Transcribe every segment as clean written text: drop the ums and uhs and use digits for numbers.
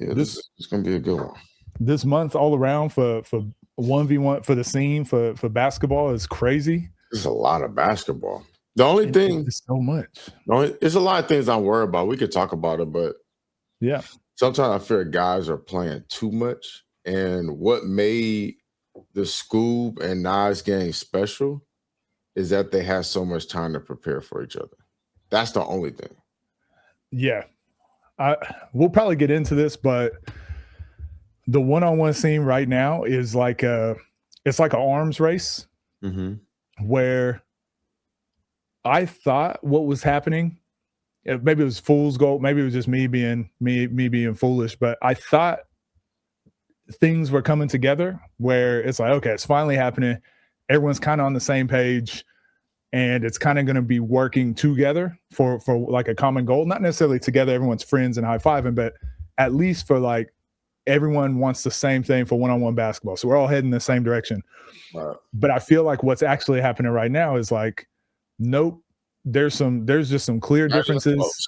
Yeah, this this is going to be a good one. This month all around for 1v1 for the scene for basketball is crazy. There's a lot of basketball. The only thing is so much. There's a lot of things I'm worried about. We could talk about it, but yeah, sometimes I fear guys are playing too much. And what made the Scoob and Nas game special is that they had so much time to prepare for each other. That's the only thing. Yeah. We'll probably get into this, but the one-on-one scene right now is like it's like an arms race where I thought what was happening, maybe it was fool's gold, maybe it was just me being foolish, but I thought things were coming together where it's like, okay, it's finally happening. Everyone's kind of on the same page and it's kind of going to be working together for like a common goal, not necessarily together, everyone's friends and high-fiving, but at least for like everyone wants the same thing for one-on-one basketball. So we're all heading the same direction. Right. But I feel like what's actually happening right now is like, nope, there's just some clear differences.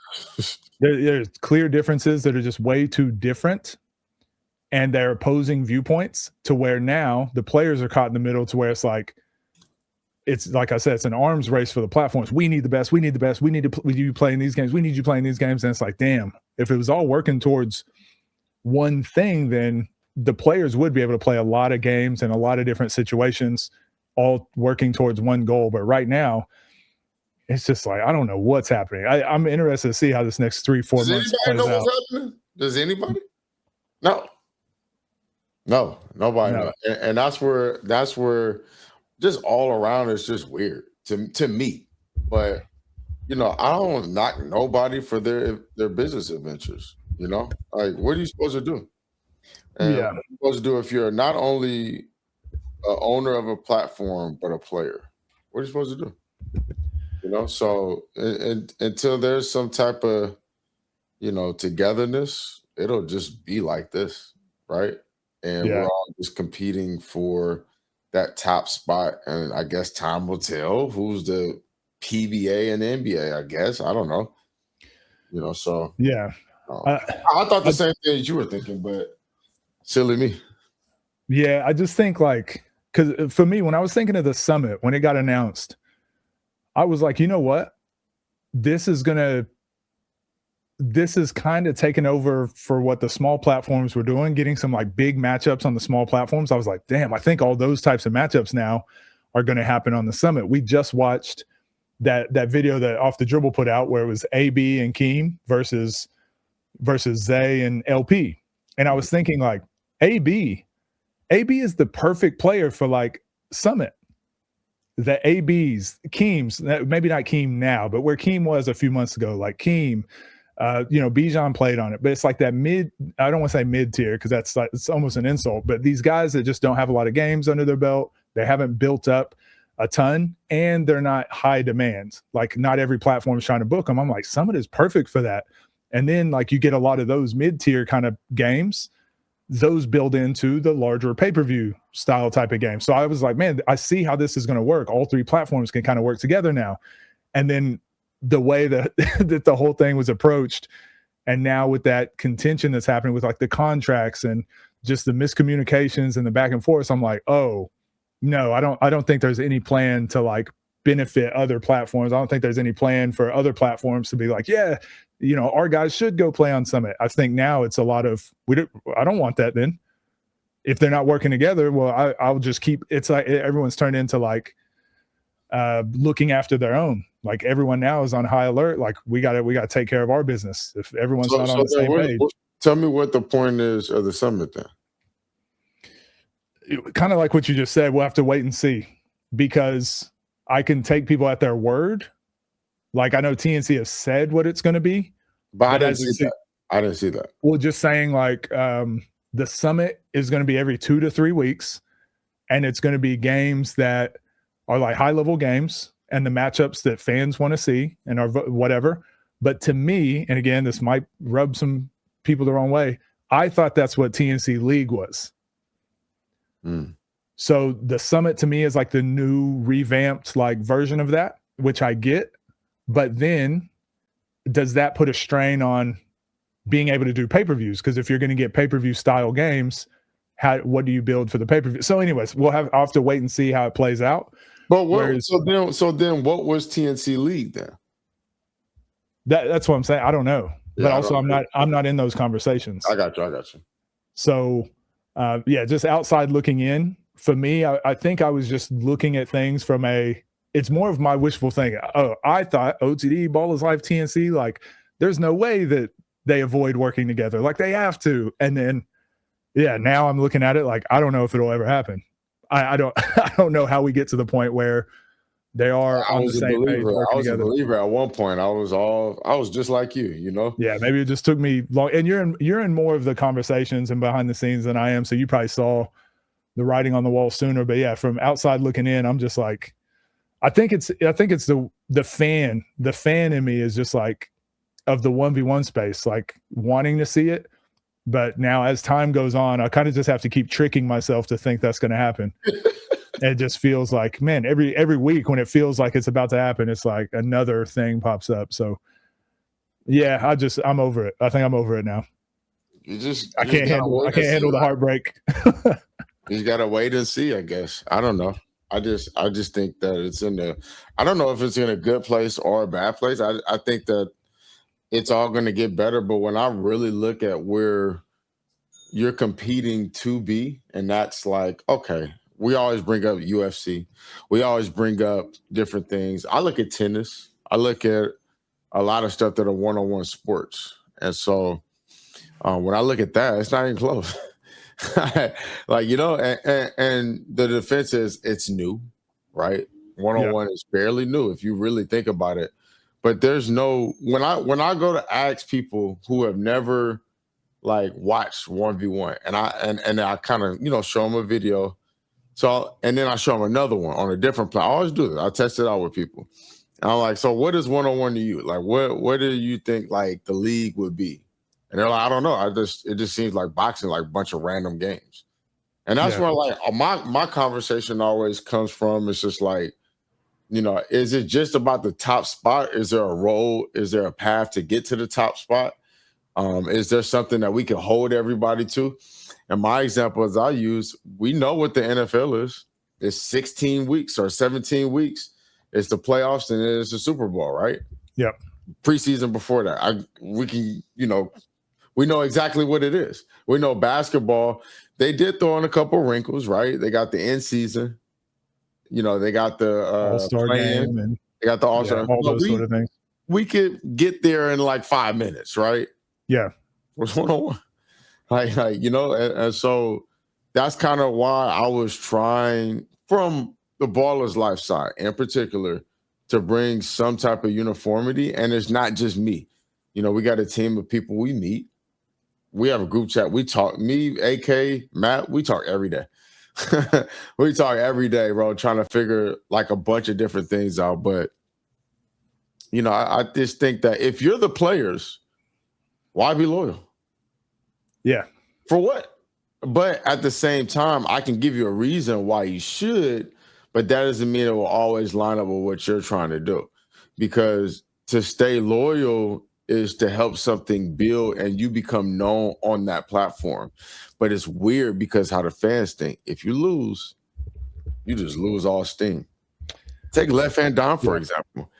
There's clear differences that are just way too different. And they're opposing viewpoints to where now the players are caught in the middle to where it's like I said, it's an arms race for the platforms. We need the best. We need the best. We need you playing these games. We need you playing these games. And it's like, damn, if it was all working towards one thing, then the players would be able to play a lot of games in a lot of different situations, all working towards one goal. But right now, it's just like, I don't know what's happening. I'm interested to see how this next 3-4 months plays out. What's happening? Does anybody? No, nobody knows. And that's where just all around it's just weird to me. But I don't knock nobody for their business adventures. Like, what are you supposed to do? And what are you supposed to do if you're not only an owner of a platform but a player? What are you supposed to do? So until there's some type of togetherness, it'll just be like this, right? And we're all just competing for that top spot, and I guess time will tell who's the PBA and NBA. I guess I don't know. So yeah, I thought the same thing as you were thinking, but silly me. Yeah, I just think like, because for me, when I was thinking of the summit when it got announced, I was like, you know what, this is kind of taking over for what the small platforms were doing, getting some like big matchups on the small platforms. I was like, damn, I think all those types of matchups now are going to happen on the summit. We just watched that video that Off the Dribble put out where it was AB and Keem versus Zay and LP. And I was thinking like, AB is the perfect player for like summit. The ABs, Keem's, maybe not Keem now, but where Keem was a few months ago, like Keem, Bijan played on it, but it's like that I don't want to say mid tier because that's like, it's almost an insult, but these guys that just don't have a lot of games under their belt, they haven't built up a ton and they're not high demand. Like not every platform is trying to book them. I'm like, Summit is perfect for that. And then like you get a lot of those mid tier kind of games, those build into the larger pay-per-view style type of game. So I was like, man, I see how this is going to work. All three platforms can kind of work together now. And then the way that that the whole thing was approached, and now with that contention that's happening with like the contracts and just the miscommunications and the back and forth, I'm like, oh no, I don't think there's any plan to like benefit other platforms. I don't think there's any plan for other platforms to be like, yeah, our guys should go play on Summit. I think now it's a lot of I don't want that. Then if they're not working together, well, I'll just keep. It's like everyone's turned into like looking after their own. Like everyone now is on high alert. Like we got to take care of our business. If everyone's not on the same page. Tell me what the point is of the summit then. Kind of like what you just said. We'll have to wait and see, because I can take people at their word. Like I know TNC has said what it's going to be, but I didn't see that. Well, just saying like the summit is going to be every 2 to 3 weeks, and it's going to be games that are like high level games and the matchups that fans want to see and are whatever. But to me, and again, this might rub some people the wrong way, I thought that's what TNC League was. So the summit to me is like the new revamped like version of that, which I get. But then does that put a strain on being able to do pay-per-views, because if you're going to get pay-per-view style games, what do you build for the pay-per-view? So anyways, I'll have to wait and see how it plays out. But Whereas, so then what was TNC League then? that's what I'm saying. I don't know. But Yeah, also I'm not in those conversations. I got you. So just outside looking in, for me, I think I was just looking at things from it's more of my wishful thinking. Oh, I thought OTD, Ball is Life, TNC, like there's no way that they avoid working together. Like they have to. And then, now I'm looking at it like, I don't know if it'll ever happen. I don't know how we get to the point where they are on the same page working I was together. a believer at one point. I was just like you, you know? Yeah, maybe it just took me long. And you're in more of the conversations and behind the scenes than I am. So you probably saw the writing on the wall sooner. But yeah, from outside looking in, I'm just like, I think it's the fan in me is just like of the 1v1 space, like wanting to see it. But now as time goes on, I kind of just have to keep tricking myself to think that's going to happen. It just feels like, man, every week when it feels like it's about to happen, it's like another thing pops up. So yeah, I'm over it. I think I'm over it now. I can't handle the heartbreak. You just gotta wait and see, I guess. I don't know. I just think that I don't know if it's in a good place or a bad place. I think that it's all gonna get better, but when I really look at where you're competing to be, and that's like, okay, we always bring up UFC. We always bring up different things. I look at tennis. I look at a lot of stuff that are one-on-one sports. And so when I look at that, it's not even close. Like, you know, and the defense is it's new, right? One-on-one is fairly new if you really think about it. But there's no when I go to ask people who have never like watched 1v1 and I kind of, you know, show them a video. So, and then I show them another one on a different platform. I always do this. I test it out with people. And I'm like, so what is one-on-one to you? Like, what do you think like the league would be? And they're like, I don't know. It just seems like boxing, like a bunch of random games. And that's where like my conversation always comes from. It's just like, you know, is it just about the top spot? Is there a role? Is there a path to get to the top spot? Is there something that we can hold everybody to? And my example, as I use, we know what the NFL is. It's 16 weeks or 17 weeks. It's the playoffs and it's the Super Bowl, right? Yep. Preseason before that. We know exactly what it is. We know basketball. They did throw in a couple wrinkles, right? They got the end season. You know, they got the All-Star game and they got the All-Star. all those sort of things. We could get there in like 5 minutes, right? Yeah. What's 101? Like you know, and so that's kind of why I was trying from the Baller's Life side in particular to bring some type of uniformity. And it's not just me. You know, we got a team of people we meet. We have a group chat. We talk, me, AK, Matt, we talk every day. We talk every day, bro, trying to figure like a bunch of different things out. But, you know, I just think that if you're the players, why be loyal? Yeah. For what? But at the same time, I can give you a reason why you should, but that doesn't mean it will always line up with what you're trying to do. Because to stay loyal is to help something build and you become known on that platform. But it's weird because how the fans think. If you lose, you just lose all steam. Take Left Hand Don, for example.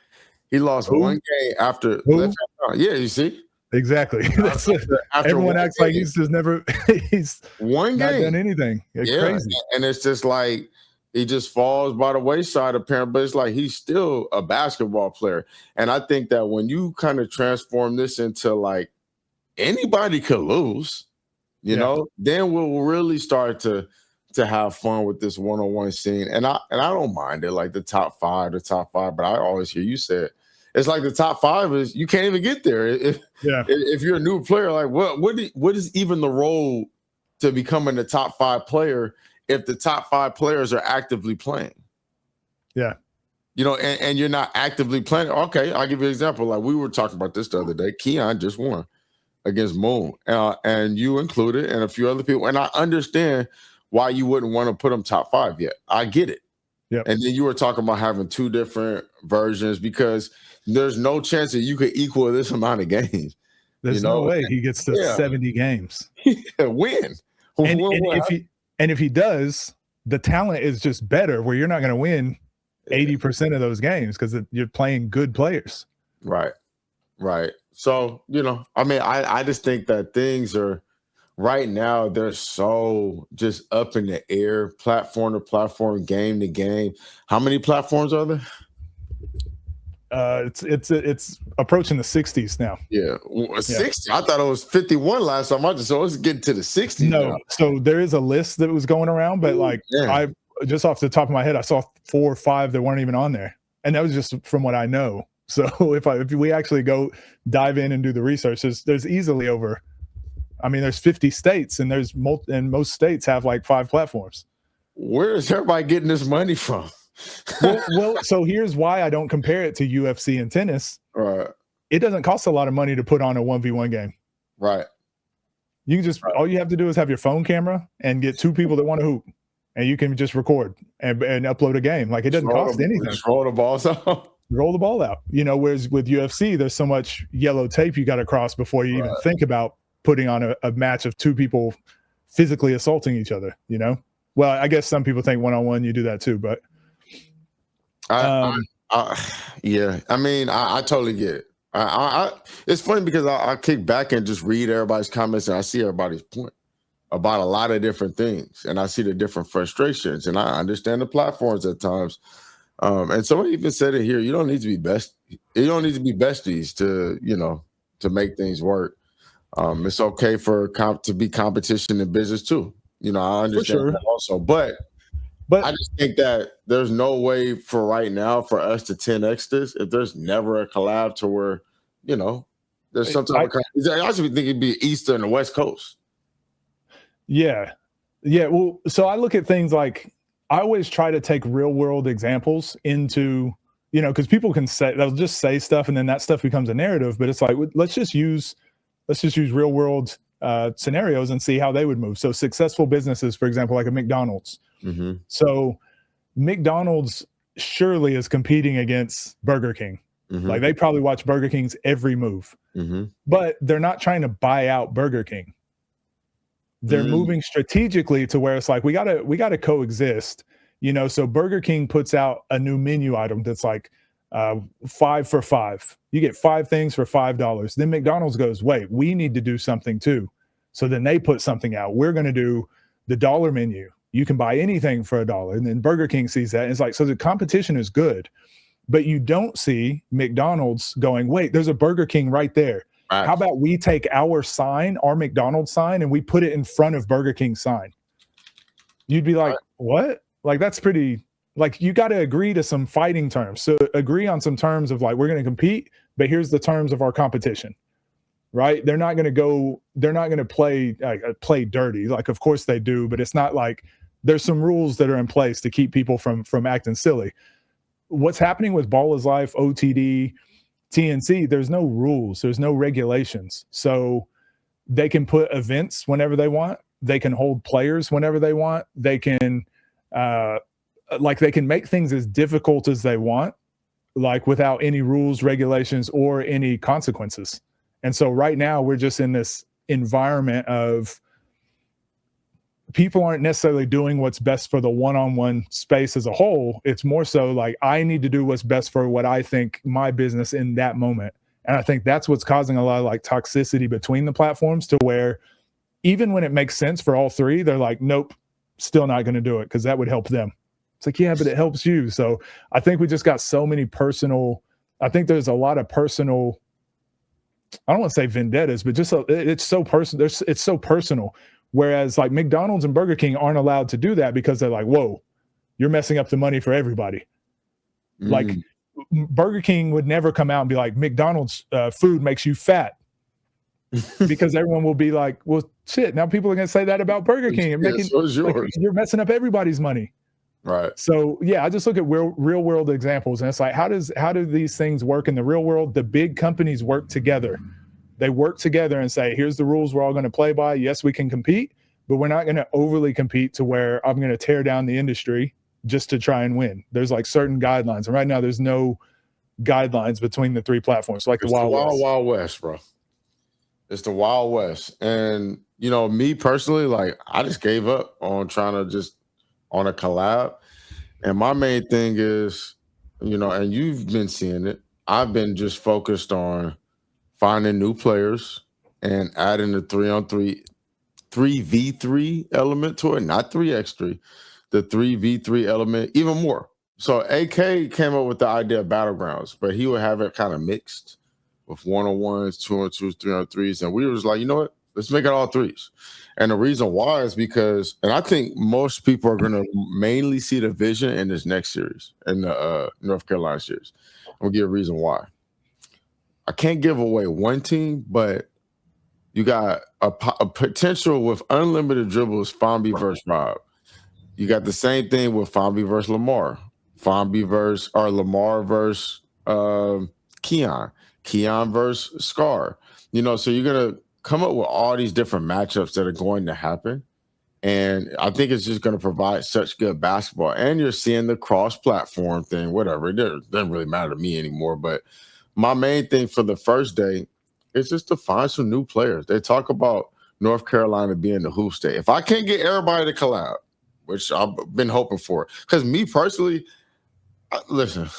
He lost one game after Left Hand Don. Yeah, you see? Exactly. That's everyone acts like he's just never he's one not game done anything. It's crazy. And it's just like he just falls by the wayside apparently, but it's like he's still a basketball player. And I think that when you kind of transform this into like anybody could lose, you know, then we'll really start to have fun with this one-on-one scene. And I don't mind it, like the top five, but I always hear you say it. It's like the top five is you can't even get there. If you're a new player, like what is even the role to becoming the top five player if the top five players are actively playing? Yeah. You know, and you're not actively playing. Okay, I'll give you an example. Like we were talking about this the other day. Keon just won against Moon, and you included, and a few other people. And I understand why you wouldn't want to put them top five yet. I get it. Yeah. And then you were talking about having two different versions because there's no chance that you could equal this amount of games. There's no way he gets to 70 games. Win. And if he does, the talent is just better where you're not going to win 80% of those games because you're playing good players. Right. So, I just think that things are right now, they're so just up in the air, platform to platform, game to game. How many platforms are there? It's approaching the 60s now. Yeah, 60. I thought it was 51 last time. So let's get to the 60s. No, now. so there is a list that was going around, but I just off the top of my head, I saw 4 or 5 that weren't even on there, and that was just from what I know. So if we actually go dive in and do the research, there's easily over. I mean, there's 50 states, and and most states have like 5 platforms. Where is everybody getting this money from? well, so here's why I don't compare it to UFC and tennis. Right. It doesn't cost a lot of money to put on a 1v1 game. Right. You can just all you have to do is have your phone camera and get 2 people that want to hoop, and you can just record and upload a game. Like it doesn't cost anything. Just roll the balls out. Roll the ball out. Whereas with UFC, there's so much yellow tape you got to cross before you even think about putting on a match of 2 people physically assaulting each other. Well, I guess some people think one-on-one you do that too, but yeah. I mean, I totally get it. It's funny because I kick back and just read everybody's comments, and I see everybody's point about a lot of different things, and I see the different frustrations, and I understand the platforms at times. And somebody even said it here: you don't need to be best. You don't need to be besties to make things work. It's okay to be competition in business too. I understand that also, but I just think that there's no way for right now for us to 10x this if there's never a collab to where, there's some type of. I actually think it'd be East and the West Coast. Yeah. Well, so I look at things like I always try to take real world examples into, because people they'll just say stuff and then that stuff becomes a narrative. But it's like let's just use real world scenarios and see how they would move. So successful businesses, for example, like a McDonald's. Mm-hmm. So McDonald's surely is competing against Burger King. Mm-hmm. Like they probably watch Burger King's every move, but they're not trying to buy out Burger King. They're moving strategically to where it's like we gotta coexist. So Burger King puts out a new menu item that's like 5 for $5. You get 5 things for $5. Then McDonald's goes, wait, we need to do something too. So then they put something out. We're going to do the dollar menu. You can buy anything for $1. And then Burger King sees that. And it's like, so the competition is good, but you don't see McDonald's going, wait, there's a Burger King right there. Right. How about we take our McDonald's sign, and we put it in front of Burger King's sign? You'd be like, what? Like, that's pretty, like, you got to agree to some fighting terms. So agree on some terms of like, we're going to compete, but here's the terms of our competition, right? They're not going to play dirty. Like, of course they do, but it's not like there's some rules that are in place to keep people from acting silly. What's happening with Ball is Life, OTD, TNC, there's no rules, there's no regulations. So they can put events whenever they want. They can hold players whenever they want. They can, they can make things as difficult as they want, like without any rules, regulations, or any consequences. And so right now we're just in this environment of people aren't necessarily doing what's best for the one-on-one space as a whole. It's more so like, I need to do what's best for what I think my business in that moment. And I think that's what's causing a lot of like toxicity between the platforms, to where even when it makes sense for all 3, they're like, nope, still not going to do it because that would help them. It's like, yeah, but it helps you. So I think we just got so many I think there's a lot of personal, I don't want to say vendettas, but just it's so personal. It's so personal. Whereas like McDonald's and Burger King aren't allowed to do that because they're like, whoa, you're messing up the money for everybody. Like Burger King would never come out and be like, McDonald's food makes you fat, because everyone will be like, well, shit, now people are going to say that about Burger King and you're messing up everybody's money. Right. So yeah, I just look at real world examples, and it's like, how do these things work in the real world? The big companies work together. They work together and say, here's the rules we're all going to play by. Yes, we can compete, but we're not going to overly compete to where I'm going to tear down the industry just to try and win. There's like certain guidelines. And right now there's no guidelines between the 3 platforms. Like it's the Wild West. Wild West, bro. It's the Wild West. And, me personally, like, I just gave up on trying to just on a collab. And my main thing is, and you've been seeing it, I've been just focused on finding new players and adding the 3-on-3, 3v3 element to it, not 3x3, the 3v3 element even more. So AK came up with the idea of battlegrounds, but he would have it kind of mixed with 1-on-1s, 2-on-2s, 3-on-3s. And we were just like, you know what? Let's make it all threes. And the reason why is because, and I think most people are going to mainly see the vision in this next series, in the North Carolina series. I'm going to give a reason why. I can't give away one team, but you got a potential with unlimited dribbles, Fambi versus Rob. You got the same thing with Fambi versus Lamar. Fambi versus, or Lamar versus Keon. Keon versus Scar. So you're going to come up with all these different matchups that are going to happen. And I think it's just going to provide such good basketball. And you're seeing the cross-platform thing, whatever. It doesn't really matter to me anymore. But my main thing for the first day is just to find some new players. They talk about North Carolina being the hoop state. If I can't get everybody to collab, which I've been hoping for, because me personally, listen,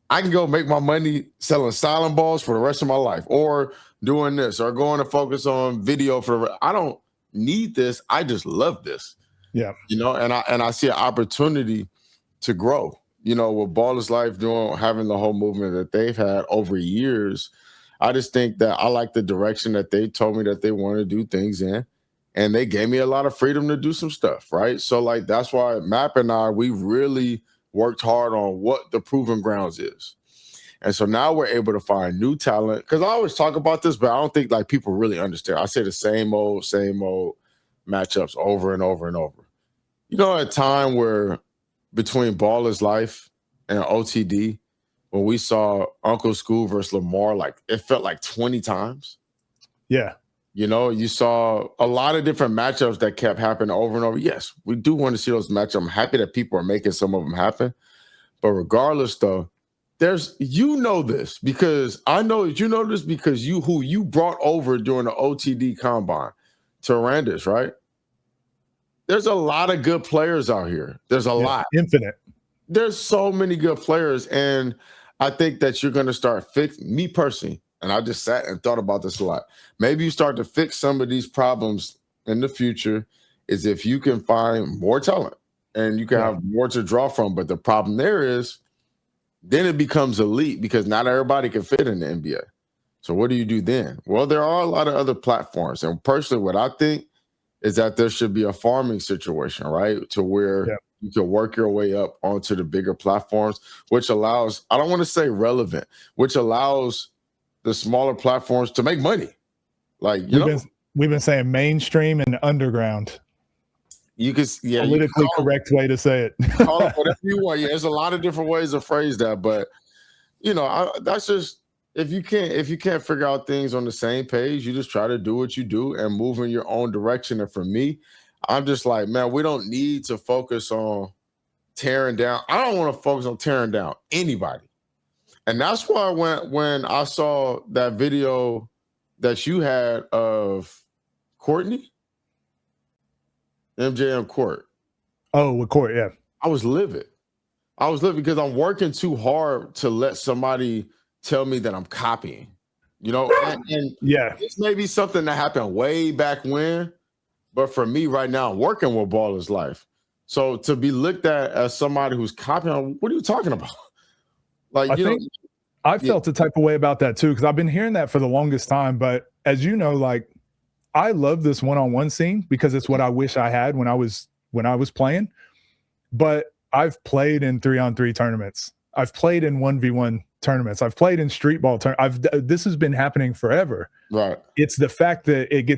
I can go make my money selling silent balls for the rest of my life, or doing this, or going to focus on video I don't need this. I just love this. Yeah. And I see an opportunity to grow, with Ball is Life having the whole movement that they've had over years. I just think that I like the direction that they told me that they want to do things in. And they gave me a lot of freedom to do some stuff, right? So, like, that's why Map and I, we really worked hard on what the proven grounds is. And so now we're able to find new talent. Because I always talk about this, but I don't think, like, people really understand. I say the same old matchups over and over and over. A time where between Ball is Life and OTD, when we saw Uncle School versus Lamar, like, it felt like 20 times. Yeah. You saw a lot of different matchups that kept happening over and over. Yes, we do want to see those matchups. I'm happy that people are making some of them happen. But regardless, though, this because I know that this because who you brought over during the OTD combine, Tyrandis, right? There's a lot of good players out here. There's a lot. Infinite. There's so many good players. And I think that you're going to start me personally, and I just sat and thought about this a lot. Maybe you start to fix some of these problems in the future is if you can find more talent and you can have more to draw from. But the problem there is then it becomes elite because not everybody can fit in the NBA. So what do you do then? Well, there are a lot of other platforms. And personally, what I think is that there should be a farming situation, right? To where you can work your way up onto the bigger platforms, which allows, I don't want to say relevant, which allows the smaller platforms to make money. Like, we've been saying mainstream and underground. You can, politically correct way to say it. Call it whatever you want. Yeah, there's a lot of different ways to phrase that, but that's just if you can't figure out things on the same page, you just try to do what you do and move in your own direction. And for me, I'm just like, man, we don't need to focus on tearing down. I don't want to focus on tearing down anybody. And that's why when I saw that video that you had of Courtney, MJM Court. Oh, with Court, yeah. I was livid. Because I'm working too hard to let somebody tell me that I'm copying. And this may be something that happened way back when, but for me right now, I'm working with Ball is Life. So to be looked at as somebody who's copying, what are you talking about? Like, I felt a type of way about that too, because I've been hearing that for the longest time. But as you know, like, I love this one-on-one scene because it's what I wish I had when I was playing. But I've played in 3-on-3 tournaments. I've played in 1v1 tournaments. I've played in street ball tournaments. This has been happening forever. Right. It's the fact that it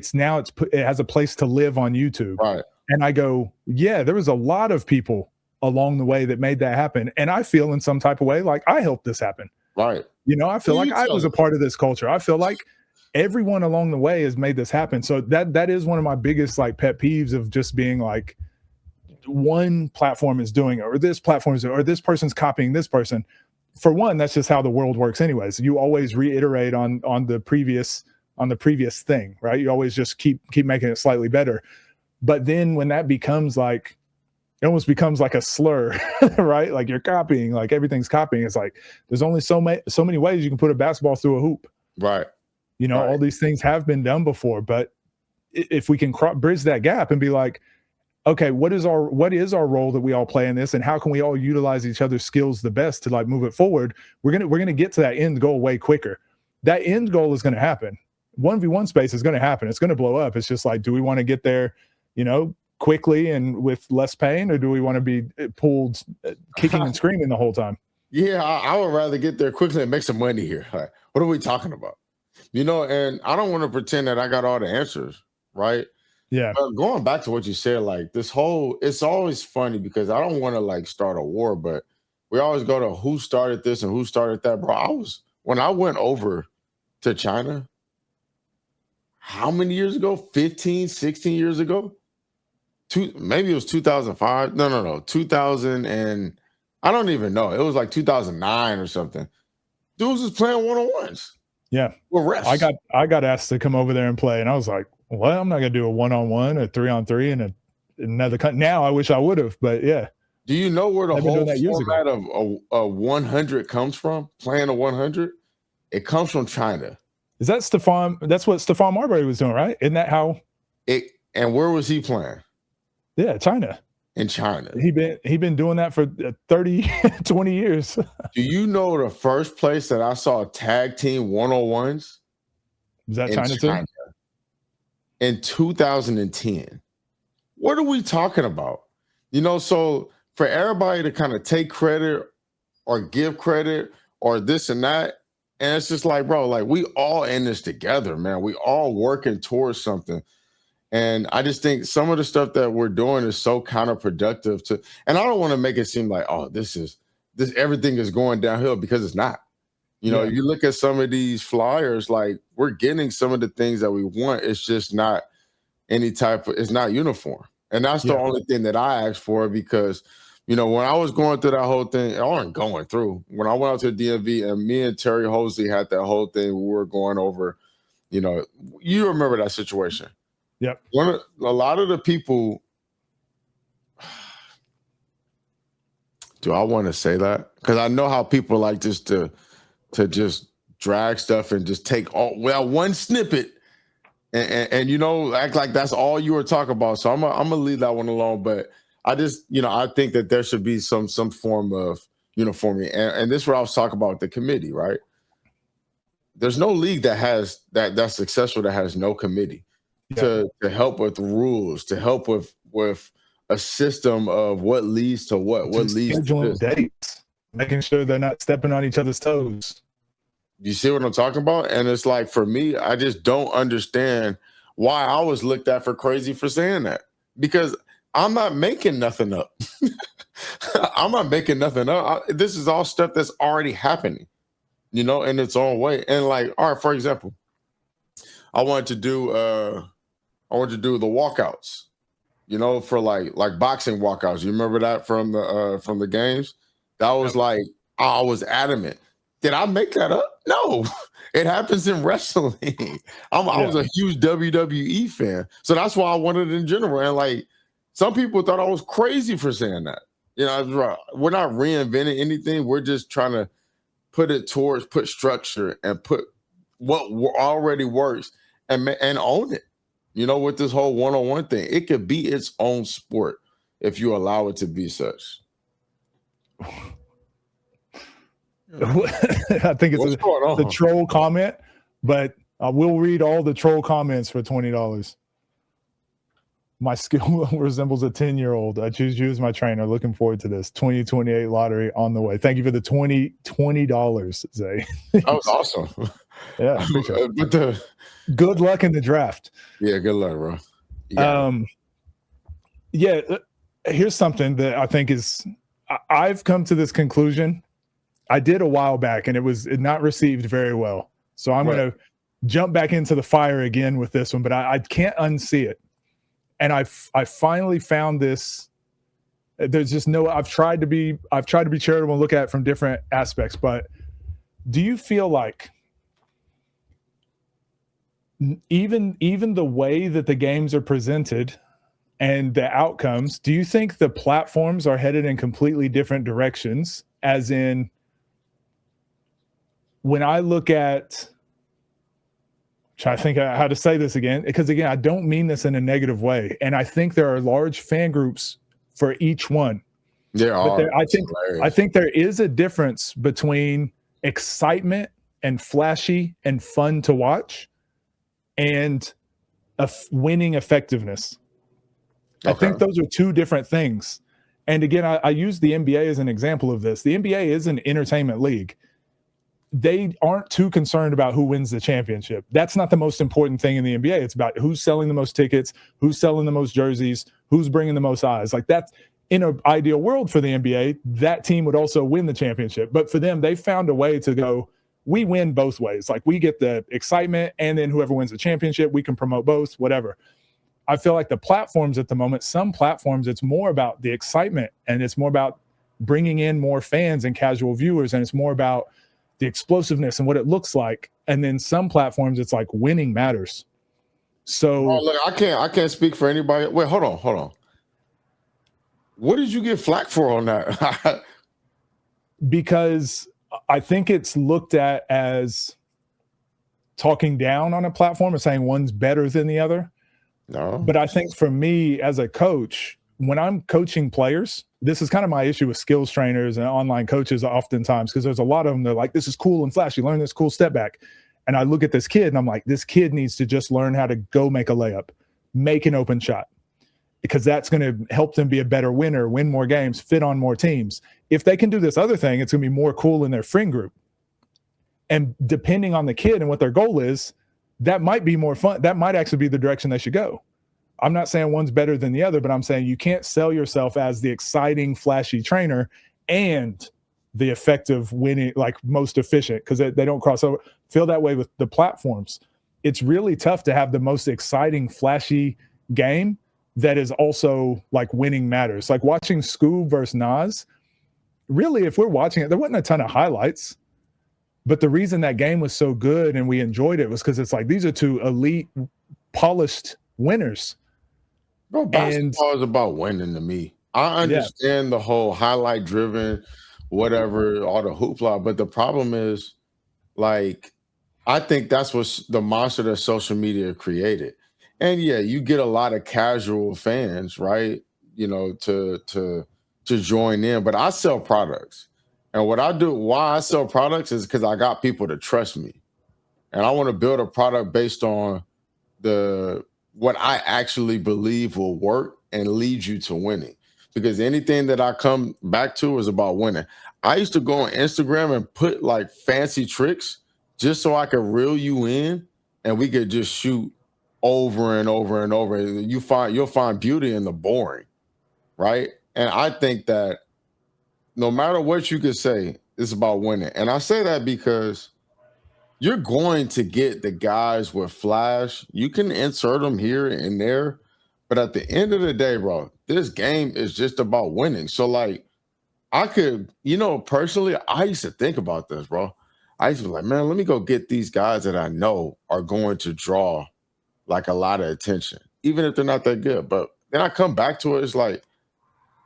has a place to live on YouTube. Right. And I go, yeah, there was a lot of people along the way that made that happen. And I feel in some type of way like I helped this happen. Right. I feel like I was a part of this culture. I feel like everyone along the way has made this happen. So that is one of my biggest like pet peeves of just being like, one platform is doing it, or this platform is, or this person's copying this person. For one, that's just how the world works anyways. You always reiterate on the previous the previous thing, right? You always just keep making it slightly better. But then when that becomes like, it almost becomes like a slur, right? Like you're copying, like everything's copying. It's like there's only so many ways you can put a basketball through a hoop. Right. You know, all these things have been done before, but if we can bridge that gap and be like, okay, what is our role that we all play in this, and how can we all utilize each other's skills the best to like move it forward? We're gonna get to that end goal way quicker. That end goal is going to happen. 1v1 space is going to happen. It's going to blow up. It's just like, do we want to get there, you know, quickly and with less pain, or do we want to be pulled, kicking and screaming the whole time? Yeah, I would rather get there quickly and make some money here. Like, what are we talking about? You know, and I don't want to pretend that I got all the answers, right? Yeah. But going back to what you said, like this whole, it's always funny because I don't want to like start a war, but we always go to who started this and who started that. Bro, when I went over to China, how many years ago? 15, 16 years ago? Maybe it was 2005. No. 2000 and I don't even know. It was like 2009 or something. Dudes was playing one-on-ones. Yeah. With refs. I got asked to come over there and play, and I was like, well, I'm not going to do a 1-on-1, a 3-on-3, and another cut. Now I wish I would have, but yeah. Do you know where the whole format of a 100 comes from? Playing a 100? It comes from China. Is that Stephon? That's what Stephon Marbury was doing, right? Isn't that how? And where was he playing? Yeah, China. In China. He been doing that for 30, 20 years. Do you know the first place that I saw tag team 101s? Was that China too? In 2010. What are we talking about? You know, so for everybody to kind of take credit or give credit or this and that, and it's just like, bro, like we all in this together, man. We all working towards something. And I just think some of the stuff that we're doing is so counterproductive to, and I don't want to make it seem like, oh, this everything is going downhill, because it's not. You know, you look at some of these flyers, like we're getting some of the things that we want. It's just not it's not uniform. And that's the only thing that I asked for, because, you know, when I was going through that whole thing, I wasn't going through. When I went out to the DMV and me and Terry Hosley had that whole thing, we were going over, you know, you remember that situation. Yep. A lot of the people, do I want to say that? Because I know how people like just to just drag stuff and just take one snippet and you know, act like that's all you were talking about. So I'm gonna leave that one alone. But I just, you know, I think that there should be some form of uniformity. And this is what I was talking about, the committee, right? There's no league that has that's successful that has no committee. To help with rules, to help with a system of what leads to what leads scheduling to dates, making sure they're not stepping on each other's toes. You see what I'm talking about? And it's like, for me, I just don't understand why I was looked at for crazy for saying that, because I'm not making nothing up. I'm not making nothing up. This is all stuff that's already happening, you know, in its own way. And like, all right, for example, I wanted to do the walkouts, you know, for like boxing walkouts. You remember that from the games? That was like, I was adamant. Did I make that up? No, it happens in wrestling. I was a huge WWE fan, so that's why I wanted it in general. And like, some people thought I was crazy for saying that. You know, we're not reinventing anything. We're just trying to put structure and put what already works and own it. You know, with this whole one-on-one thing, it could be its own sport if you allow it to be such. I think it's the troll comment, but I will read all the troll comments for $20. My skill resembles a 10-year-old. I choose you as my trainer. Looking forward to this 2028 lottery on the way. Thank you for the $20, Zay. That was awesome. Yeah, but good luck in the draft. Yeah, good luck, bro. Yeah, here's something that I think is, I've come to this conclusion. I did a while back, and it was not received very well. So I'm going to jump back into the fire again with this one, but I can't unsee it. And I finally found this. There's just no. I've tried to be charitable and look at it from different aspects. But do you feel like Even the way that the games are presented and the outcomes, do you think the platforms are headed in completely different directions? As in, when I look at, try to think how to say this again, because again, I don't mean this in a negative way, and I think there are large fan groups for each one. There But are. It's I hilarious. think there is a difference between excitement and flashy and fun to watch and winning effectiveness. I Okay. think those are two different things. And again, I use the NBA as an example of this. The NBA is an entertainment league. They aren't too concerned about who wins the championship. That's not the most important thing in the NBA. It's about who's selling the most tickets, who's selling the most jerseys, who's bringing the most eyes. Like that's in an ideal world for the NBA, that team would also win the championship. But for them, they found a way to go, we win both ways. Like we get the excitement, and then whoever wins the championship, we can promote both, whatever. I feel like the platforms at the moment, some platforms, it's more about the excitement and it's more about bringing in more fans and casual viewers. And it's more about the explosiveness and what it looks like. And then some platforms, it's like winning matters. Oh, So look, I can't speak for anybody. Wait, hold on. What did you get flack for on that? because I think it's looked at as talking down on a platform and saying one's better than the other. No. But I think for me as a coach, when I'm coaching players, this is kind of my issue with skills trainers and online coaches oftentimes, because there's a lot of them, they're like, this is cool and flashy, learn this cool step back. And I look at this kid and I'm like, this kid needs to just learn how to go make a layup, make an open shot, because that's going to help them be a better winner, win more games, fit on more teams. If they can do this other thing, it's going to be more cool in their friend group. And depending on the kid and what their goal is, that might be more fun. That might actually be the direction they should go. I'm not saying one's better than the other, but I'm saying you can't sell yourself as the exciting, flashy trainer and the effective winning, like most efficient, because they don't cross over. Feel that way with the platforms. It's really tough to have the most exciting, flashy game that is also like winning matters. Like watching Scoob versus Nas. Really, if we're watching it, there wasn't a ton of highlights. But the reason that game was so good and we enjoyed it was because it's like these are two elite, polished winners. Bro, And basketball is about winning to me. I yeah, understand the whole highlight driven, whatever, all the hoopla, but the problem is, like, I think that's what's the monster that social media created. And yeah, you get a lot of casual fans, right? To join in. But I sell products. And what I do, why I sell products is because I got people to trust me. And I want to build a product based on the what I actually believe will work and lead you to winning. Because anything that I come back to is about winning. I used to go on Instagram and put like fancy tricks just so I could reel you in and we could just shoot over and over and over. You'll find beauty in the boring, right? And I think that no matter what you could say, it's about winning. And I say that because you're going to get the guys with flash. You can insert them here and there, but at the end of the day, bro, this game is just about winning. So, like, I could, personally, I used to think about this, bro. I used to be like, man, let me go get these guys that I know are going to draw like a lot of attention, even if they're not that good. But then I come back to it, it's like,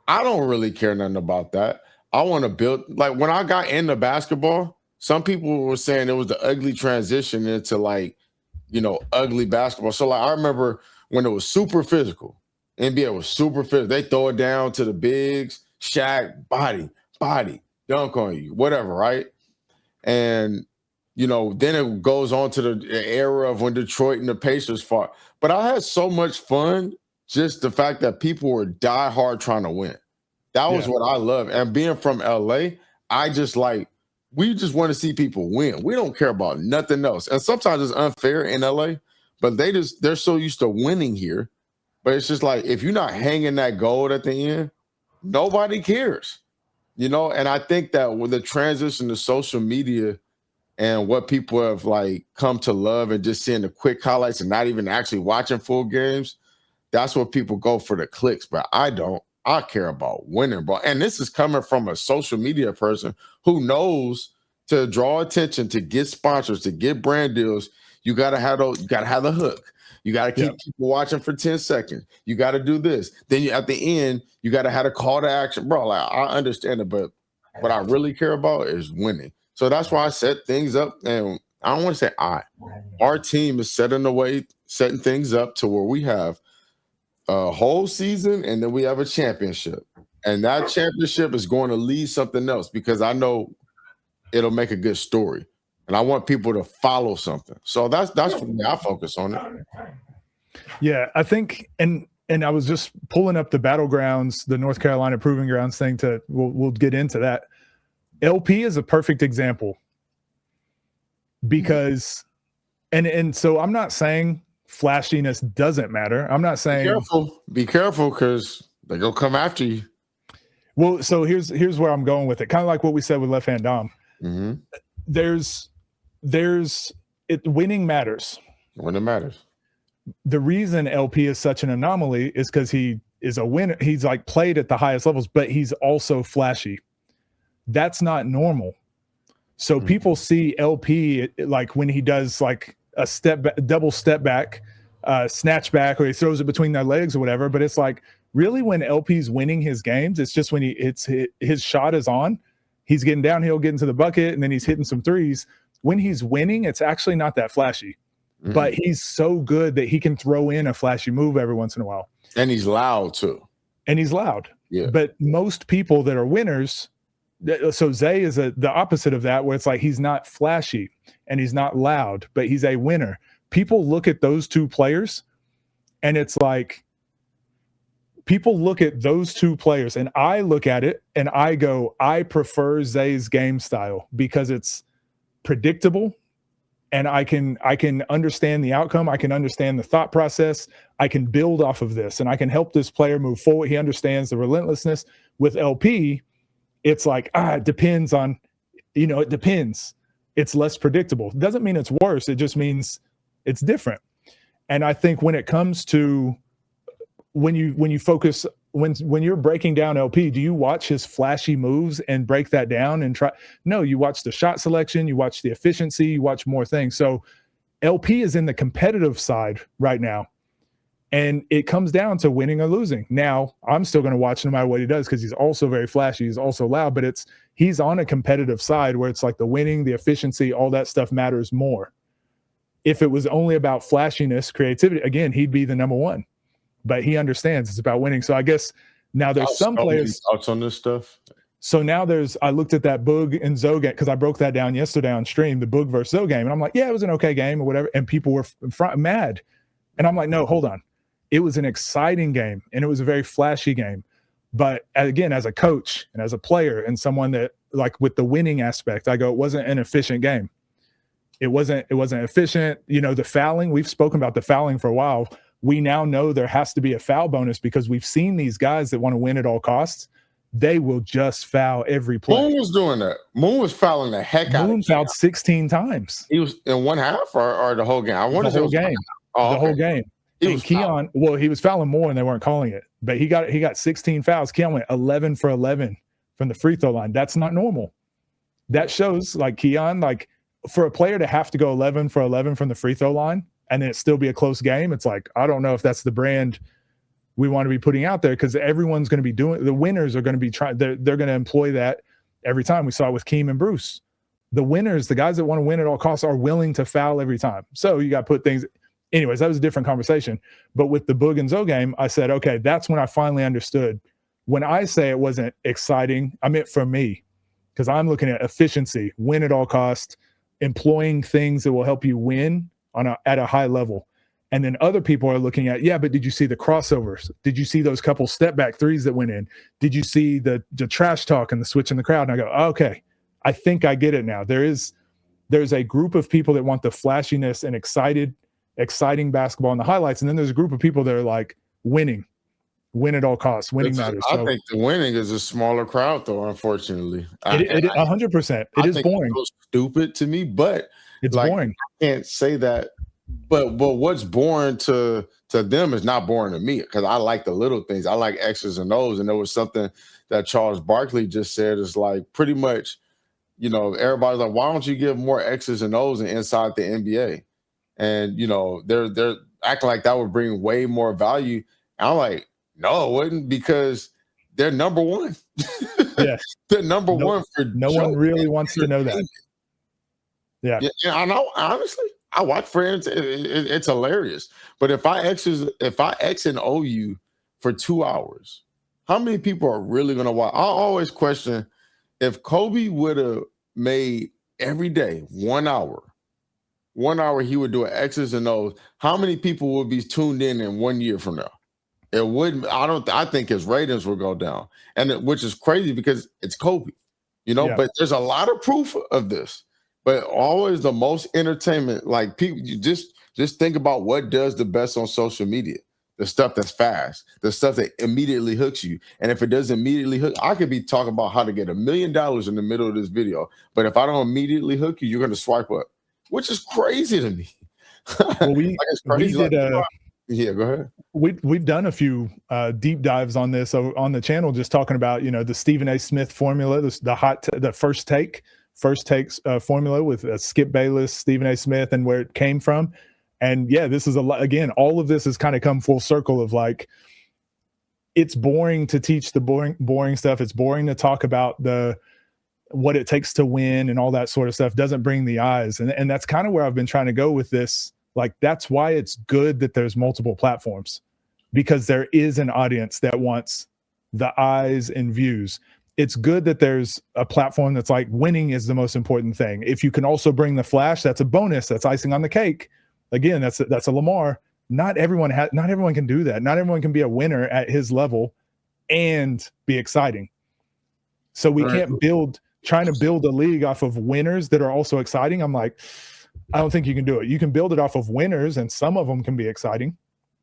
I don't really care nothing about that. I want to build like when I got into basketball, some people were saying it was the ugly transition into like, ugly basketball. So like I remember when it was super physical, NBA was super physical. They throw it down to the bigs, Shaq, body, dunk on you, whatever, right? And then it goes on to the era of when Detroit and the Pacers fought. But I had so much fun, just the fact that people were die hard trying to win. That was yeah. what I love. And being from LA, I just like we just want to see people win. We don't care about nothing else. And sometimes it's unfair in LA, but they're so used to winning here. But it's just like if you're not hanging that gold at the end, nobody cares. And I think that with the transition to social media and what people have like come to love and just seeing the quick highlights and not even actually watching full games, that's what people go for the clicks. But I don't. I care about winning, bro. And this is coming from a social media person who knows to draw attention, to get sponsors, to get brand deals. You got to have those. You got to have the hook. You got to keep people watching for 10 seconds. You got to do this. Then at the end, you got to have a call to action, bro. Like I understand it, but what I really care about is winning. So that's why I set things up, and I don't want to say our team is setting things up to where we have a whole season and then we have a championship. And that championship is going to lead something else because I know it'll make a good story. And I want people to follow something. So that's for me. I focus on it. Yeah, I think and I was just pulling up the battlegrounds, the North Carolina Proving Grounds thing we'll get into that. LP is a perfect example because and so I'm not saying flashiness doesn't matter. I'm not saying be careful because they're gonna come after you. Well, so here's where I'm going with it. Kind of like what we said with Left Hand Dom. Mm-hmm. Winning matters. When it matters. The reason LP is such an anomaly is because he is a winner. He's like played at the highest levels, but he's also flashy. That's not normal. So people see LP like when he does like a double step back, snatch back, or he throws it between their legs or whatever. But it's like really when LP's winning his games, it's just when his shot is on, he's getting downhill, getting to the bucket, and then he's hitting some threes. When he's winning, it's actually not that flashy. Mm-hmm. But he's so good that he can throw in a flashy move every once in a while. And he's loud too. Yeah. But most people that are winners, so Zay is the opposite of that, where it's like he's not flashy and he's not loud, but he's a winner. People look at those two players and it's like people look at those two players and I look at it and I go, I prefer Zay's game style because it's predictable. And I can understand the outcome. I can understand the thought process. I can build off of this, and I can help this player move forward. He understands the relentlessness. With LP, it's like, it depends on, it depends. It's less predictable. It doesn't mean it's worse. It just means it's different. And I think when it comes to when you focus when you're breaking down LP, do you watch his flashy moves and break that down and try? No, you watch the shot selection, you watch the efficiency, you watch more things. So LP is in the competitive side right now. And it comes down to winning or losing. Now, I'm still going to watch no matter what he does because he's also very flashy. He's also loud, but he's on a competitive side where it's like the winning, the efficiency, all that stuff matters more. If it was only about flashiness, creativity, again, he'd be the number one. But he understands it's about winning. So I guess now there's some players. Thoughts on this stuff? So now I looked at that Boog and Zoe game because I broke that down yesterday on stream, the Boog versus Zoe game. And I'm like, yeah, it was an okay game or whatever. And people were mad. And I'm like, no, hold on. It was an exciting game and it was a very flashy game. But again, as a coach and as a player and someone that like with the winning aspect, I go, it wasn't an efficient game. It wasn't efficient. The fouling, we've spoken about the fouling for a while. We now know there has to be a foul bonus because we've seen these guys that want to win at all costs. They will just foul every play. Moon was doing that. Moon was fouling the heck out of Moon fouled 16 times. He was in one half or the whole game? I wonder the whole game. The whole game. And Keon, he was fouling more and they weren't calling it. But he got 16 fouls. Keon went 11 for 11 from the free throw line. That's not normal. That shows like Keon, like for a player to have to go 11 for 11 from the free throw line, and then it still be a close game. It's like, I don't know if that's the brand we want to be putting out there because everyone's going to be doing, the winners are going to be trying, they're going to employ that every time. We saw it with Keem and Bruce. The winners, the guys that want to win at all costs are willing to foul every time. So you got to put things, anyways, that was a different conversation. But with the Boog and Zoe game, I said, okay, that's when I finally understood. When I say it wasn't exciting, I meant for me, because I'm looking at efficiency, win at all costs, employing things that will help you win at a high level. And then other people are looking at, yeah, but did you see the crossovers? Did you see those couple step back threes that went in? Did you see the trash talk and the switch in the crowd? And I go, okay, I think I get it now. There's a group of people that want the flashiness and exciting basketball and the highlights. And then there's a group of people that are like win at all costs. Winning matters. I think the winning is a smaller crowd though, unfortunately. 100%. It is boring. It's stupid to me, but it's boring. I can't say that. But what's boring to them is not boring to me because I like the little things. I like X's and O's. And there was something that Charles Barkley just said is like pretty much, everybody's like, why don't you give more X's and O's inside the NBA? and they're acting like that would bring way more value. And I'm like, no, it wouldn't, because they're number one. Yeah. They're number one for no one really wants to know that. entertainment. Yeah. Yeah, I know. Honestly, I watch Friends. It's hilarious. But if I X and O you for 2 hours, how many people are really gonna watch? I always question, if Kobe would have made every day 1 hour, he would do an X's and O's. How many people would be tuned in 1 year from now? It wouldn't. I think his ratings would go down, which is crazy because it's Kobe, Yeah. But there's a lot of proof of this. But always the most entertainment, like, people, you just think about what does the best on social media. The stuff that's fast, the stuff that immediately hooks you. And if it doesn't immediately hook, I could be talking about how to get $1 million in the middle of this video, but if I don't immediately hook you, you're going to swipe up, which is crazy to me. Well, we did yeah, go ahead. We've done a few deep dives on this on the channel, just talking about the Stephen A. Smith formula, the first takes formula with Skip Bayless, Stephen A. Smith, and where it came from. And yeah, this is again, all of this has kind of come full circle of like, it's boring to teach the boring stuff. It's boring to talk about what it takes to win and all that sort of stuff. Doesn't bring the eyes, and that's kind of where I've been trying to go with this. Like, that's why it's good that there's multiple platforms, because there is an audience that wants the eyes and views. It's good that there's a platform that's like, winning is the most important thing. If you can also bring the flash, that's a bonus. That's icing on the cake. Again, that's a Lamar. Not everyone can do that. Not everyone can be a winner at his level and be exciting. So we can't trying to build a league off of winners that are also exciting. I'm like, I don't think you can do it. You can build it off of winners, and some of them can be exciting.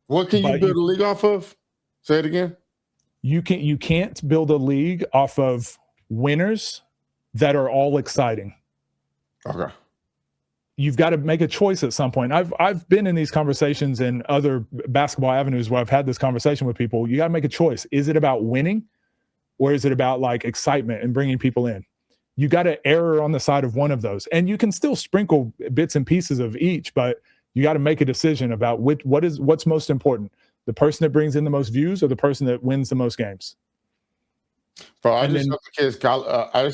What can you build a league off of? Say it again. You can't build a league off of winners that are all exciting. Okay. You've got to make a choice at some point. I've been in these conversations in other basketball avenues where I've had this conversation with people. You got to make a choice. Is it about winning, or is it about like excitement and bringing people in? You got to err on the side of one of those, and you can still sprinkle bits and pieces of each, but you got to make a decision about what's most important: the person that brings in the most views, or the person that wins the most games. Bro, I just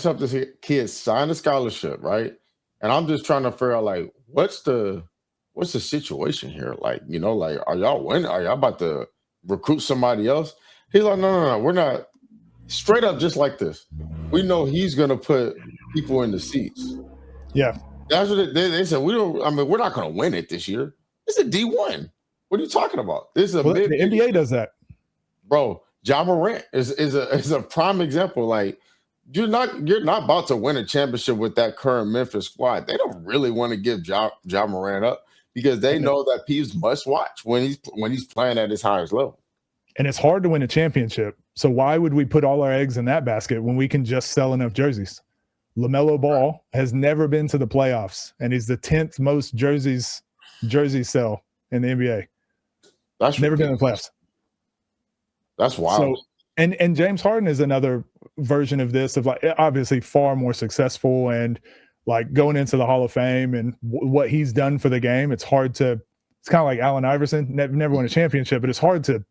helped this kid sign a scholarship, right? And I'm just trying to figure out, like, what's the situation here? Like, like, are y'all winning? Are y'all about to recruit somebody else? He's like, no, we're not. Straight up, just like this. We know he's gonna put people in the seats. Yeah, that's what they said. We're not gonna win it this year. It's a D1. What are you talking about? This is the NBA does that, bro. Ja Morant is a prime example. Like, you're not about to win a championship with that current Memphis squad. They don't really want to give Ja Morant up, because they know that he's must watch when he's playing at his highest level. And it's hard to win a championship. So why would we put all our eggs in that basket when we can just sell enough jerseys? LaMelo Ball has never been to the playoffs, and he's the 10th most jersey sell in the NBA. That's never been in the playoffs. That's wild. So, and James Harden is another version of this, of like, obviously far more successful and like going into the Hall of Fame and what he's done for the game. It's kind of like Allen Iverson, never won a championship, but it's hard to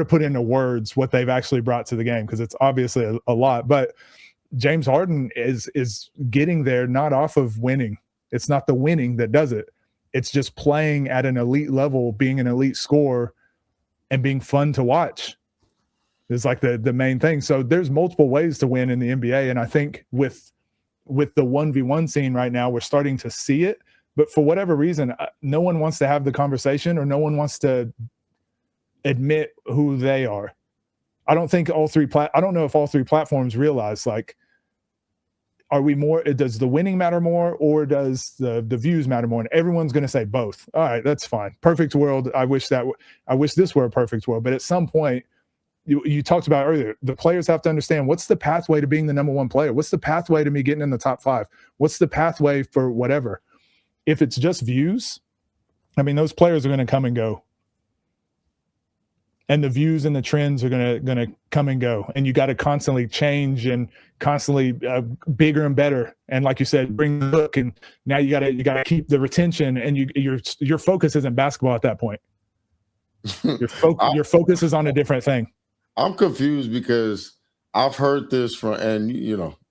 put into words what they've actually brought to the game, because it's obviously a lot. But James Harden is getting there not off of winning. It's not the winning that does it. It's just playing at an elite level, being an elite scorer, and being fun to watch. It's like the main thing. So there's multiple ways to win in the NBA, and I think with the 1v1 scene right now, we're starting to see it. But for whatever reason, no one wants to have the conversation, or no one wants to admit who they are. I don't think I don't know if all three platforms realize, like, are we more, does the winning matter more, or does the views matter more? And everyone's going to say both. All right, that's fine. Perfect world. I wish this were a perfect world. But at some point, you talked about earlier, the players have to understand, what's the pathway to being the number one player? What's the pathway to me getting in the top 5? What's the pathway for whatever? If it's just views, I mean, those players are going to come and go. and the views and the trends are gonna come and go, and you got to constantly change and constantly bigger and better. And like you said, bring the hook, and now you gotta keep the retention, and your focus isn't basketball at that point. Your focus is on a different thing. I'm confused because I've heard this from, and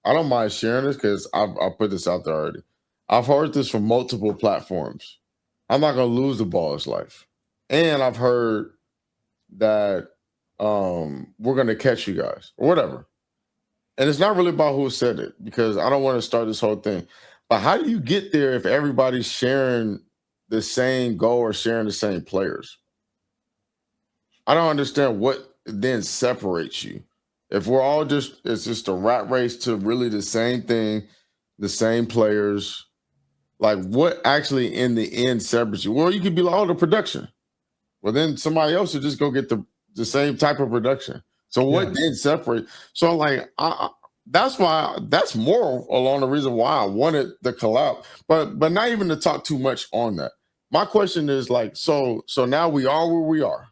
I don't mind sharing this because I've put this out there already. I've heard this from multiple platforms. I'm not gonna lose the ball is life, and I've heard that we're gonna catch you guys or whatever. And it's not really about who said it because I don't want to start this whole thing. But how do you get there if everybody's sharing the same goal or sharing the same players? I don't understand what then separates you. If we're all it's just a rat race to really the same thing, the same players, like what actually in the end separates you? Well, you could be like, oh, the production. Well, then somebody else would just go get the same type of production. So what did separate? So like, that's more along the reason why I wanted the collab, but not even to talk too much on that. My question is like, so now we are where we are.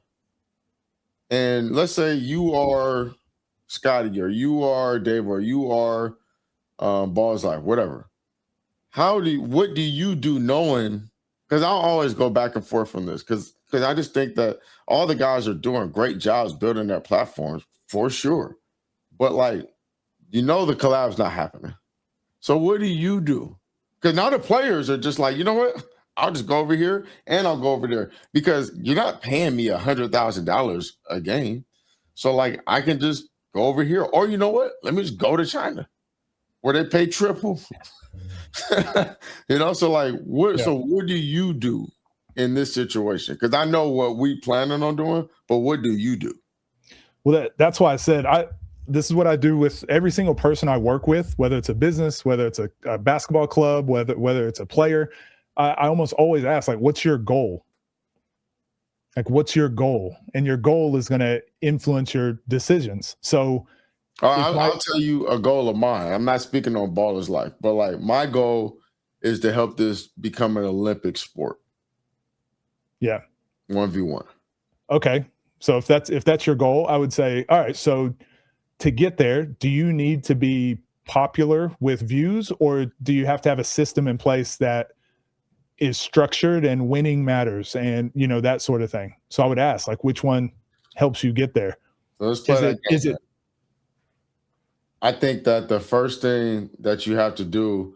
And let's say you are Scotty or you are Dave or you are Balls Life, whatever. What do you do knowing? Because I'll always go back and forth from this because I just think that all the guys are doing great jobs building their platforms for sure. But like, the collab's not happening. So what do you do? Because now the players are just like, you know what? I'll just go over here and I'll go over there because you're not paying me $100,000 a game. So like, I can just go over here, or you know what? Let me just go to China where they pay triple. So like, So what do you do in this situation? Because I know what we planning on doing, but what do you do? Well, that's why I said this is what I do with every single person I work with, whether it's a business, whether it's a basketball club, whether it's a player. I almost always ask, like, what's your goal? Like, what's your goal? And your goal is going to influence your decisions. So I'll tell you a goal of mine. I'm not speaking on Baller's Life, but like my goal is to help this become an Olympic sport. Yeah. 1v1. Okay. So if that's your goal, I would say, all right, so to get there, do you need to be popular with views, or do you have to have a system in place that is structured and winning matters and that sort of thing? So I would ask, like, which one helps you get there? So let's play that game. Is it I think that the first thing that you have to do,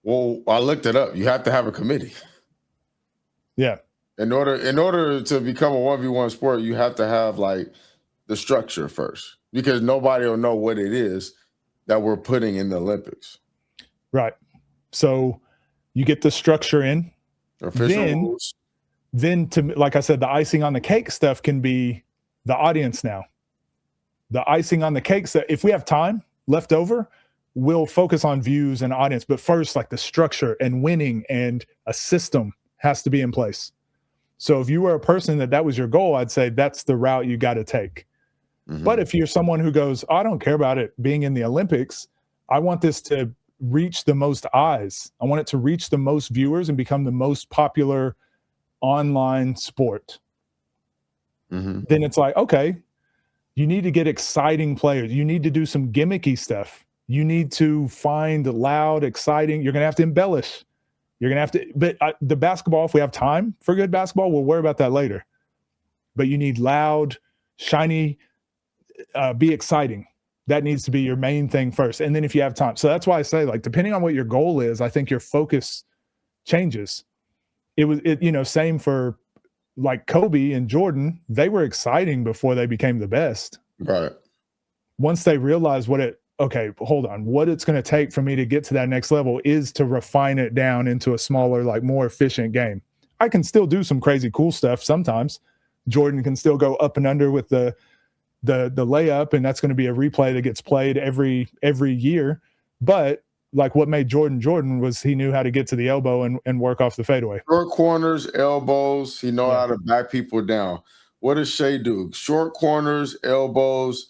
well, I looked it up. You have to have a committee. Yeah. In order to become a 1v1 sport, you have to have like the structure first, because nobody will know what it is that we're putting in the Olympics. Right. So you get the structure in. Official rules. Then like I said, the icing on the cake stuff can be the audience now. The icing on the cake stuff, if we have time left over, we'll focus on views and audience. But first, like the structure and winning and a system has to be in place. So if you were a person that was your goal, I'd say that's the route you got to take. Mm-hmm. But if you're someone who goes, I don't care about it being in the Olympics, I want this to reach the most eyes. I want it to reach the most viewers and become the most popular online sport. Mm-hmm. Then it's like, okay, you need to get exciting players. You need to do some gimmicky stuff. You need to find loud, exciting. You're going to have to embellish. You're going to have to, but the basketball, if we have time for good basketball, we'll worry about that later. But you need loud, shiny, be exciting. That needs to be your main thing first. And then if you have time. So that's why I say, like, depending on what your goal is, I think your focus changes. Same for like Kobe and Jordan. They were exciting before they became the best. Right. Once they realized hold on, what it's going to take for me to get to that next level is to refine it down into a smaller, like more efficient game. I can still do some crazy cool stuff sometimes. Jordan can still go up and under with the layup, and that's going to be a replay that gets played every year. But like what made Jordan was he knew how to get to the elbow and work off the fadeaway. Short corners, elbows. He know how to back people down. What does Shea do? Short corners, elbows.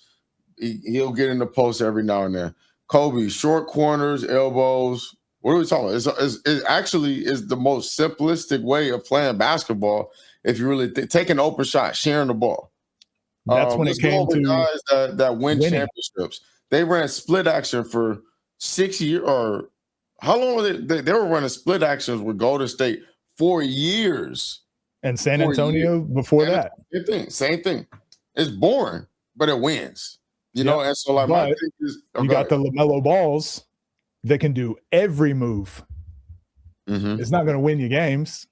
He'll get in the post every now and then. Kobe, short corners, elbows. What are we talking about? It actually is the most simplistic way of playing basketball. If you really take an open shot, sharing the ball. That's when it Let's go came over to guys that win winning. championships. They ran split action for 6 years, or how long were they were running split actions with Golden State for years. And San 4 years. Antonio before And that. same thing. It's boring, but it wins. Yep. And so like my But thing is, you got the LaMelo balls that can do every move. It's not going to win you games,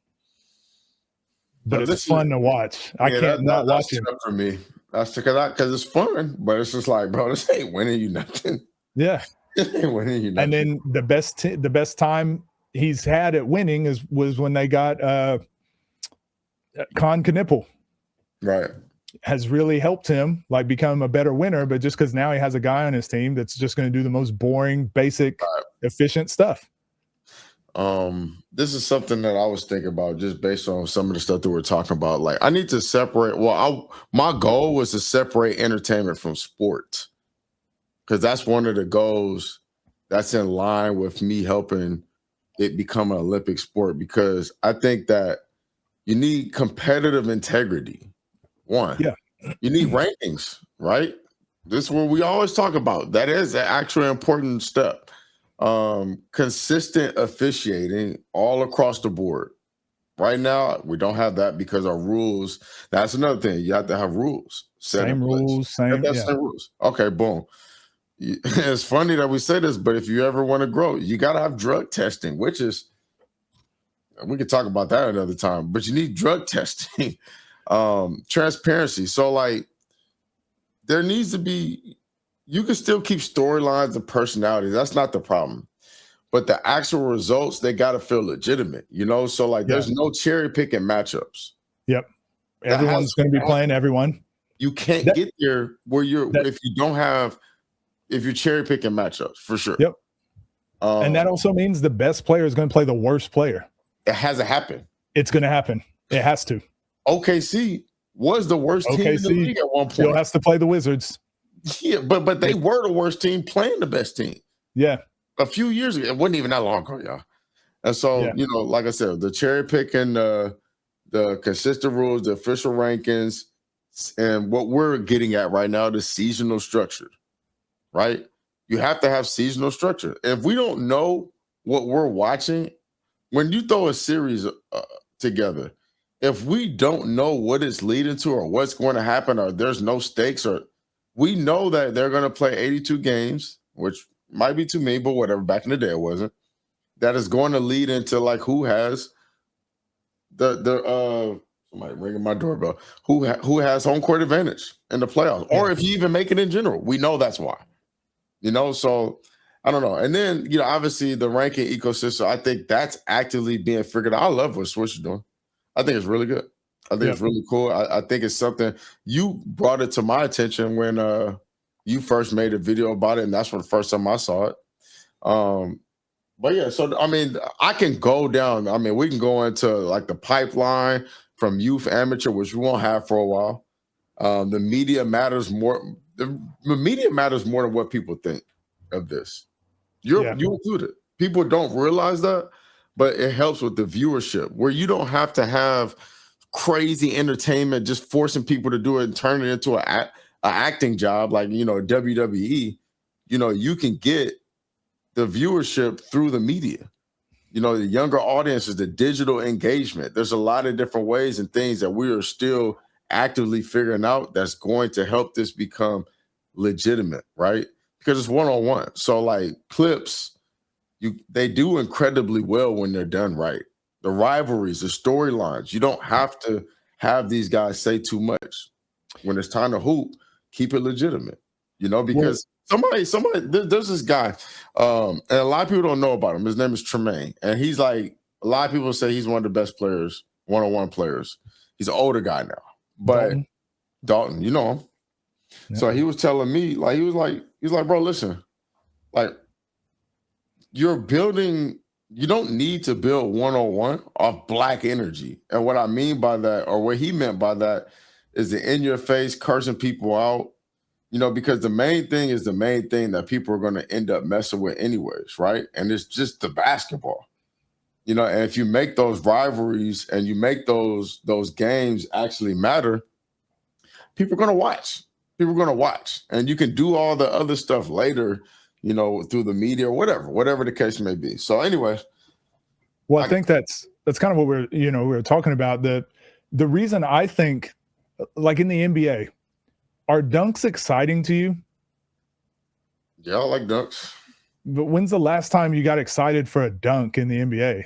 but it's fun to watch. I can't not watch it for me. That's because it's fun, but it's just like, bro, this ain't winning you nothing. Yeah. It ain't winning you nothing. And then the best time he's had at winning was when they got Con Knipple. Right. Has really helped him like become a better winner, but just because now he has a guy on his team that's just going to do the most boring, basic, efficient stuff. This is something that I was thinking about just based on some of the stuff that we're talking about. Like, I need to separate. My goal was to separate entertainment from sport, because that's one of the goals that's in line with me helping it become an Olympic sport. Because I think that you need competitive integrity. One, you need rankings, right? This is what we always talk about. That is an actually important step. Consistent officiating all across the board. Right now, we don't have that because our rules. That's another thing. You have to have rules. Same rules, same rules. Okay, boom. It's funny that we say this, but if you ever want to grow, you got to have drug testing, which is, we could talk about that another time, but you need drug testing. Transparency. So like there needs to be, you can still keep storylines and personalities. That's not the problem. But the actual results, they got to feel legitimate, So like there's no cherry picking matchups. Yep. Everyone's going to be playing everyone. You can't get there where if you're cherry picking matchups, for sure. Yep. And that also means the best player is going to play the worst player. It hasn't happened. It's going to happen. It has to. OKC was the worst team in the league at one point. Still has to play the Wizards. Yeah, but they were the worst team playing the best team. Yeah. A few years ago. It wasn't even that long ago, y'all. And so, like I said, the cherry picking, the consistent rules, the official rankings, and what we're getting at right now, the seasonal structure, right? You have to have seasonal structure. If we don't know what we're watching, when you throw a series together, if we don't know what it's leading to or what's going to happen, or there's no stakes, or we know that they're going to play 82 games, which might be too many, but whatever. Back in the day, it wasn't. That is going to lead into like who has somebody ringing my doorbell. Who has home court advantage in the playoffs, or if you even make it in general. We know that's why. So I don't know. And then obviously the ranking ecosystem. I think that's actively being figured out. I love what Switch is doing. I think it's really good. I think it's really cool. I think it's something you brought it to my attention when you first made a video about it, and that's the first time I saw it. But yeah, so I mean, I can go down. I mean, we can go into like the pipeline from youth amateur, which we won't have for a while. The media matters more. The media matters more than what people think of this. You included. People don't realize that, but it helps with the viewership, where you don't have to have crazy entertainment just forcing people to do it and turn it into an acting job like WWE. You can get the viewership through the media. The younger audiences, the digital engagement. There's a lot of different ways and things that we are still actively figuring out that's going to help this become legitimate, right? Because it's one-on-one. So like clips, they do incredibly well when they're done right. The rivalries, the storylines, you don't have to have these guys say too much. When it's time to hoop, keep it legitimate, because somebody, there's this guy, and a lot of people don't know about him. His name is Tremaine, and he's like, a lot of people say he's one of the best players, one-on-one players. He's an older guy now, but Dalton, you know him. Yeah. So he was telling me, like, he was like, bro, listen, like, you're building, you don't need to build one-on-one off black energy. And what I mean by that, or what he meant by that, is the in your face cursing people out, because the main thing is the main thing that people are going to end up messing with anyways, right? And it's just the basketball, and if you make those rivalries and you make those games actually matter, people are going to watch. People are going to watch, and you can do all the other stuff later, through the media or whatever the case may be. So, anyway, well, I think that's kind of what we're talking about. The reason I think, like in the NBA, are dunks exciting to you? Yeah, I like dunks. But when's the last time you got excited for a dunk in the NBA?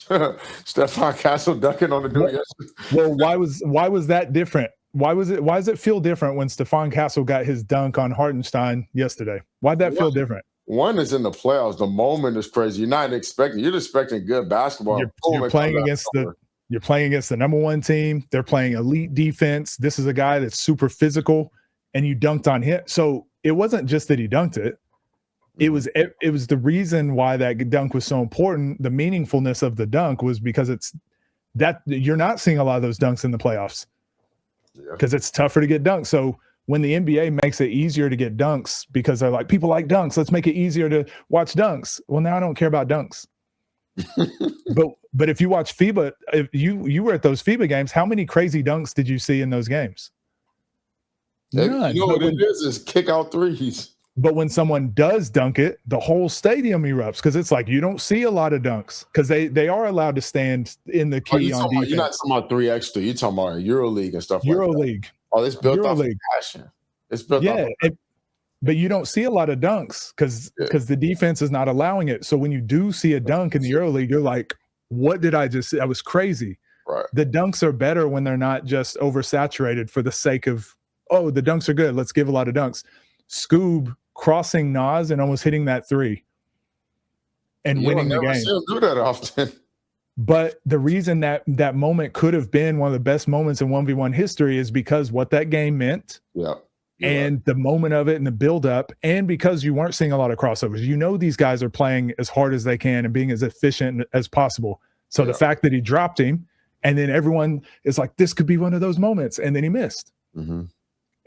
Stephon Castle dunking on the dude yesterday. Well, why was that different? Why does it feel different when Stephon Castle got his dunk on Hartenstein yesterday? Why'd that feel different? One is in the playoffs. The moment is crazy. You're expecting good basketball. You're playing against the number one team. They're playing elite defense. This is a guy that's super physical, and you dunked on him. So it wasn't just that he dunked it. It was the reason why that dunk was so important. The meaningfulness of the dunk was because it's that you're not seeing a lot of those dunks in the playoffs because it's tougher to get dunks. So when the NBA makes it easier to get dunks because they're like, people like dunks, let's make it easier to watch dunks. Well, now I don't care about dunks. but if you watch FIBA, if you were at those FIBA games, how many crazy dunks did you see in those games? None. What it is kick out threes. But when someone does dunk it, the whole stadium erupts because it's like you don't see a lot of dunks because they are allowed to stand in the key on defense. You're not talking about 3x3. You're talking about EuroLeague and stuff like that. EuroLeague. Oh, it's built off of passion. It's built off of but you don't see a lot of dunks because the defense is not allowing it. So when you do see a dunk in the EuroLeague, you're like, what did I just see? That was crazy. Right. The dunks are better when they're not just oversaturated for the sake of, oh, the dunks are good, let's give a lot of dunks. Scoob crossing Nas and almost hitting that three and winning the game. See him do that often. But the reason that moment could have been one of the best moments in 1v1 history is because what that game meant. Yeah. And the moment of it and the buildup, and because you weren't seeing a lot of crossovers. These guys are playing as hard as they can and being as efficient as possible. So the fact that he dropped him, and then everyone is like, this could be one of those moments, and then he missed. Mm-hmm.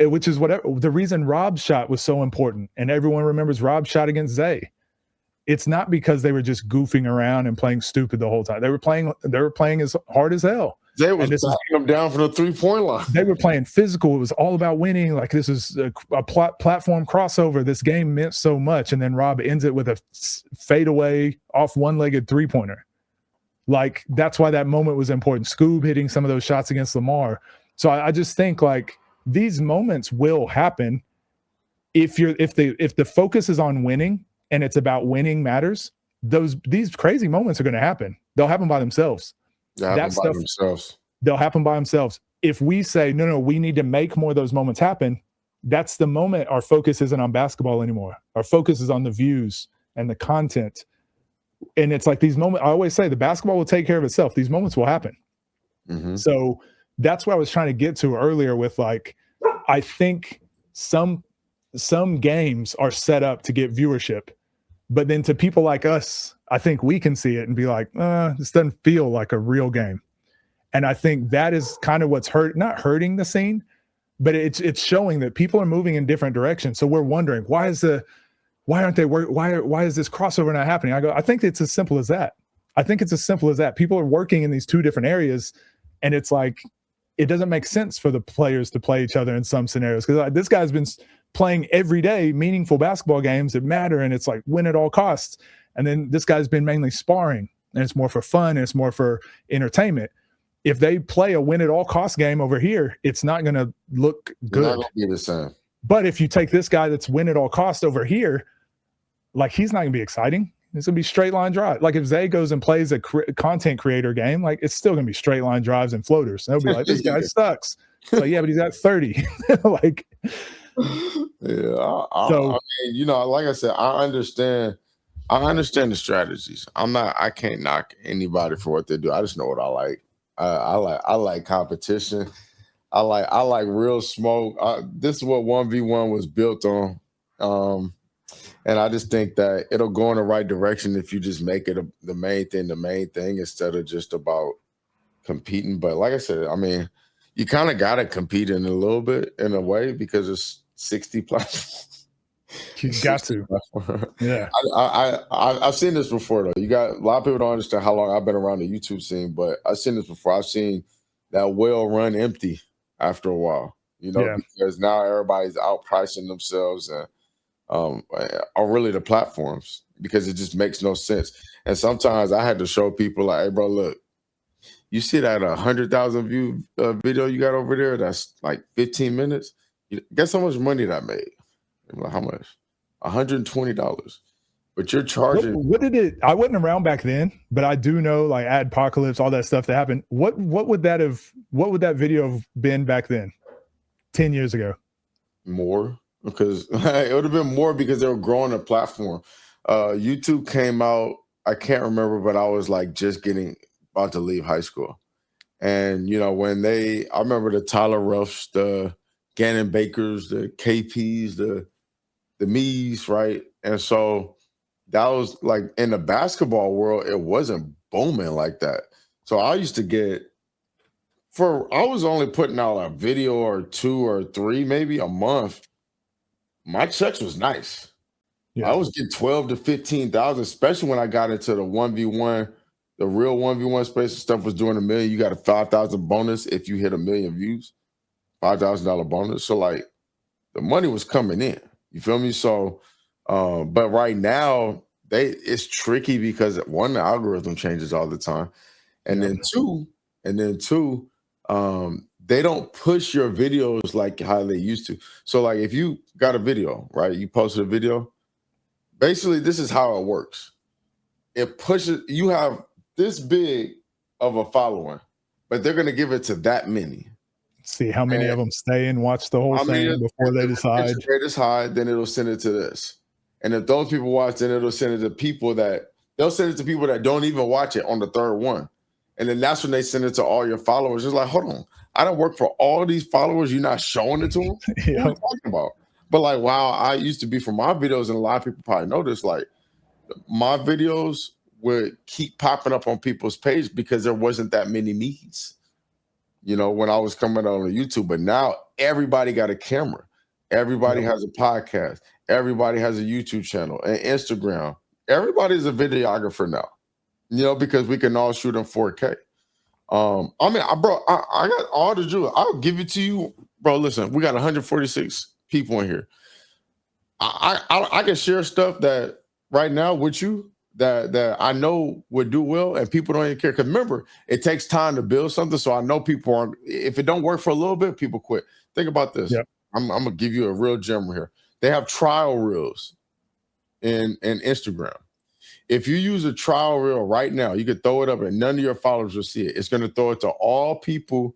Which is the reason Rob's shot was so important, and everyone remembers Rob's shot against Zay. It's not because they were just goofing around and playing stupid the whole time. They were playing as hard as hell. Zay was backing them down from the 3-point line. They were playing physical. It was all about winning. Like, this is a platform crossover. This game meant so much, and then Rob ends it with a fadeaway off one-legged three-pointer. Like, that's why that moment was important. Scoob hitting some of those shots against Lamar. So I just think like these moments will happen if the focus is on winning and it's about winning matters. These crazy moments are going to happen. They'll happen by themselves. They'll happen by themselves. If we say no, we need to make more of those moments happen. That's the moment our focus isn't on basketball anymore. Our focus is on the views and the content. And it's like these moments. I always say the basketball will take care of itself. These moments will happen. Mm-hmm. So that's what I was trying to get to earlier with, like, I think some games are set up to get viewership, but then to people like us, I think we can see it and be like, this doesn't feel like a real game. And I think that is kind of what's not hurting the scene, but it's showing that people are moving in different directions. So we're wondering, why is this crossover not happening? I think it's as simple as that. People are working in these two different areas, and it's like, it doesn't make sense for the players to play each other in some scenarios. Because this guy's been playing every day meaningful basketball games that matter, and it's like win at all costs. And then this guy's been mainly sparring, and it's more for fun, and it's more for entertainment. If they play a win at all cost game over here, it's not going to look good. It's not going to be the same. But if you take this guy that's win at all cost over here, like, he's not going to be exciting. It's going to be straight line drive. Like, if Zay goes and plays a content creator game, like, it's still going to be straight line drives and floaters. And they'll be like, this guy sucks. It's like, yeah, but he's got 30. Like, yeah. I mean, like I said, I understand the strategies. I can't knock anybody for what they do. I just know what I like. I like competition. I like real smoke. This is what 1v1 was built on. And I just think that it'll go in the right direction if you just make it the main thing instead of just about competing. But like I said, I mean, you kind of got to compete in a little bit in a way because it's 60 platforms. You got to. Yeah. I've seen this before, though. A lot of people don't understand how long I've been around the YouTube scene, but I've seen this before. I've seen that well run empty after a while. Yeah. because now everybody's outpricing themselves and are really the platforms because it just makes no sense. And sometimes I had to show people like, hey, bro, look, you see that 100,000 view video you got over there? That's like 15 minutes. Guess how much money that made? I'm like, how much? $120. But you're charging. What did it? I wasn't around back then, but I do know like adpocalypse, all that stuff that happened. What would that have? What would that video have been back then? 10 years ago. More because it would have been more because they were growing a platform. YouTube came out, I can't remember, but I was like just getting about to leave high school. And when I remember the Tyler Ruffs, the Gannon Bakers, the KPs, the Mees, right? And so that was like in the basketball world, it wasn't booming like that. So I used to I was only putting out a video or two or three, maybe a month. My checks was nice. Yeah. I was getting 12 to 15,000, especially when I got into the 1v1, the real 1v1 space and stuff was doing $1 million. You got a 5,000 bonus if you hit 1 million views, $5,000 bonus. So like the money was coming in. You feel me? So, but right now it's tricky because one, the algorithm changes all the time. And Yeah. then two, they don't push your videos like how they used to. So like if you got a video, right? You posted a video. Basically, this is how it works. It pushes, you have this big of a following, but they're gonna give it to that many. See how many And of them stay and watch the whole I mean, thing before they if the decide. retention rate is high, then it'll send it to this. And if those people watch, then it'll send it to people that don't even watch it on the third one. And then that's when they send it to all your followers. It's like, hold on, I don't work for all these followers. You're not showing it to them? What are we Yep. talking about? But like, wow, I used to be for my videos, and a lot of people probably know this, like my videos would keep popping up on people's page because there wasn't that many needs, when I was coming out on YouTube. But now everybody got a camera. Everybody Yep. has a podcast. Everybody has a YouTube channel and Instagram. Everybody's a videographer now, because we can all shoot in 4K. I mean, I got all the jewels. I'll give it to you, bro. Listen, we got 146 people in here. I can share stuff that right now with you that I know would do well, and people don't even care. Because remember, it takes time to build something. So I know people aren't. If it don't work for a little bit, people quit. Think about this. Yep. I'm gonna give you a real gem here. They have trial reels in Instagram. If you use a trial reel right now, you could throw it up and none of your followers will see it. It's going to throw it to all people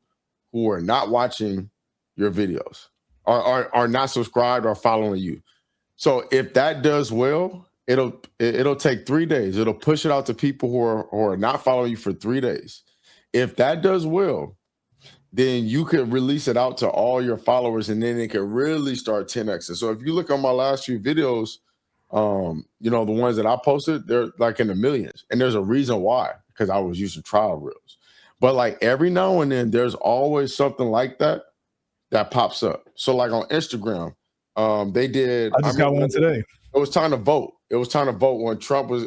who are not watching your videos or are not subscribed or following you. So if that does well, it'll take 3 days. It'll push it out to people who are not following you for 3 days. If that does well, then you can release it out to all your followers, and then it can really start 10x. So if you look on my last few videos, the ones that I posted, they're like in the millions, and there's a reason why, because I was using trial reels. But like every now and then, there's always something like that pops up. So like on Instagram, they did. I just got one today. It was time to vote. It was time to vote when Trump was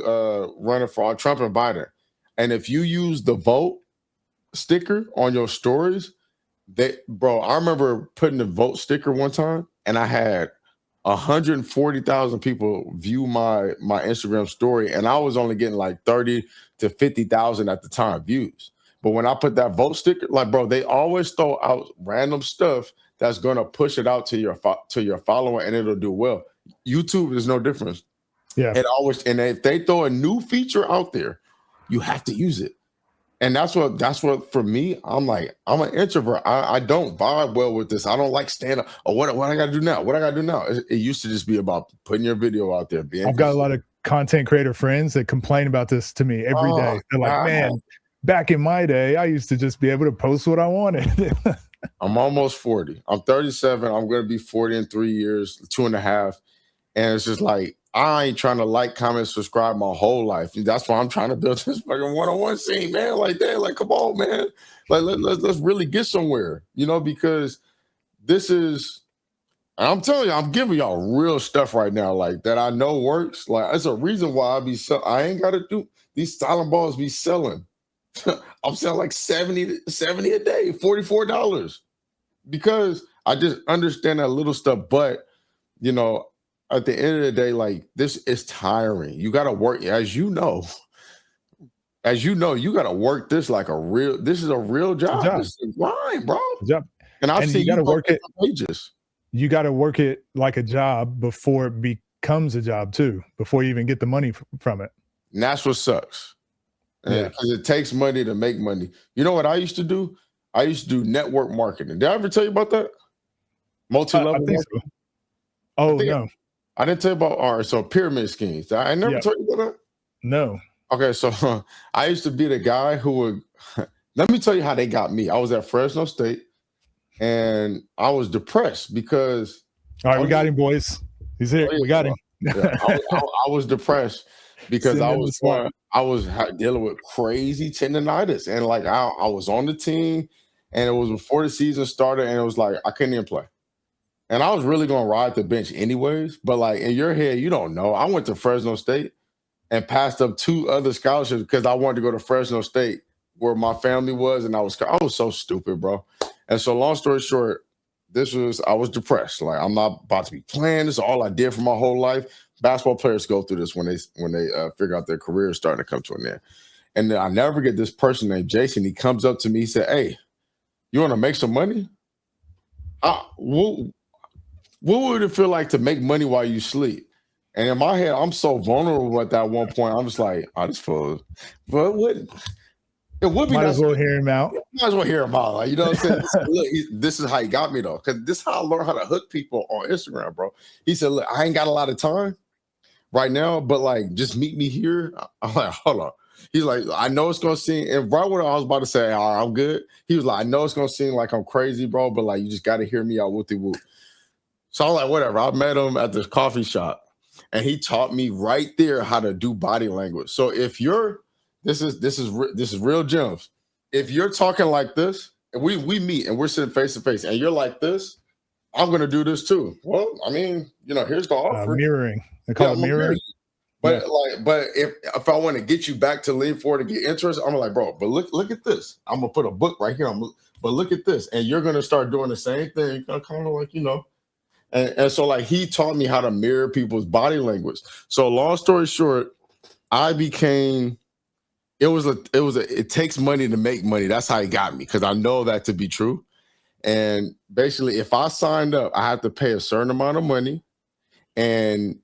running for Trump and Biden. And if you use the vote sticker on your stories, I remember putting the vote sticker one time, and I had 140,000 people view my Instagram story, and I was only getting like 30 to 50,000 at the time views. But when I put that vote sticker, like, bro, they always throw out random stuff that's gonna push it out to your follower, and it'll do well. YouTube is no different. Yeah. And if they throw a new feature out there, you have to use it. And that's what for me, I'm like, I'm an introvert. I don't vibe well with this. I don't like stand up. Oh, what I gotta do now? What I gotta do now? It used to just be about putting your video out there. I've got a lot of content creator friends that complain about this to me every day. They're like, man, back in my day, I used to just be able to post what I wanted. I'm almost 40. I'm 37. I'm gonna be 40 in 3 years, 2.5. And it's just like, I ain't trying to like, comment, subscribe my whole life. That's why I'm trying to build this fucking one-on-one scene, man. Like that, like, come on, man. Like, let's really get somewhere, because this is, I'm telling you, I'm giving y'all real stuff right now, like that I know works. Like, it's a reason why I ain't got to do these silent balls be selling. I'm selling like 70 a day, $44, because I just understand that little stuff, but you know, at the end of the day, like this is tiring. You got to work, you got to work this like a real. This is a real It's a job. job. This is a grind, bro. It's a job. And I've And you seen got you to go work it. through pages, You got to work it like a job before it becomes a job too, before you even get the money from it. and that's what sucks. Yeah. Because it takes money to make money. You know what I used to do? I used to do network marketing. Did I ever tell you about that? I Multi-level think marketing. so. Oh, think no. I didn't tell you about so pyramid schemes. I never Yeah. told you about that. No. Okay, so I used to be the guy who would. Let me tell you how they got me. I was at Fresno State, and I was depressed because. All right, I we was, got him, boys. He's here. oh, We got him. yeah, I was depressed because Send in the SWAT. I was dealing with crazy tendonitis, and like I was on the team, and it was before the season started, and it was like I couldn't even play. And I was really gonna ride the bench anyways, but like in your head, you don't know. I went to Fresno State and passed up 2 other scholarships because I wanted to go to Fresno State where my family was, and I was so stupid, bro. And so long story short, I was depressed. Like I'm not about to be playing. This is all I did for my whole life. Basketball players go through this when they figure out their career is starting to come to an end. And then I never forget this person named Jason. He comes up to me. He said, "Hey, you want to make some money? What would it feel like to make money while you sleep?" And in my head, I'm so vulnerable at that one point. I'm just like, I just feel, but it would be Might nice. as well hear him out. Might as well hear him out. Like, you know what I'm saying? Look, this is how he got me though, because this is how I learned how to hook people on Instagram, bro. He said, "Look, I ain't got a lot of time right now, but like, just meet me here." I'm like, hold on. He's like, "I know it's gonna seem," and right when I was about to say, "All right, I'm good," he was like, "I know it's gonna seem like I'm crazy, bro, but like, you just got to hear me out, whoopty whoop." So I'm like, whatever. I met him at this coffee shop, and he taught me right there how to do body language. So if you're, this is real gems. If you're talking like this, and we meet and we're sitting face to face, and you're like this, I'm gonna do this too. Well, I mean, here's the offer. Mirroring. They call it mirroring. But but if I want to get you back to lean forward to get interest, I'm like, bro, but look at this. I'm gonna put a book right here. But look at this, and you're gonna start doing the same thing, kind of like And so like he taught me how to mirror people's body language. So long story short, I became. It takes money to make money. That's how he got me, because I know that to be true. And basically, if I signed up, I had to pay a certain amount of money, and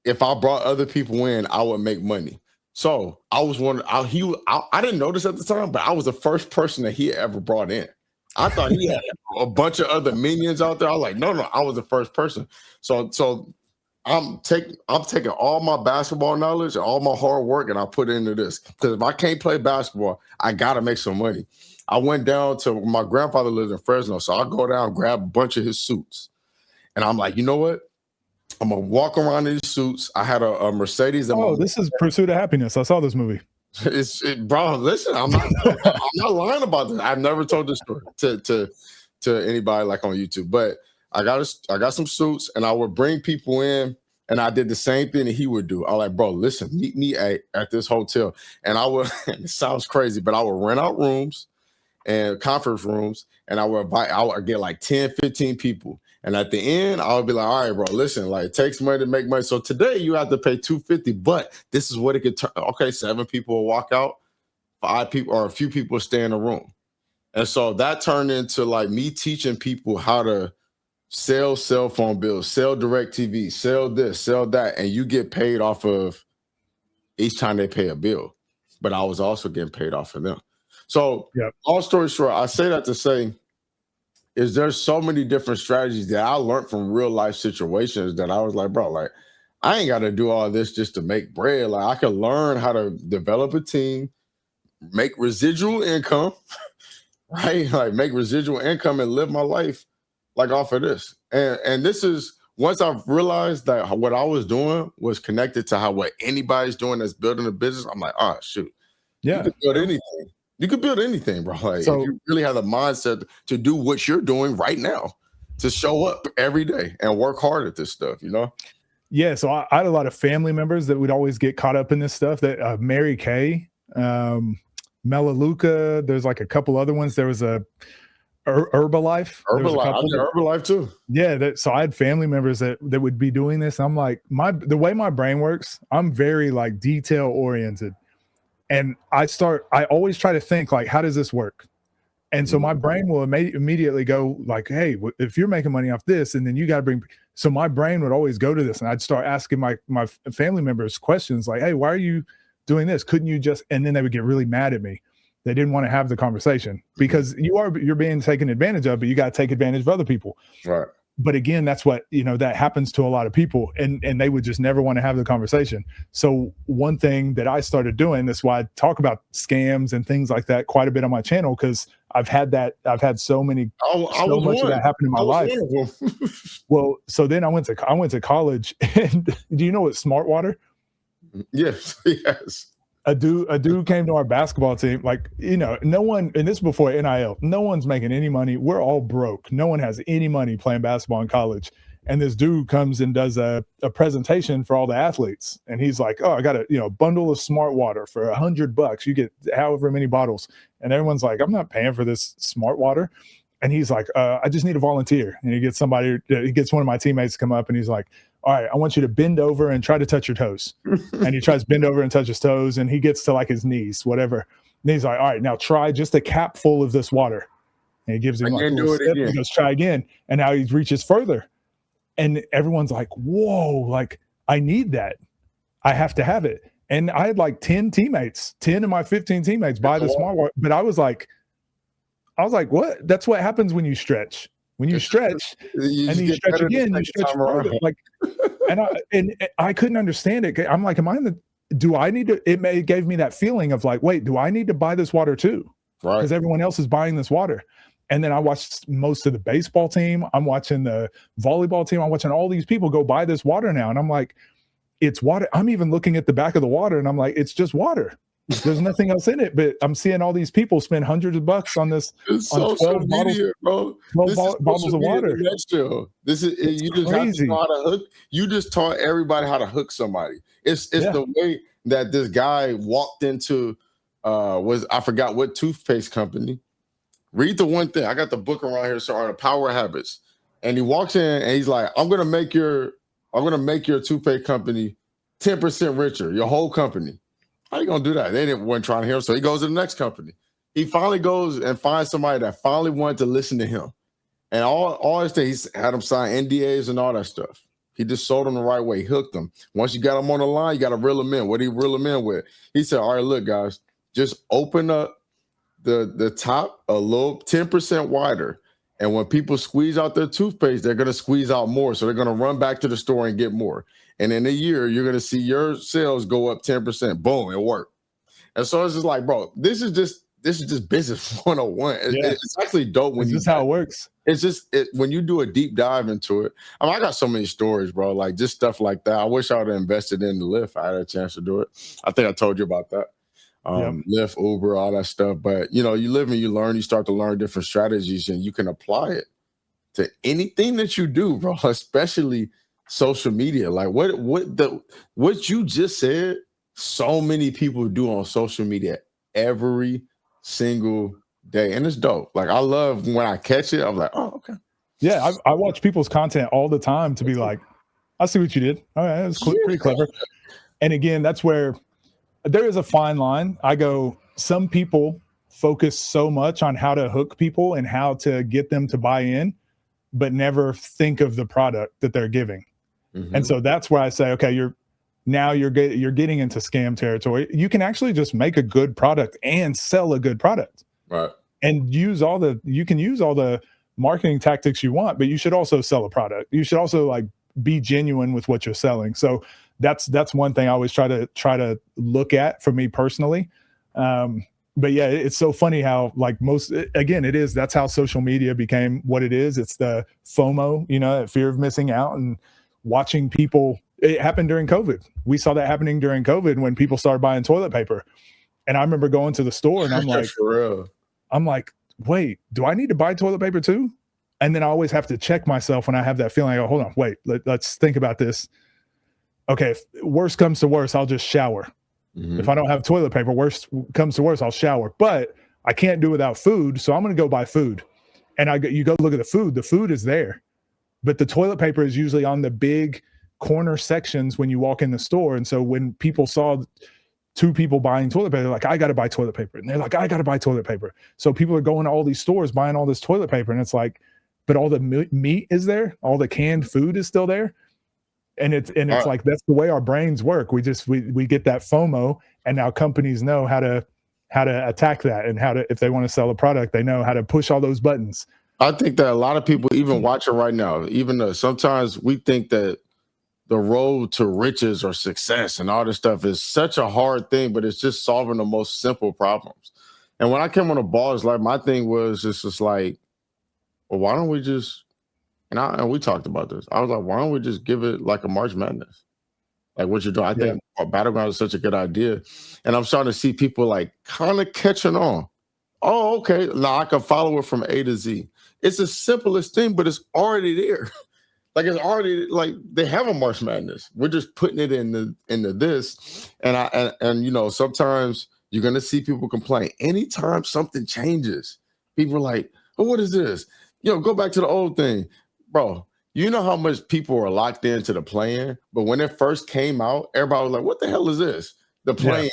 if I brought other people in, I would make money. So I was I didn't notice at the time, but I was the first person that he ever brought in. I thought he had a bunch of other minions out there. I was like, no, I was the first person. So I'm taking all my basketball knowledge and all my hard work, and I put it into this. Because if I can't play basketball, I gotta make some money. I went down to my grandfather lives in Fresno, so I go down, grab a bunch of his suits, and I'm like, you know what? I'm gonna walk around in these suits. I had a Mercedes. This is Pursuit of Happiness. I saw this movie. Bro, listen, I'm not lying about this. I've never told this story to anybody like on YouTube, but I got some suits, and I would bring people in, and I did the same thing that he would do. I was like, bro, listen, meet me at this hotel, and I would. It sounds crazy, but I would rent out rooms and conference rooms, and I would get like 10, 15 people. And at the end, I would be like, all right, bro, listen, like it takes money to make money. So today you have to pay $250, but this is what it could turn. Okay, 7 people will walk out, 5 people or a few people stay in the room. And so that turned into like me teaching people how to sell cell phone bills, sell direct TV, sell this, sell that, and you get paid off of each time they pay a bill. But I was also getting paid off of them. So long story short, I say that to say, is there's so many different strategies that I learned from real life situations that I was like, bro, like I ain't got to do all this just to make bread. Like I could learn how to develop a team, make residual income, right? Like make residual income and live my life like off of this. And this is once I've realized that what I was doing was connected to what anybody's doing that's building a business. I'm like, oh shoot, you could build anything. You could build anything, bro. Like if you really have the mindset to do what you're doing right now, to show up every day and work hard at this stuff, Yeah. So I had a lot of family members that would always get caught up in this stuff. That Mary Kay, Melaleuca. There's like a couple other ones. There was a Herbalife. There was a Herbalife. I couple did that, Herbalife too. yeah. So I had family members that would be doing this. I'm like, the way my brain works, I'm very like detail oriented, and I always try to think like, how does this work? And so my brain will immediately go like, hey, if you're making money off this, and then you got to bring. So my brain would always go to this, and I'd start asking my family members questions like, hey, why are you doing this? Couldn't you just? And then they would get really mad at me. They didn't want to have the conversation because you're being taken advantage of, but you got to take advantage of other people. Right. But again, that's what, that happens to a lot of people, and they would just never want to have the conversation. So one thing that I started doing, that's why I talk about scams and things like that quite a bit on my channel, because I've had so much of that happen in my life. Well, so then I went to college, and do you know what smart water? Yes. Yes. A dude came to our basketball team, like, no one, and this is before NIL, no one's making any money. We're all broke. No one has any money playing basketball in college. And this dude comes and does a presentation for all the athletes. And he's like, oh, I got a bundle of smart water for $100. You get however many bottles. And everyone's like, I'm not paying for this smart water. And he's like, I just need a volunteer. And he gets one of my teammates to come up, and he's like, all right, I want you to bend over and try to touch your toes. And he tries to bend over and touch his toes, and he gets to like his knees, whatever. And he's like, all right, now try just a cap full of this water. And he gives him like a little sip, and he goes, try again. And now he reaches further. And everyone's like, whoa, like, I need that. I have to have it. And I had like 10 of my 15 teammates buy the smart water. But I was like, what? That's what happens when you stretch. When you stretch, and you stretch again, you stretch further. Like, and I couldn't understand it. I'm like, do I need to? It gave me that feeling of like, wait, do I need to buy this water too? Right. Because everyone else is buying this water. And then I watched most of the baseball team. I'm watching the volleyball team. I'm watching all these people go buy this water now. And I'm like, it's water. I'm even looking at the back of the water, and I'm like, it's just water. There's nothing else in it, but I'm seeing all these people spend hundreds of bucks on this. It's on 12 media, bro. 12 bottles of water. This is you just have to know how to hook. You just taught everybody how to hook somebody. It's the way that this guy walked into I forgot what toothpaste company. Read the one thing. I got the book around here, so the Power Habits. And he walks in and he's like, I'm gonna make your toothpaste company 10% richer, your whole company. How you gonna do that? They weren't trying to hear him, so he goes to the next company. He finally goes and finds somebody that finally wanted to listen to him. And all his things, he's had him sign NDAs and all that stuff. He just sold them the right way, hooked them. Once you got them on the line, you got to reel them in. What did he reel them in with? He said, all right, look, guys, just open up the top a little 10% wider. And when people squeeze out their toothpaste, they're going to squeeze out more. So they're going to run back to the store and get more. And in a year, you're going to see your sales go up 10%. Boom, it worked. And so it's just like, bro, this is just business 101. It's actually dope when this is how it works. It's just when you do a deep dive into it. I mean, I got so many stories, bro, like just stuff like that. I wish I would have invested in the Lyft. I had a chance to do it. I think I told you about that. Lyft, Uber, all that stuff. But, you live and you learn. You start to learn different strategies, and you can apply it to anything that you do, bro, especially social media. Like what you just said, so many people do on social media every single day, and it's dope. Like, I love when I catch it. I'm like, oh, okay. Yeah, I watch people's content all the time to be like, I see what you did. All right, that's pretty clever. And again, that's where there is a fine line. I go, some people focus so much on how to hook people and how to get them to buy in, but never think of the product that they're giving. Mm-hmm. And so that's why I say, okay, you're getting into scam territory. You can actually just make a good product and sell a good product, right? And you can use all the marketing tactics you want, but you should also sell a product. You should also like be genuine with what you're selling. So that's one thing I always try to look at for me personally. But yeah, it's so funny how like that's how social media became what it is. It's the FOMO, fear of missing out, and watching people. It happened during COVID. We saw that happening during COVID when people started buying toilet paper. And I remember going to the store and I'm like, for real. I'm like, wait, do I need to buy toilet paper too? And then I always have to check myself when I have that feeling. I go, hold on, wait, let's think about this. Okay, if worst comes to worst, I'll just shower. Mm-hmm. If I don't have toilet paper, worst comes to worst, I'll shower. But I can't do without food, so I'm going to go buy food. And you go look at the food. The food is there, but the toilet paper is usually on the big corner sections when you walk in the store. And so when people saw two people buying toilet paper, they're like, I got to buy toilet paper. And they're like, I got to buy toilet paper. So people are going to all these stores buying all this toilet paper. And it's like, but all the meat is there. All the canned food is still there. And it's like, that's the way our brains work. We get that FOMO, and now companies know how to attack that, and if they want to sell a product, they know how to push all those buttons. I think that a lot of people even watching right now, even though sometimes we think that the road to riches or success and all this stuff is such a hard thing, but it's just solving the most simple problems. And when I came on the ball, it's like my thing was just like, well, why don't we just, and we talked about this. I was like, why don't we just give it like a March Madness? Like what you're doing. I think Battleground is such a good idea. And I'm starting to see people like kind of catching on. Oh, okay. Now I can follow it from A to Z. It's the simplest thing, but it's already there. Like it's already like they have a March Madness. We're just putting it into this. And you know, sometimes you're gonna see people complain. Anytime something changes, people are like, oh, what is this? You know, go back to the old thing. Bro, you know how much people are locked into the plan, but when it first came out, everybody was like, what the hell is this? The plan,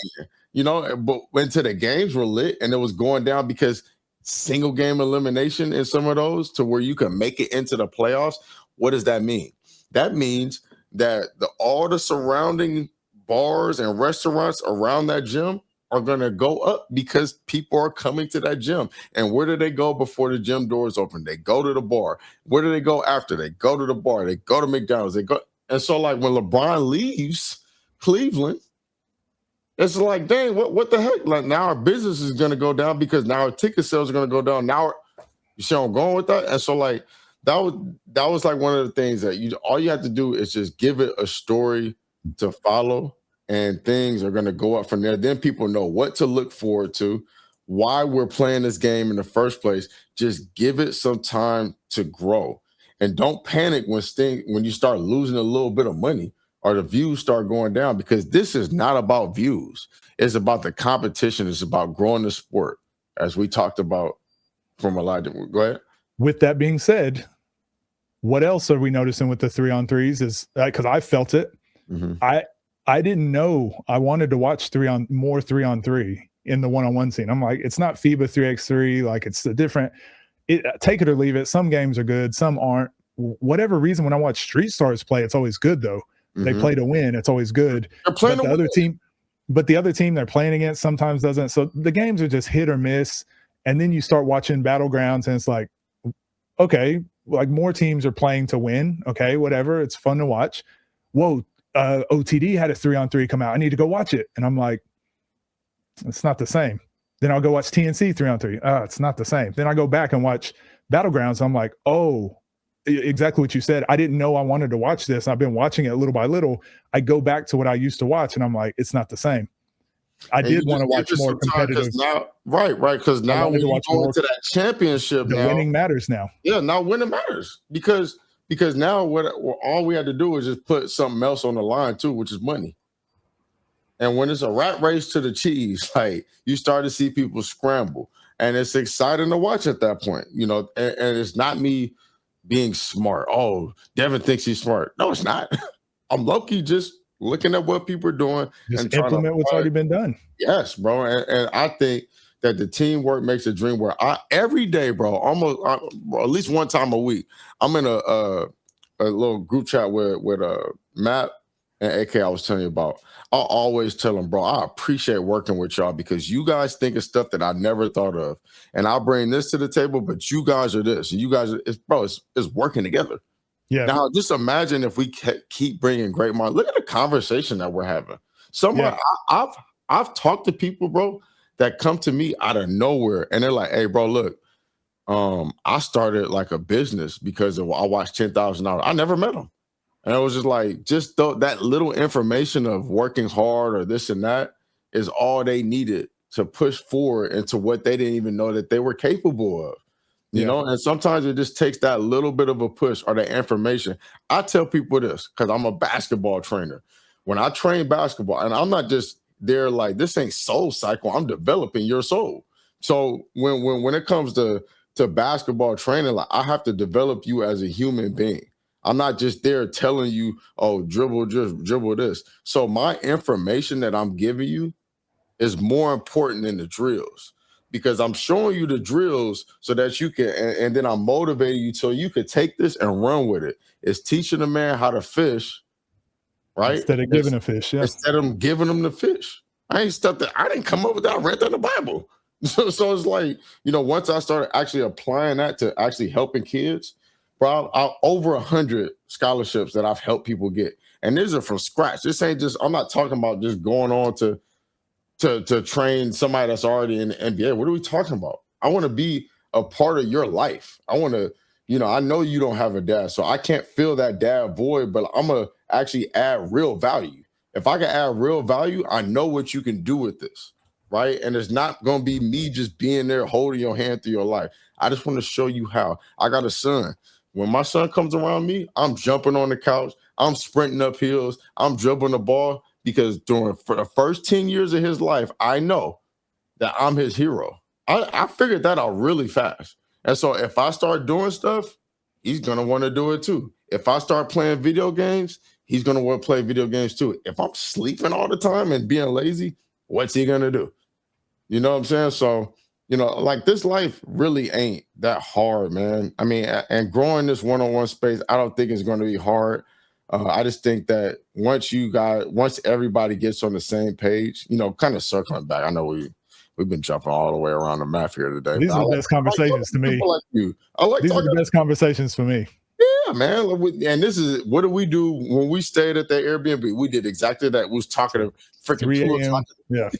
you know, but until the games were lit and it was going down because single game elimination in some of those to where you can make it into the playoffs. What does that mean? That means that all the surrounding bars and restaurants around that gym are going to go up because people are coming to that gym. And where do they go before the gym doors open? They go to the bar. Where do they go after? They go to the bar. They go to McDonald's. They go. And so like when LeBron leaves Cleveland, it's like, dang, what the heck? Like now our business is going to go down because now our ticket sales are going to go down. Now, you see where I'm going with that? And so like that was like one of the things that all you have to do is just give it a story to follow, and things are going to go up from there. Then people know what to look forward to, why we're playing this game in the first place. Just give it some time to grow, and don't panic when you start losing a little bit of money or the views start going down, because this is not about views. It's about the competition. It's about growing the sport, as we talked about from a lot of. Go ahead. With that being said, what else are we noticing with the 3-on-3s is because I felt it. Mm-hmm. I didn't know I wanted to watch more 3-on-3 in the one-on-one scene. I'm like, it's not FIBA 3x3. Like it's a different, take it or leave it. Some games are good. Some aren't. Whatever reason, when I watch Street Stars play, it's always good though. Mm-hmm. They play to win. It's always good. But the other team they're playing against sometimes doesn't. So the games are just hit or miss. And then you start watching Battlegrounds and it's like, okay, like more teams are playing to win. Okay, whatever. It's fun to watch. Whoa, OTD had a 3-on-3 come out. I need to go watch it. And I'm like, it's not the same. Then I'll go watch TNC 3-on-3. It's not the same. Then I go back and watch Battlegrounds. I'm like, oh, exactly what you said. I didn't know I wanted to watch this. I've been watching it little by little. I go back to what I used to watch and I'm like, it's not the same. I did want to watch more competitive. Right. Because now when you go into that championship, the winning matters now. Yeah, now winning matters because now what all we had to do is just put something else on the line too, which is money. And when it's a rat race to the cheese, like you start to see people scramble, and it's exciting to watch at that point, you know. And it's not me being smart. Oh, Devin thinks he's smart. No, it's not. I'm low-key just looking at what people are doing and implement what's already been done. Yes, bro. And I think that the teamwork makes a dream work. Every day, bro, at least one time a week, I'm in a little group chat with Matt and AK I was telling you about. I'll always tell them, bro, I appreciate working with y'all because you guys think of stuff that I never thought of. And I'll bring this to the table, but you guys are this. And you guys are, it's working together. Yeah. Now, just imagine if we keep bringing great minds. Look at the conversation that we're having. I've talked to people, bro, that come to me out of nowhere, and they're like, "Hey, bro, look, I started like a business because I watched 10,000 hours. I never met them, and it was just like, that little information of working hard or this and that is all they needed to push forward into what they didn't even know that they were capable of." You know, and sometimes it just takes that little bit of a push or the information. I tell people this because I'm a basketball trainer. When I train basketball, and I'm not just there like, this ain't soul cycle, I'm developing your soul. So when it comes to to basketball training, like I have to develop you as a human being. I'm not just there telling you, oh, dribble, just dribble this. So my information that I'm giving you is more important than the drills because I'm showing you the drills so that you can, and then I'm motivating you so you could take this and run with it. It's teaching a man how to fish, right? Instead of giving a fish. Yeah. Instead of giving them the fish. I ain't stuff that I didn't come up with that. I read that in the Bible. So it's like, once I started actually applying that to actually helping kids, bro, over 100 scholarships that I've helped people get. And these are from scratch. This ain't just, I'm not talking about just going on to train somebody that's already in the NBA. What are we talking about? I want to be a part of your life. I want to, I know you don't have a dad, so I can't fill that dad void, but I'm going to actually add real value. If I can add real value, I know what you can do with this, right? And it's not going to be me just being there holding your hand through your life. I just want to show you how. I got a son. When my son comes around me, I'm jumping on the couch. I'm sprinting up hills. I'm dribbling the ball because for the first 10 years of his life, I know that I'm his hero. I figured that out really fast. And so if I start doing stuff, he's going to want to do it too. If I start playing video games, he's going to want to play video games too. If I'm sleeping all the time and being lazy, what's he going to do? You know what I'm saying? So, like this life really ain't that hard, man. I mean, and growing this one-on-one space, I don't think it's going to be hard. I just think that once everybody gets on the same page, kind of circling back. I know we've been jumping all the way around the map here today. These are the best conversations to me. Like you. These are the best conversations for me. Yeah, man. And this is what do we do when we stayed at that Airbnb? We did exactly that. We was talking to freaking 3 a.m. Yeah.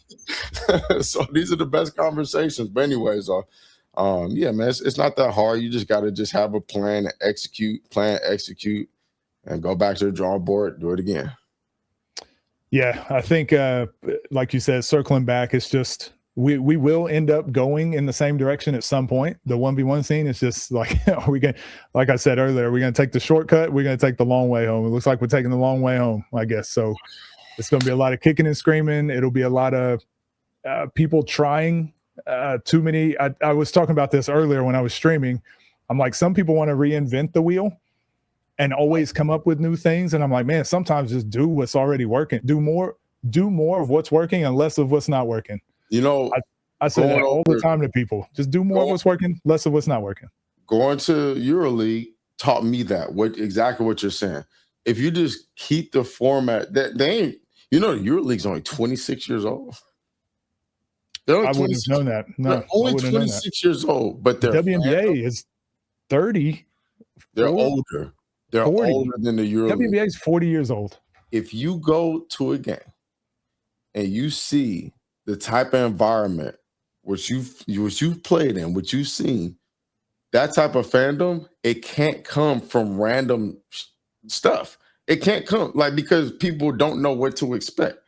So these are the best conversations. But anyways, yeah, man, it's not that hard. You just got to just have a plan and execute, and go back to the drawing board, do it again. Yeah, I think, like you said, circling back, it's just we will end up going in the same direction at some point. The 1v1 scene is just like, like I said earlier, we're going to take the shortcut. We're going to take the long way home. It looks like we're taking the long way home, I guess. So it's going to be a lot of kicking and screaming. It'll be a lot of people trying too many. I was talking about this earlier when I was streaming. I'm like, some people want to reinvent the wheel and always come up with new things. And I'm like, man, sometimes just do what's already working. Do more of what's working and less of what's not working. I say that all the time to people. Just do more of what's working, less of what's not working. Going to EuroLeague taught me that, exactly what you're saying. If you just keep the format, that they ain't, EuroLeague's only 26 years old. I wouldn't have known that. No, they're only 26 years old, but their WNBA is 30. They're older. They're 40. older than the EuroLeague. WNBA is 40 years old. If you go to a game and you see the type of environment which you've played in, which you've seen, that type of fandom, it can't come from random stuff. It can't come because people don't know what to expect.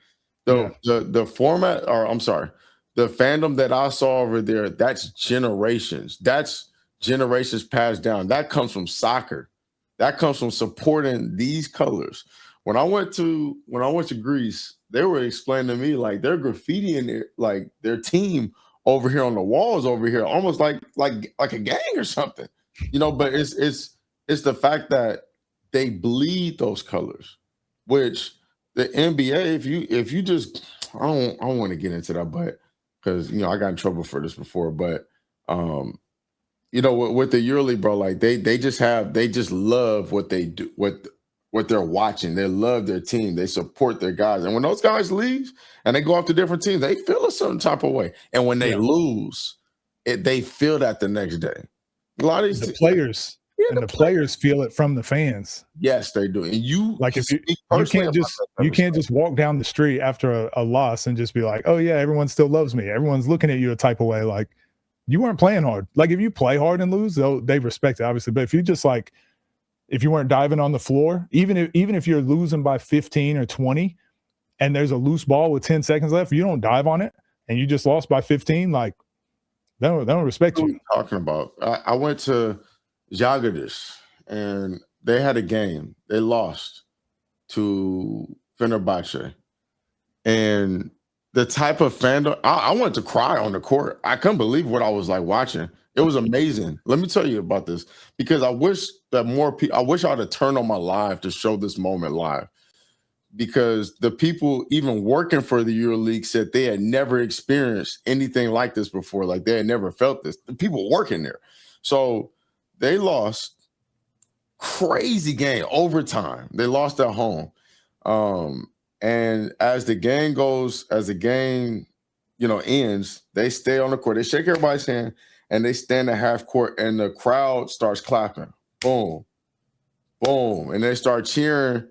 The format, or I'm sorry, the fandom that I saw over there, that's generations. That's generations passed down. That comes from soccer. That comes from supporting these colors. When I went to Greece, they were explaining to me like they're graffitiing their team over here on the walls over here, almost like a gang or something, But it's the fact that they bleed those colors, which the NBA, if you just, I don't want to get into that, but because I got in trouble for this before, but with the EuroLeague, bro, like they just love what they do, what they're watching. They love their team. They support their guys. And when those guys leave and they go off to different teams, they feel a certain type of way. And when they lose, they feel that the next day. A lot of these players players feel it from the fans. Yes, they do. And you can't just walk down the street after a loss and just be like, oh yeah, everyone still loves me. Everyone's looking at you a type of way. Like, you weren't playing hard. Like, if you play hard and lose, they respect it, obviously. But if you just if you weren't diving on the floor, even if you're losing by 15 or 20 and there's a loose ball with 10 seconds left, you don't dive on it and you just lost by 15, like, they don't respect you. What are you talking about? I went to Zagreb and they had a game. They lost to Fenerbahce. And the type of fandom, I wanted to cry on the court. I couldn't believe what I was watching. It was amazing. Let me tell you about this because I wish that more people. I wish I'd have turned on my live to show this moment live because the people even working for the EuroLeague said they had never experienced anything like this before. Like they had never felt this. The people working there, so they lost. Crazy game, overtime. They lost at home. And as the game, ends, they stay on the court. They shake everybody's hand and they stand at half court and the crowd starts clapping. Boom, boom. And they start cheering,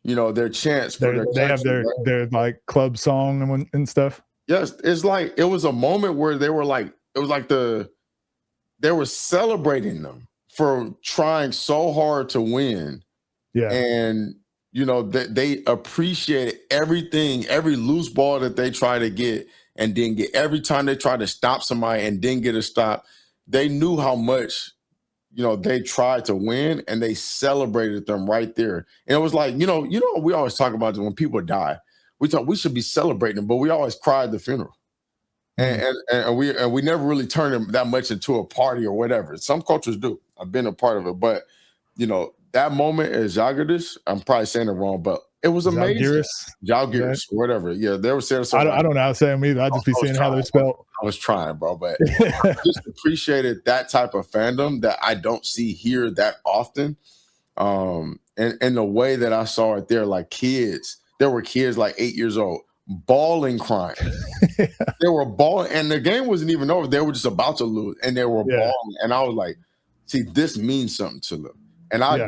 their chants for their They have country, right? their like club song and stuff. Yes, it's like it was a moment where they were like, it was like they were celebrating them for trying so hard to win. Yeah. And they appreciated everything, every loose ball that they try to get and didn't get. Every time they tried to stop somebody and didn't get a stop, they knew how much they tried to win and they celebrated them right there. And it was like, we always talk about this when people die. We should be celebrating, but we always cry at the funeral. And we never really turn them that much into a party or whatever. Some cultures do. I've been a part of it, but that moment at Zalgiris, I'm probably saying it wrong, but it was amazing. Zalgiris, whatever. Yeah, they were saying something. I don't know how to say them either. I just be saying how they're spelled. I was trying, bro, but I just appreciated that type of fandom that I don't see here that often. And the way that I saw it there, like kids, there were kids like 8 years old. Bawling, crying. They were bawling, and the game wasn't even over. They were just about to lose, and they were bawling. And I was like, "See, this means something to them." And I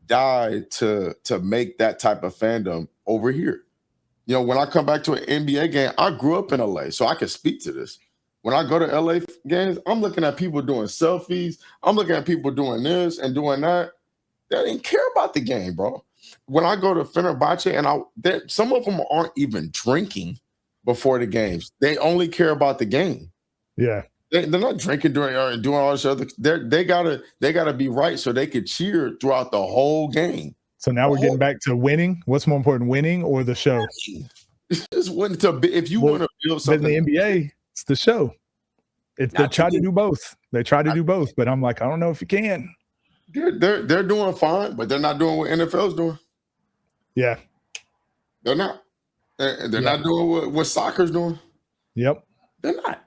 died to make that type of fandom over here. When I come back to an NBA game, I grew up in LA, so I can speak to this. When I go to LA games, I'm looking at people doing selfies. I'm looking at people doing this and doing that. They didn't care about the game, bro. When I go to Fenerbahce, and some of them aren't even drinking before the games. They only care about the game. Yeah, they're not drinking during or doing all this other. They gotta be right so they could cheer throughout the whole game. So now we're getting back to winning. What's more important, winning or the show? Just if you want to build something in the NBA, it's the show. They try to do both. They try to do both, but I'm like, I don't know if you can. They're doing fine, but they're not doing what NFL's doing. Yeah, they're not. They're not doing what soccer's doing. Yep, they're not.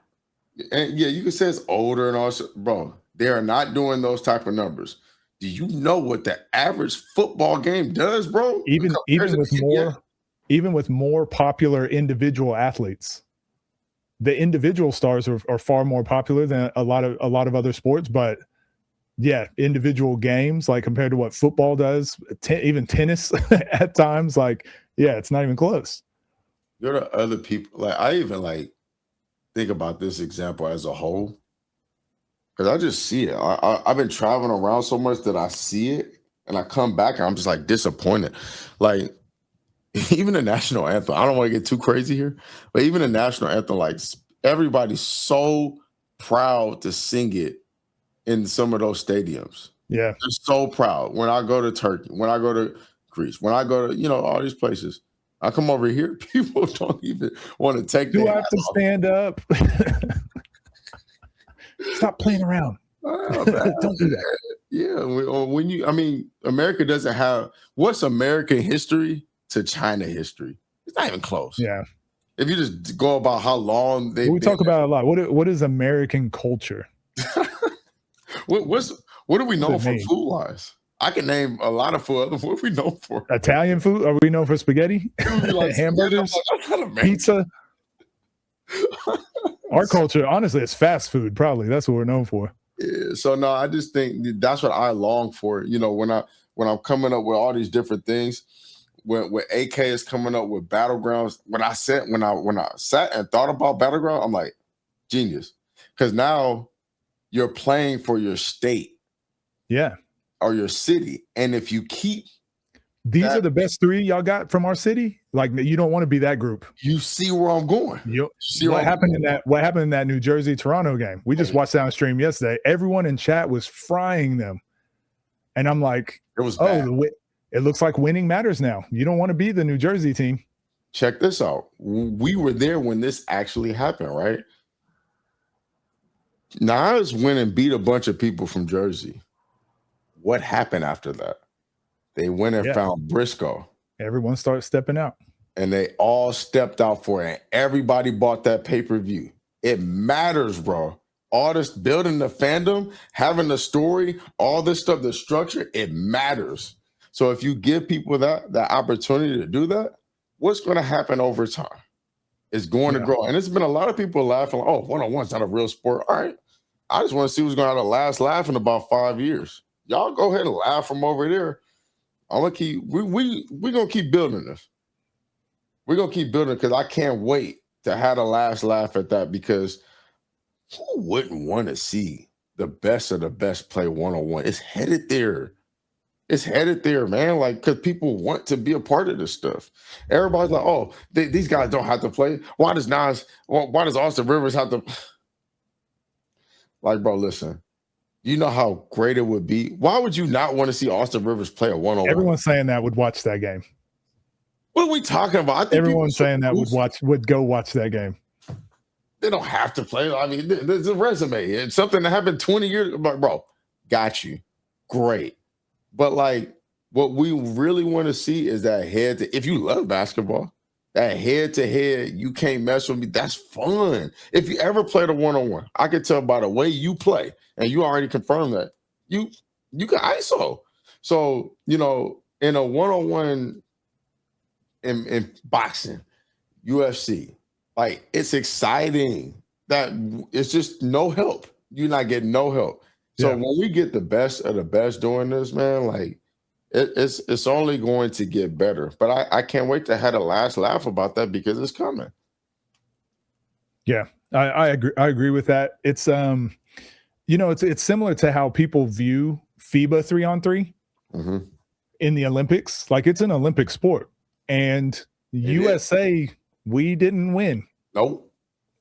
And yeah, you can say it's older and all, bro. They are not doing those type of numbers. Do you know what the average football game does, bro? Even with more popular individual athletes, the individual stars are far more popular than a lot of other sports, but. Yeah, individual games, like compared to what football does, even tennis at times, like, yeah, it's not even close. There are other people, like, I even think about this example as a whole, because I just see it. I've been traveling around so much that I see it, and I come back and I'm just like disappointed. Like, even the national anthem, I don't want to get too crazy here, but even the national anthem, like, everybody's so proud to sing it in some of those stadiums. Yeah. They're so proud. When I go to Turkey, when I go to Greece, when I go to, all these places, I come over here, people don't even want to take Do I have to stand up? Stop playing around. Don't do that. Yeah. America doesn't have, what's American history to China history? It's not even close. Yeah. If you just go about how long we talk about a lot. What is American culture? What do we know for food wise? I can name a lot of food. What are we known for? Italian food? Are we known for spaghetti? Hamburgers? Pizza? Our culture, honestly, is fast food. Probably that's what we're known for. Yeah. So no, I just think that's what I long for. When I'm coming up with all these different things, when AK is coming up with battlegrounds, when I sat and thought about battleground, I'm like, genius, because now you're playing for your state, or your city, and if you keep these are the best three y'all got from our city. Like, you don't want to be that group. You see where I'm going. What happened in that New Jersey Toronto game? We just watched that on stream yesterday. Everyone in chat was frying them, and I'm like, it was bad. It looks like winning matters now. You don't want to be the New Jersey team. Check this out. We were there when this actually happened, right? Nas went and beat a bunch of people from Jersey. What happened after that? They went and found Briscoe. Everyone started stepping out. And they all stepped out for it. And everybody bought that pay-per-view. It matters, bro. All this building the fandom, having the story, all this stuff, the structure, it matters. So if you give people that opportunity to do that, what's going to happen over time? It's going to grow. And it's been a lot of people laughing, oh, one-on-one's not a real sport. All right. I just want to see who's going to have the last laugh in about 5 years. Y'all go ahead and laugh from over there. I'm gonna keep we're gonna keep building this. We're gonna keep building because I can't wait to have the last laugh at that, because who wouldn't want to see the best of the best play one-on-one? It's headed there. It's headed there, man. Like, because people want to be a part of this stuff. Everybody's like, oh, these guys don't have to play. Why does Austin Rivers have to? Like, bro, listen. You know how great it would be. Why would you not want to see Austin Rivers play a one-on-one? Everyone saying that would watch that game. What are we talking about? I think everyone saying that would go watch that game. They don't have to play. I mean, there's a resume. It's something that happened 20 years ago. Bro, got you. Great. But like, what we really want to see is that if you love basketball, that head-to-head, you can't mess with me. That's fun. If you ever played a one-on-one, I can tell by the way you play, and you already confirmed that, you can ISO. So, in a one-on-one in boxing, UFC, like, it's exciting. That it's just no help. You're not getting no help. So when we get the best of the best doing this, man, like, it's only going to get better. But I can't wait to have the last laugh about that, because it's coming. Yeah, I agree. I agree with that. It's it's similar to how people view FIBA 3-on-3 in the Olympics. Like, it's an Olympic sport, and USA, we didn't win. Nope,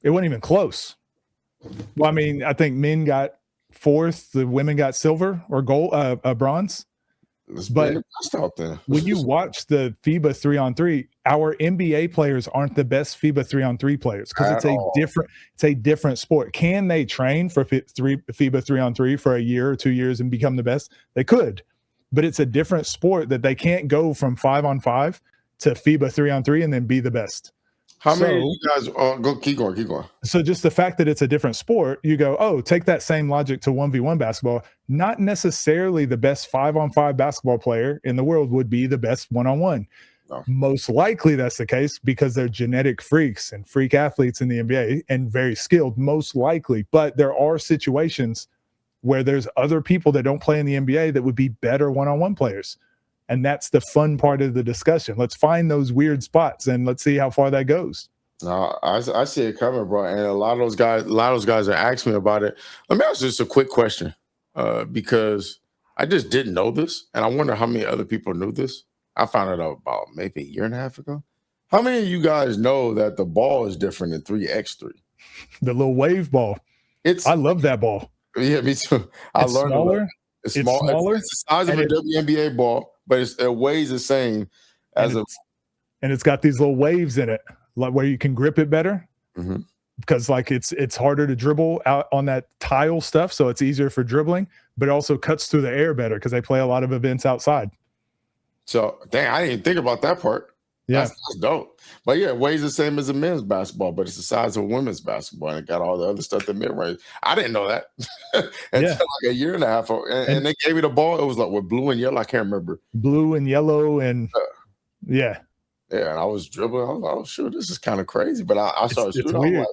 it wasn't even close. Well, I mean, I think men got fourth, the women got silver or gold, bronze. But when you watch the FIBA 3-on-3, our NBA players aren't the best FIBA 3-on-3 players, because it's a different sport. Can they train for FIBA 3-on-3 for a year or 2 years and become the best? They could, but it's a different sport that they can't go from 5-on-5 to FIBA 3-on-3 and then be the best. How many of you guys go keep going? So just the fact that it's a different sport, you go, oh, take that same logic to 1v1 basketball. Not necessarily the best 5-on-5 basketball player in the world would be the best 1-on-1. No. Most likely that's the case because they're genetic freaks and freak athletes in the NBA and very skilled, most likely. But there are situations where there's other people that don't play in the NBA that would be better 1-on-1 players. And that's the fun part of the discussion. Let's find those weird spots and let's see how far that goes. No, I see it coming, bro. And a lot of those guys are asking me about it. Let me ask just a quick question, because I just didn't know this, and I wonder how many other people knew this. I found it out about maybe a year and a half ago. How many of you guys know that the ball is different in 3x3? The little wave ball. I love that ball. Yeah, me too. It's smaller. It's smaller. It's the size of a WNBA ball, but it weighs the same as and it's got these little waves in it, like where you can grip it better. Because like it's harder to dribble out on that tile stuff, so it's easier for dribbling, but it also cuts through the air better because they play a lot of events outside. So dang, I didn't even think about that part. Yeah, that's dope. But yeah, it weighs the same as a men's basketball, but it's the size of a women's basketball, and it got all the other stuff that mid-range. I didn't know that until like a year and a half, and they gave me the ball. It was like with blue and yellow. I can't remember. Blue and yellow, and yeah. And I was dribbling. I was like, oh, sure, this is kind of crazy. But I started shooting. Weird.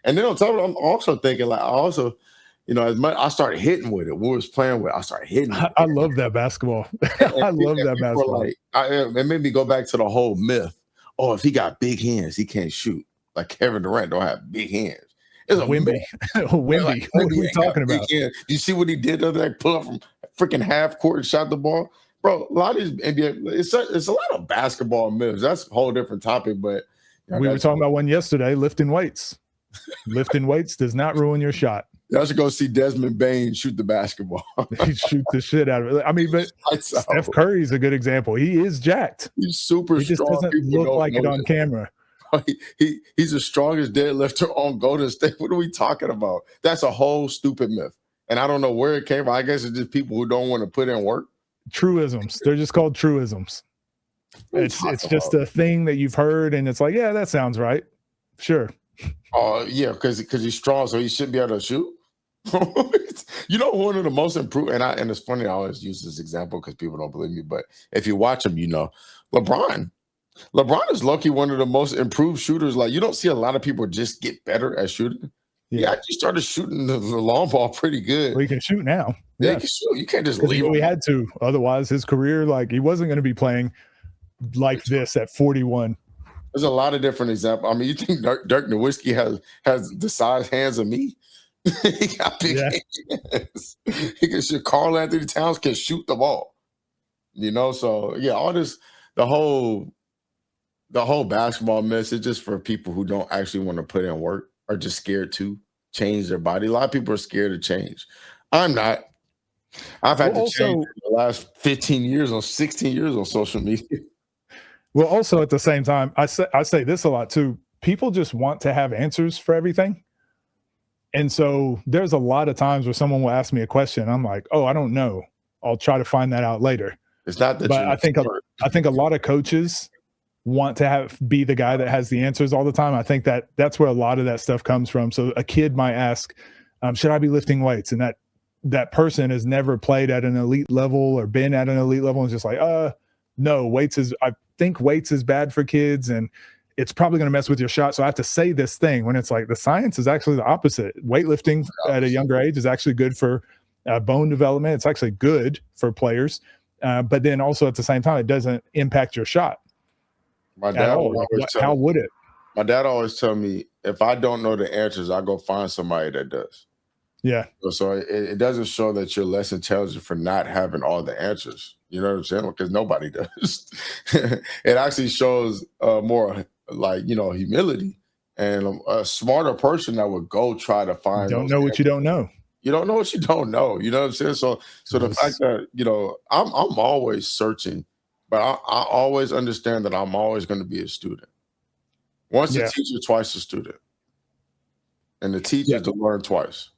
And then on top of it, I'm also thinking, like, as much I started hitting with it. We was playing with it, I started hitting. I love that basketball. I love that basketball. It made me go back to the whole myth. Oh, if he got big hands, he can't shoot. Like Kevin Durant don't have big hands. It's a Wimby. Wimby. Like, what are we talking about? You see what he did the other day? Pull up from freaking half court and shot the ball. Bro, a lot of these NBA, it's a lot of basketball myths. That's a whole different topic, but we were talking about one yesterday, lifting weights. Lifting weights does not ruin your shot. Y'all should go see Desmond Bain shoot the basketball. He shoot the shit out of it. I mean, but Steph Curry's a good example. He is jacked. He's super strong. He just doesn't look like it on camera. He's the strongest deadlifter on Golden State. What are we talking about? That's a whole stupid myth. And I don't know where it came from. I guess it's just people who don't want to put in work. Truisms. They're just called truisms. It's just a thing that you've heard, and it's like, yeah, that sounds right. Sure. Oh, yeah, because he's strong, so he shouldn't be able to shoot. You know, one of the most improved, and it's funny, I always use this example because people don't believe me, but if you watch him, you know, LeBron. LeBron is lucky one of the most improved shooters. Like, you don't see a lot of people just get better at shooting. Yeah. He actually started shooting the long ball pretty good. Well, he can shoot now. Yeah, Yeah. he can shoot. You can't just Because leave him. he had to. Otherwise, his career, like, he wasn't going to be playing like this at 41. There's a lot of different examples. I mean, you think Dirk Nowitzki has the size hands of me? He got big hands. He can shoot. Karl Anthony Towns can shoot the ball. You know, so yeah, all this, the whole basketball mess is just for people who don't actually want to put in work or just scared to change their body. A lot of people are scared to change. I'm not. I've had to change in the last 15 years or 16 years on social media. Well, also at the same time, I say this a lot too. People just want to have answers for everything. And so there's a lot of times where someone will ask me a question. I'm like, oh, I don't know. I'll try to find that out later. It's not that, but I think a lot of coaches want to be the guy that has the answers all the time. I think that's where a lot of that stuff comes from. So a kid might ask, should I be lifting weights? And that person has never played at an elite level or been at an elite level and is just like, no, I think weights is bad for kids and it's probably going to mess with your shot. So I have to say this thing when it's like the science is actually the opposite. Weightlifting at a younger age is actually good for bone development. It's actually good for players. But then also at the same time, it doesn't impact your shot. My dad how would it? My dad always tell me, if I don't know the answers, I go find somebody that does. Yeah. So it doesn't show that you're less intelligent for not having all the answers. You know what I'm saying? Because nobody does. It actually shows more like, you know, humility and a smarter person that would go try to find. Don't know what you don't know. You don't know what you don't know. You know what I'm saying? So the fact that, you know, I'm always searching, but I always understand that I'm always going to be a student. Once a teacher, twice a student. And the teacher to learn twice.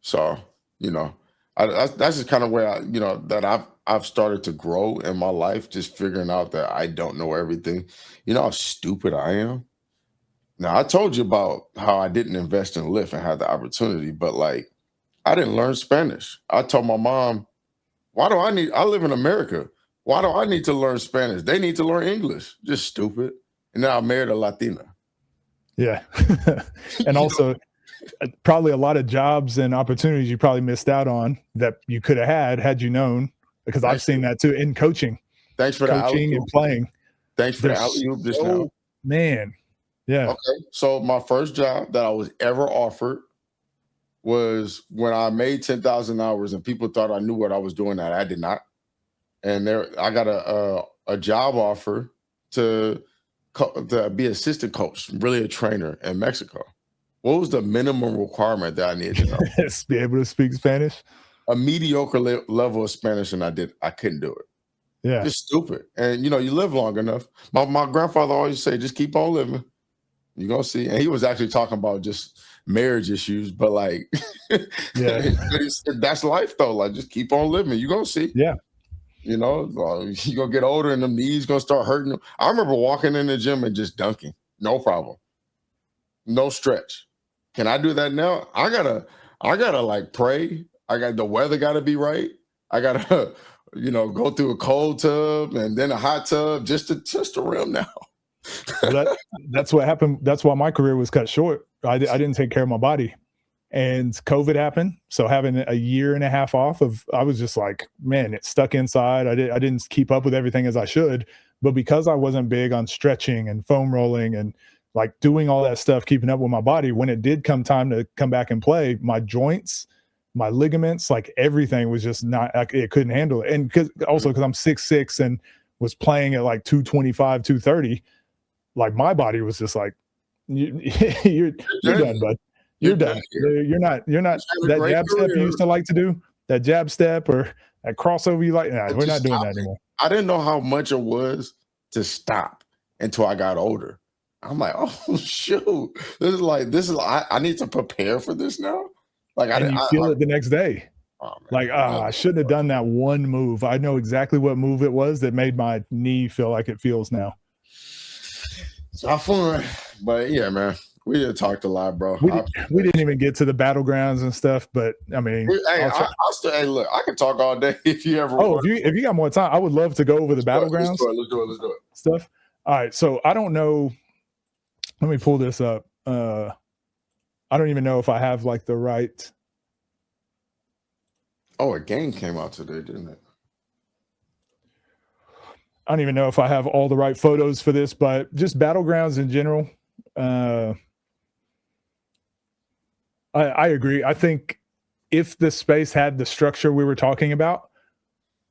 So, you know, that's just kind of where that I've started to grow in my life, just figuring out that I don't know everything. You know how stupid I am? Now, I told you about how I didn't invest in Lyft and had the opportunity, but like, I didn't learn Spanish. I told my mom, I live in America. Why do I need to learn Spanish? They need to learn English. Just stupid. And now I married a Latina. Yeah. And also probably a lot of jobs and opportunities you probably missed out on that you could have had you known, because I've seen that too in coaching. Thanks for coaching and playing. Thanks for the alley-oop just now. Man. Yeah. Okay. So my first job that I was ever offered was when I made 10,000 hours and people thought I knew what I was doing that I did not. And I got a job offer to be assistant coach, really a trainer in Mexico. What was the minimum requirement that I needed to know? Be able to speak Spanish? A mediocre level of Spanish, and I couldn't do it. Yeah. Just stupid. And, you know, you live long enough. My grandfather always say, just keep on living. You're going to see. And he was actually talking about just marriage issues, but like, that's life though. Like, just keep on living. You're going to see. Yeah. You know, you're going to get older and the knees going to start hurting. I remember walking in the gym and just dunking. No problem. No stretch. Can I do that now? I gotta like pray. The weather gotta be right. I gotta, you know, go through a cold tub and then a hot tub just to rim now. Well, that's what happened. That's why my career was cut short. I didn't take care of my body, and COVID happened. So having a year and a half off I was just like, man, it's stuck inside. I didn't keep up with everything as I should, but because I wasn't big on stretching and foam rolling and like doing all that stuff, keeping up with my body, when it did come time to come back and play, my joints, my ligaments, like everything was just it couldn't handle it. And because I'm 6'6" and was playing at like 225, 230, like my body was just like, you're done, bud. You're done. You're not that jab step you used to like to do, that jab step or that crossover you like. Nah, we're not doing that anymore. I didn't know how much it was to stop until I got older. I'm like, oh shoot, I need to prepare for this now. Like And you feel it the next day. oh Like, man, I shouldn't have done that one move. I know exactly what move it was that made my knee feel like it feels now. it's not fun, but yeah, man, we did talked a lot, bro. We I we appreciate didn't you. even get to the battlegrounds and stuff, but I mean, Hey, I'll try. I'll still. Hey, look, I can talk all day if you ever Oh, want. if you got more time, I would love to go over the Let's do battlegrounds it. Let's do it. Let's do it. stuff. All right, so I don't know. Let me pull this up. I don't even know if I have like the right. Oh, a game came out today, didn't it? I don't even know if I have all the right photos for this, but just battlegrounds in general. I agree. I think if the space had the structure we were talking about,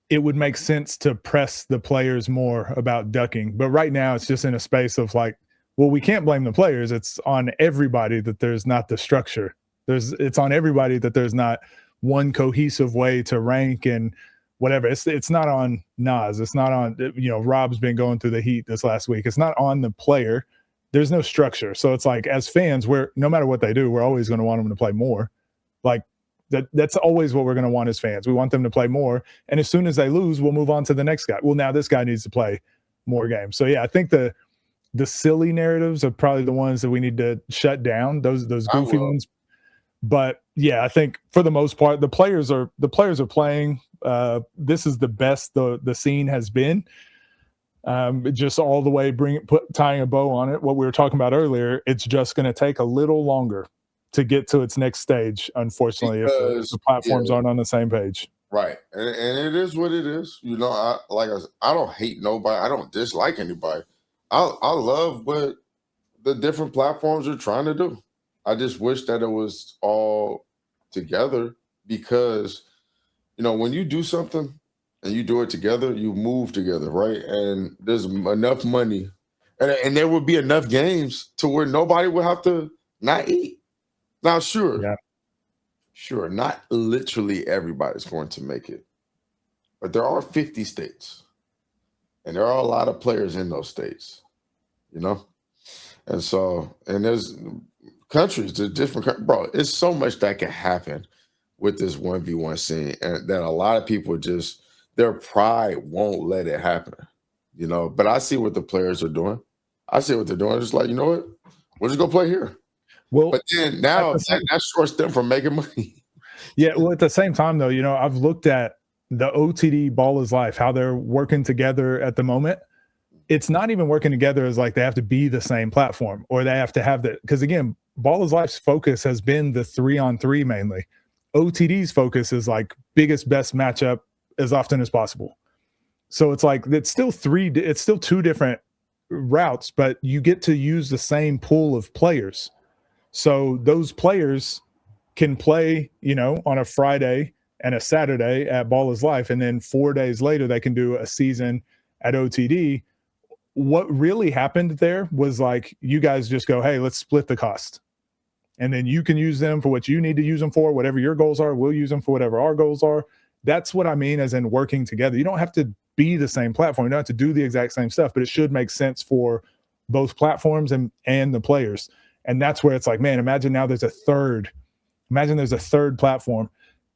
it would make sense to press the players more about ducking. But right now, it's just in a space of like, well, we can't blame the players. It's on everybody that there's not the structure. It's on everybody that there's not one cohesive way to rank and whatever. It's not on Nas. It's not on, Rob's been going through the heat this last week. It's not on the player. There's no structure. So it's like, as fans, we're, no matter what they do, we're always going to want them to play more. Like that's always what we're going to want as fans. We want them to play more. And as soon as they lose, we'll move on to the next guy. Well, now this guy needs to play more games. So yeah, I think the silly narratives are probably the ones that we need to shut down, those goofy ones. But yeah, I think for the most part, the players are playing. This is the best the scene has been. Just all the way tying a bow on it. What we were talking about earlier, it's just going to take a little longer to get to its next stage, unfortunately, if the platforms aren't on the same page. Right, and it is what it is. I don't hate nobody. I don't dislike anybody. I love what the different platforms are trying to do. I just wish that it was all together because when you do something and you do it together, you move together, right? And there's enough money, and there would be enough games to where nobody would have to not eat. Now, Yeah. sure, not literally everybody's going to make it, but there are 50 states, and there are a lot of players in those states, and so there's countries, there's different, bro. It's so much that can happen with this 1v1 scene, and that a lot of people just their pride won't let it happen, But I see what the players are doing. I see what they're doing. It's like, you know what? We'll just go play here. Well, But then now that shorts them from making money. Yeah, well, at the same time, though, I've looked at the OTD Ball is Life, how they're working together at the moment. It's not even working together as like they have to be the same platform or they have to have because again, Ball is Life's focus has been the 3-on-3 mainly. OTD's focus is like biggest, best matchup as often as possible. So it's like it's still two different routes, but you get to use the same pool of players. So those players can play, on a Friday and a Saturday at Ball is Life. And then 4 days later, they can do a season at OTD. What really happened there was like, you guys just go, hey, let's split the cost. And then you can use them for what you need to use them for. Whatever your goals are, we'll use them for whatever our goals are. That's what I mean as in working together. You don't have to be the same platform. You don't have to do the exact same stuff, but it should make sense for both platforms and the players. And that's where it's like, man, imagine there's a third platform.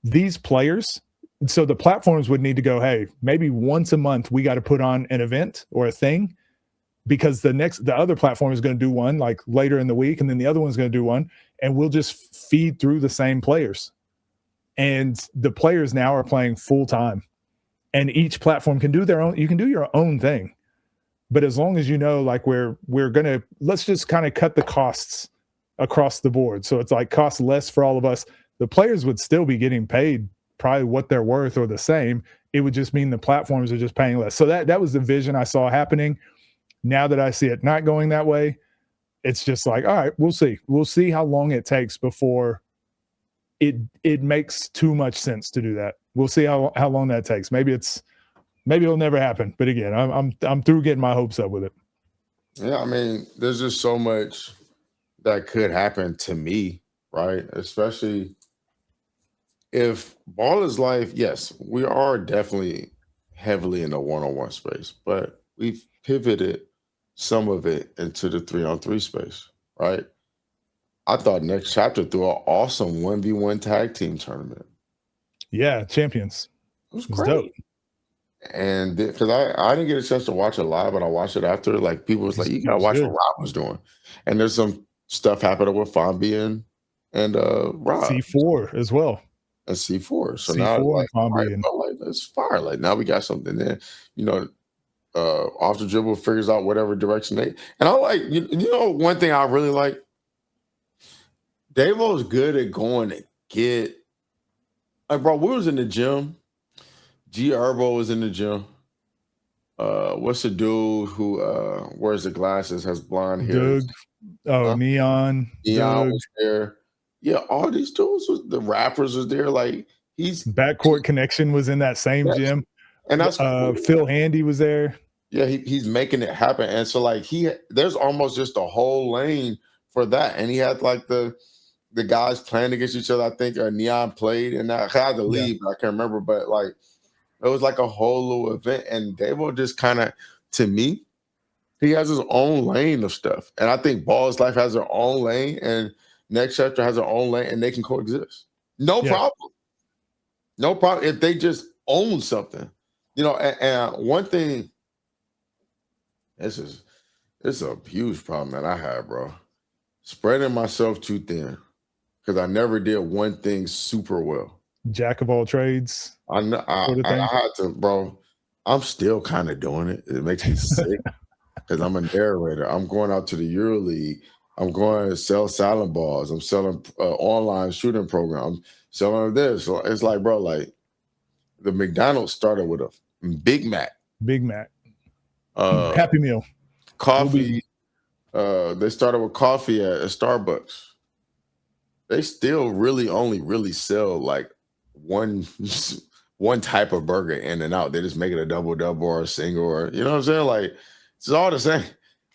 These players, so the platforms would need to go, hey, maybe once a month we got to put on an event or a thing because the other platform is going to do one like later in the week, and then the other one's going to do one, and we'll just feed through the same players. And the players now are playing full time, and each platform can do their own. You can do your own thing, but as long as like we're gonna let's just kind of cut the costs across the board. So it's like cost less for all of us. The players would still be getting paid probably what they're worth or the same. It would just mean the platforms are just paying less. So that was the vision I saw happening. Now that I see it not going that way, it's just like, all right, we'll see. We'll see how long it takes before it makes too much sense to do that. We'll see how long that takes. Maybe it'll never happen. But again, I'm through getting my hopes up with it. Yeah, I mean, there's just so much that could happen to me, right? Especially if Ball is Life, yes, we are definitely heavily in the one-on-one space, but we've pivoted some of it into the 3-on-3 space, right? I thought Next Chapter threw an awesome 1v1 tag team tournament. Yeah, champions. It was It was dope. great. And because I didn't get a chance to watch it live, but I watched it after. Like people was like, you It gotta was watch what good. Rob was doing. And there's some stuff happening with Fambi and Rob C4 as well. and C4. So now it's C4 and like, all right, Fambi, and bro, like that's fire. Like now we got something there. You know, off the dribble figures out whatever direction they. And I like you know one thing I really like. Davo's good at going to get like bro. We was in the gym. G Herbo was in the gym. What's the dude who wears the glasses, has blonde hair? Doug. Oh, Huh? Neon, Dion Doug. was there. Yeah, all these dudes was the rappers was there. Like he's Backcourt Connection was in that same yes, gym. and that's cool. Phil Handy was there. Yeah, he's making it happen. And so like there's almost just a whole lane for that. And he had like the guys playing against each other. I think Neon played and I had to Yeah. leave, but I can't remember. But like it was like a whole little event. And Davo just kind of, to me, he has his own lane of stuff. And I think Ball's Life has their own lane and Next Chapter has their own lane and they can coexist. No Yeah. problem. No problem if they just own something. You know, and one thing, this is a huge problem that I have, bro. Spreading myself too thin because I never did one thing super well. Jack of all trades. I know Sort of I thing. had to, bro. I'm still kind of doing it. It makes me sick because I'm a narrator. I'm going out to the EuroLeague. I'm going to sell silent balls. I'm selling online shooting programs. Selling this. So it's like, bro, like the McDonald's started with a Big Mac, Big Mac. uh, Happy Meal. coffee. They started with coffee at Starbucks. They still really only really sell like one one type of burger in and out. They just make it a double or a single or you know what I'm saying? Like it's all the same.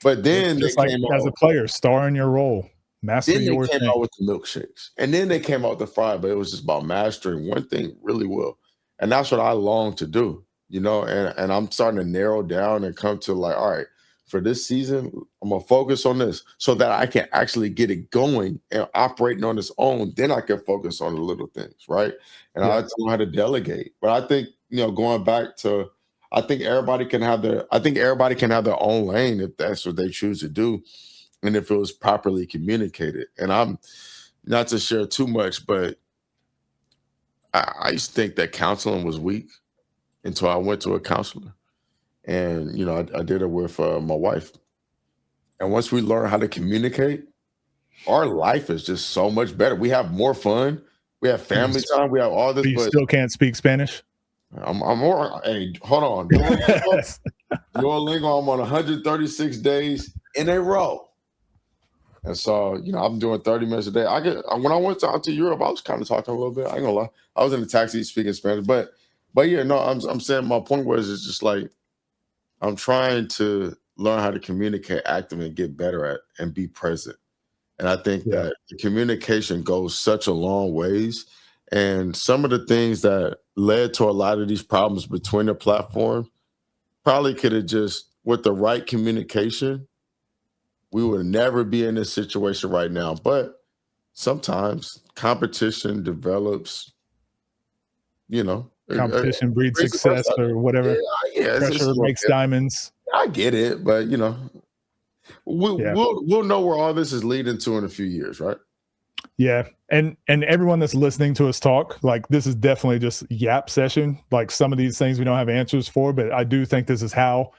But then Just they like came as a out. player, star in your role, master Then they your came thing. out with the milkshakes, and then they came out with the fry. But it was just about mastering one thing really well, and that's what I long to do. You know, and I'm starting to narrow down and come to like, all right, for this season, I'm gonna focus on this so that I can actually get it going and operating on its own. Then I can focus on the little things, right? And I Yeah. have to know how to delegate. But I think going back to, I think everybody can have their own lane if that's what they choose to do and if it was properly communicated. And I'm not to share too much, but I used to think that counseling was weak until I went to a counselor. And I did it with my wife. And once we learn how to communicate, our life is just so much better. We have more fun. We have family time. We have all this, But you but still can't speak Spanish. I'm more. Hey, hold on. Duolingo, I'm on 136 days in a row. And so, I'm doing 30 minutes a day. When I went out to Europe, I was kind of talking a little bit. I ain't gonna lie. I was in the taxi speaking Spanish, but yeah, no, I'm saying my point was it's just like I'm trying to learn how to communicate actively and get better at and be present. And I think Yeah. that the communication goes such a long ways. And some of the things that led to a lot of these problems between the platforms probably could have just, with the right communication, we would never be in this situation right now. But sometimes competition develops, Competition breeds creates a success person. or whatever. Yeah, it's Pressure a little makes bit. diamonds. I get it, but Yeah. we'll know where all this is leading to in a few years, right? Yeah. And everyone that's listening to us talk, like this is definitely just yap session. Like some of these things we don't have answers for, but I do think this is how.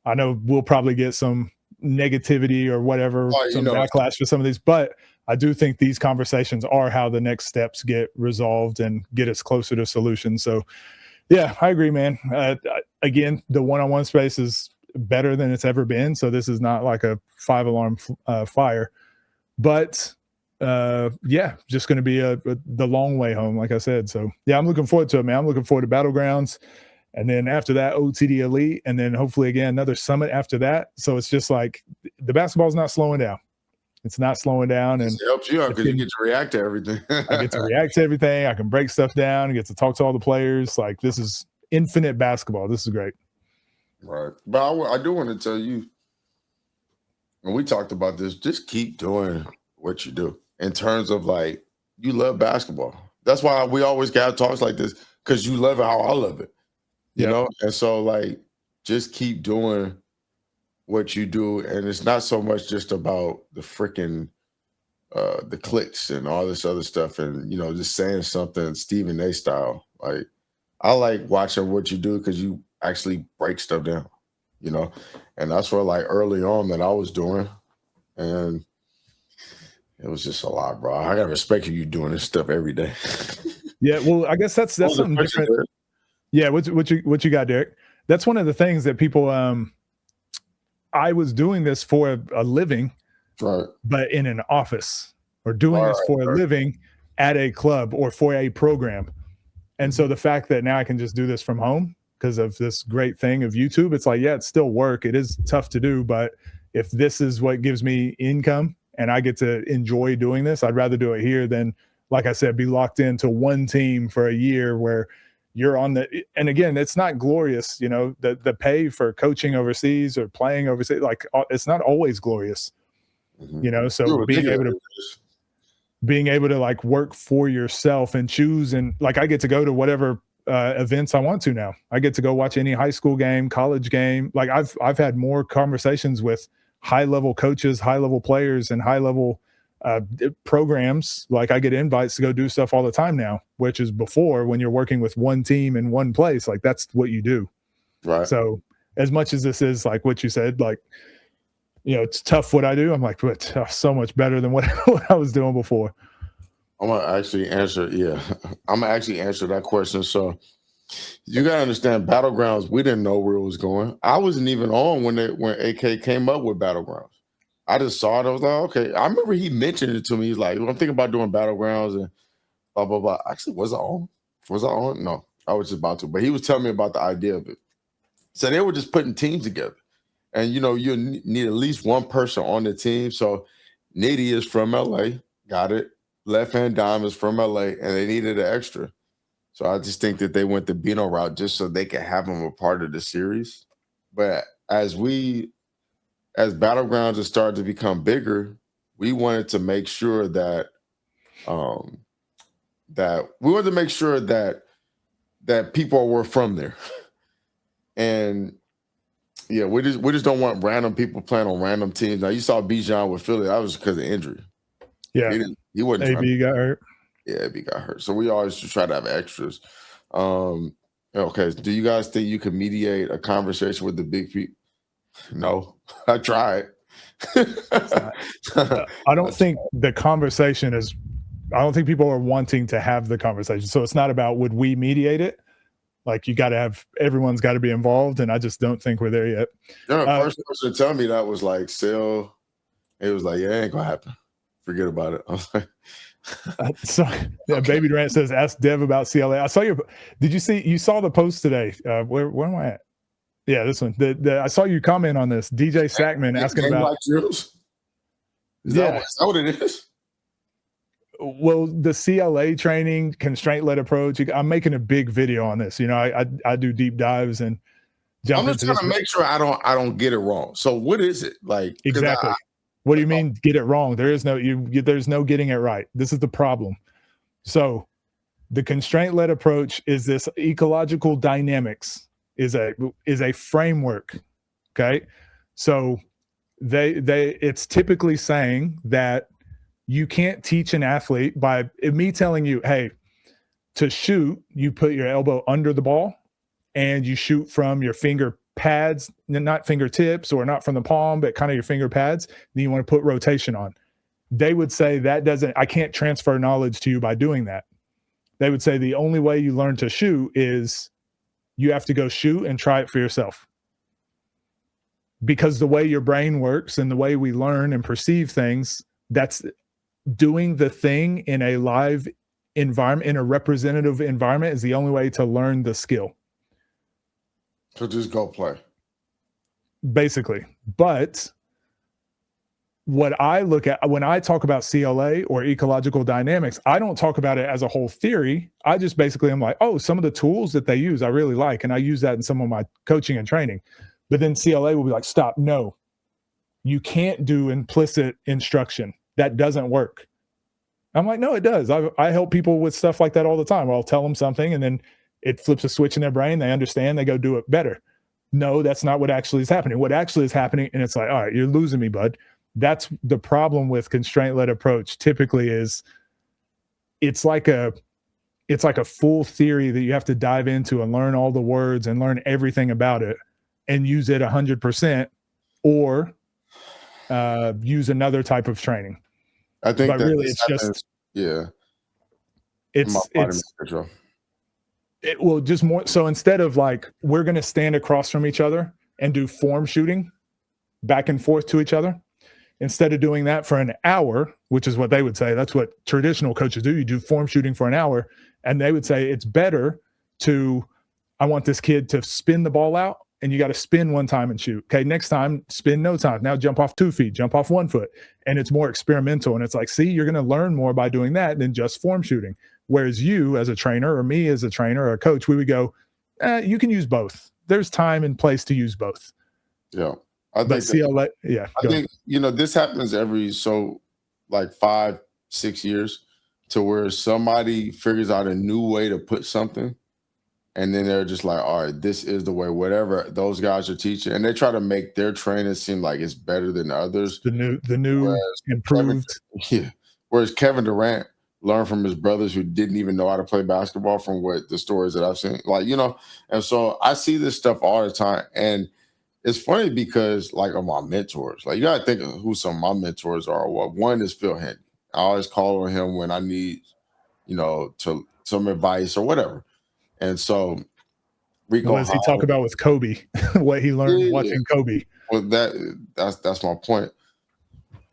I know we'll probably get some negativity or whatever, some backlash for some of these, but I do think these conversations are how the next steps get resolved and get us closer to solutions. So yeah, I agree, man. Again, the one-on-one space is better than it's ever been. So this is not like a 5-alarm fire, but yeah, just going to be the long way home, like I said. So yeah, I'm looking forward to it, man. I'm looking forward to Battlegrounds. And then after that, OTD Elite, and then hopefully again another summit after that. So it's just like the basketball's not slowing down. It's not slowing down, and it helps you out because you get to react to everything. I get to react to everything. I can break stuff down. I get to talk to all the players. Like this is infinite basketball. This is great. Right, but I do want to tell you, and we talked about this, just keep doing what you do in terms of like you love basketball. That's why we always got talks like this because you love it how I love it, you Yep. know? And so like just keep doing what you do. And it's not so much just about the freaking the clicks and all this other stuff and you know, just saying something Stephen A style. Like I like watching what you do because you actually break stuff down, you know? And that's what like early on that I was doing. And it was just a lot, bro. I gotta respect you doing this stuff every day. Yeah, well, I guess that's something different. Yeah, what you got, Derek? That's one of the things that people. I was doing this for a living, Right. but in an office, or doing this Right, for a right. living at a club or for a program. And so Mhm. the fact that now I can just do this from home because of this great thing of YouTube, it's like, yeah, it's still work. It is tough to do, but if this is what gives me income and I get to enjoy doing this, I'd rather do it here than, like I said, be locked into one team for a year where you're on the, and again, it's not glorious, you know, the pay for coaching overseas or playing overseas, like it's not always glorious, Mhm. you know, so You're ridiculous. being able to like work for yourself and choose, and like I get to go to whatever events I want to now. I get to go watch any high school game, college game. Like I've had more conversations with high level coaches, high level players, and high level programs. Like I get invites to go do stuff all the time now, which is before when you're working with one team in one place. Like that's what you do. Right. So as much as this is like what you said, like, you know, it's tough what I do. I'm like, but so much better than what, what I was doing before. I'm gonna actually answer, yeah. I'm gonna actually answer that question. So you gotta understand battlegrounds, we didn't know where it was going. I wasn't even on when AK came up with battlegrounds. I just saw it. I was like, okay. I remember he mentioned it to me. He's like, I'm thinking about doing battlegrounds and blah blah blah. Actually, was I on? Was I on? No, I was just about to. But he was telling me about the idea of it. So they were just putting teams together, and you know you need at least one person on the team. So Nitty is from LA, got it. Left Hand Dime is from LA, and they needed an extra. So I just think that they went the Bino route just so they could have him a part of the series. But as battlegrounds have started to become bigger, we wanted to make sure that um that we wanted to make sure that people were from there. And yeah, we just don't want random people playing on random teams. Now you saw Bijan with Philly, that was because of injury. Yeah. He wasn't trying AB got hurt. yeah, he got hurt. So we always just try to have extras. Um okay, do you guys think you can mediate a conversation with the big people? No, I tried. It's not. I don't think the conversation is. I don't think people are wanting to have the conversation. So it's not about would we mediate it. Like you got to have everyone's got to be involved, and I just don't think we're there yet. The first person to tell me that was like Sil. It was like, yeah, it ain't gonna happen. Forget about it. I was like, So yeah, okay. Baby Durant says, "Ask Dev about CLA." I saw your. Did you see? You saw the post today? Where am I at? Yeah, this one. I saw you comment on this. DJ Sackman asking about. Like drills? Is Yeah. that what it is? Well, the CLA training, constraint led approach. I'm making a big video on this. You know, I do deep dives and jump I'm just into trying this. to make sure I don't get it wrong. So what is it like? Exactly. What do you mean get it wrong? There is no there's no getting it right. This is the problem. So the constraint led approach is this ecological dynamics is a framework. Okay. So it's typically saying that you can't teach an athlete by me telling you, hey, to shoot, you put your elbow under the ball and you shoot from your finger pads, not fingertips or not from the palm, but kind of your finger pads. Then you want to put rotation on. They would say I can't transfer knowledge to you by doing that. They would say the only way you learn to shoot is you have to go shoot and try it for yourself. Because the way your brain works and the way we learn and perceive things, that's doing the thing in a live environment, in a representative environment, is the only way to learn the skill. So just go play. Basically. But what I look at when I talk about CLA or ecological dynamics, I don't talk about it as a whole theory. I just basically am like, oh, some of the tools that they use, I really like. And I use that in some of my coaching and training. But then CLA will be like, stop, no. you can't do implicit instruction. That doesn't work. I'm like, no, it does. I help people with stuff like that all the time. I'll tell them something and then it flips a switch in their brain. They understand, they go do it better. No, that's not what actually is happening. What actually is happening, and it's like, all right, you're losing me, bud. That's the problem with constraint-led approach typically is it's like a full theory that you have to dive into and learn all the words and learn everything about it and use it 100%, or use another type of training. I think But that really, this it's happens. just Yeah. well, just more so. Instead of like, we're going to stand across from each other and do form shooting back and forth to each other, instead of doing that for an hour, which is what they would say, that's what traditional coaches do. You do form shooting for an hour, and they would say it's better to, I want this kid to spin the ball out, and you got to spin one time and shoot. Okay, next time, spin no time. Now jump off 2 feet, jump off 1 foot. And it's more experimental. And it's like, see, you're going to learn more by doing that than just form shooting. Whereas you as a trainer, or me as a trainer or a coach, we would go, you can use both. There's time and place to use both. Yeah. I think this happens every like 5-6 years, to where somebody figures out a new way to put something, and then they're just like, all right, this is the way, whatever those guys are teaching, and they try to make their training seem like it's better than others. The new improved. Whereas Kevin Durant learned from his brothers who didn't even know how to play basketball, from what the stories that I've seen, and so I see this stuff all the time. And it's funny because, like, of my mentors, like, you got to think of who some of my mentors are. Well, one is Phil Henry. I always call on him when I need, to some advice or whatever. And so What does he talk about with Kobe? What he learned watching Kobe? Well, that's my point.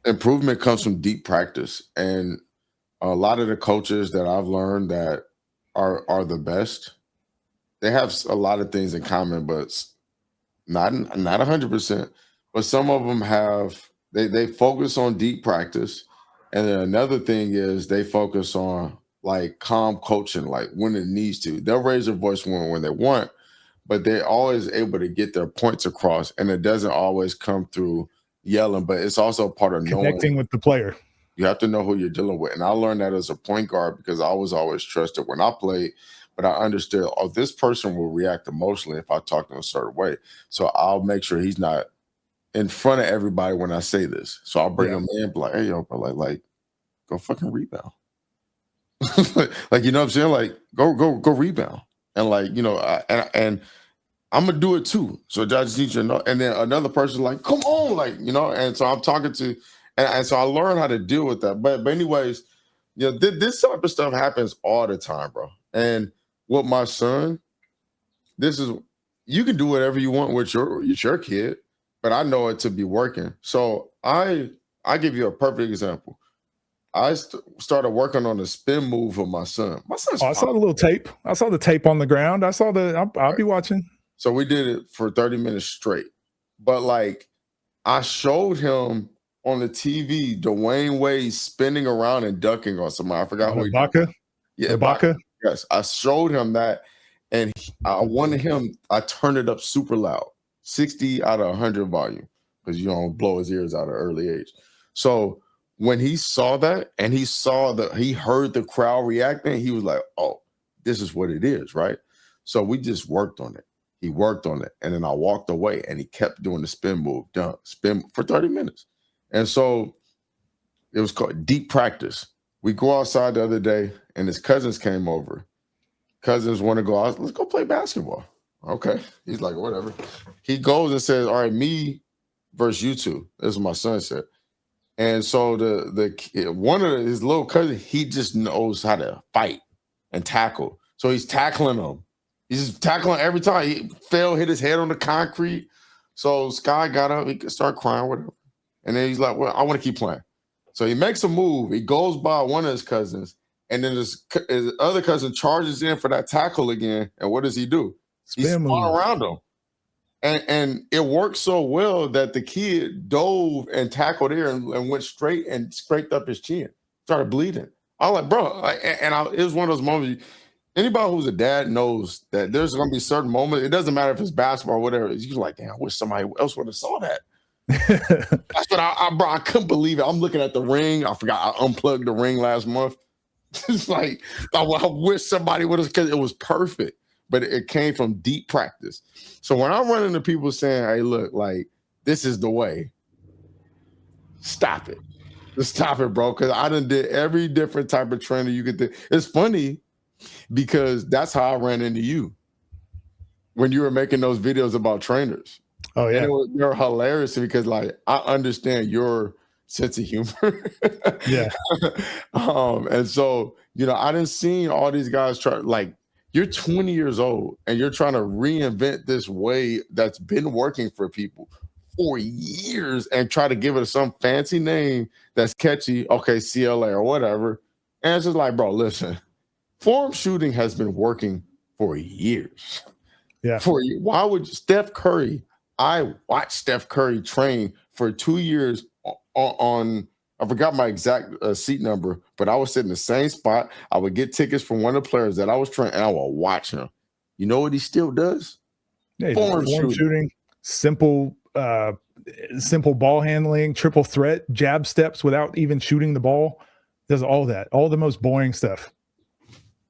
Improvement comes from deep practice, and a lot of the coaches that I've learned that are the best, they have a lot of things in common, but not 100%. But some of them they focus on deep practice, and then another thing is they focus on like calm coaching, like when it needs to. They'll raise their voice when they want, but they're always able to get their points across, and it doesn't always come through yelling, but it's also part of connecting with the player. You have to know who you're dealing with. And I learned that as a point guard, because I was always trusted when I played, but I understood, this person will react emotionally if I talk to him a certain way. So I'll make sure he's not in front of everybody when I say this. So I'll bring him in, be like, hey, yo, bro, like, go fucking rebound. like, you know what I'm saying? Like, go rebound. And like, and I'm gonna do it too. So I just need you to know. And then another person like, come on, like, and so I'm talking to, and so I learned how to deal with that. But anyways, this type of stuff happens all the time, bro. And with my son, you can do whatever you want with your kid, but I know it to be working. So I give you a perfect example. I started working on the spin move for my son. My son's I saw the little tape. I saw the tape on the ground. I saw I'll be watching. So we did it for 30 minutes straight. But like, I showed him on the TV Dwayne Wade spinning around and ducking on somebody. I forgot who he Ibaka? Yeah, Ibaka. Yes, I showed him that, and I wanted him. I turned it up super loud, 60 out of 100 volume, because you don't blow his ears out at an early age. So when he saw that, and he heard the crowd reacting, he was like, "Oh, this is what it is, right?" So we just worked on it. He worked on it, and then I walked away, and he kept doing the spin move, spin for 30 minutes. And so it was called deep practice. We go outside the other day, and his cousins came over. Cousins want to go out. Let's go play basketball. Okay. He's like, whatever. He goes and says, all right, me versus you two. This is what my son said. And so one of his little cousins, he just knows how to fight and tackle. So he's tackling him. He's just tackling every time. He fell, hit his head on the concrete. So Sky got up, he could start crying, whatever. And then he's like, well, I want to keep playing. So he makes a move. He goes by one of his cousins, and then his other cousin charges in for that tackle again. And what does he do? He spun around him. And it worked so well that the kid dove and tackled there and went straight and scraped up his chin, started bleeding. I was like, bro, it was one of those moments. Anybody who's a dad knows that there's going to be certain moments. It doesn't matter if it's basketball or whatever. You're like, damn, I wish somebody else would have saw that. That's what bro, I couldn't believe it. I'm looking at the ring. I forgot I unplugged the ring last month. It's like I wish somebody would have, because it was perfect, but it came from deep practice. So when I run into people saying, "Hey, look, like this is the way," stop it. Just stop it, bro. Because I done did every different type of trainer you could do. It's funny because that's how I ran into you when you were making those videos about trainers. Oh yeah, They're hilarious because like I understand your sense of humor. yeah, And so, I didn't see all these guys try, like, you're 20 years old and you're trying to reinvent this way that's been working for people for years and try to give it some fancy name that's catchy, okay, CLA or whatever. And it's just like, bro, listen, form shooting has been working for years. yeah. For you, why would Steph Curry? I watched Steph Curry train for 2 years on I forgot my exact seat number, but I was sitting in the same spot. I would get tickets from one of the players that I was training, and I would watch him. You know what he still does? Yeah, Form form shooting. shooting, simple ball handling, triple threat, jab steps without even shooting the ball. Does all that, all the most boring stuff.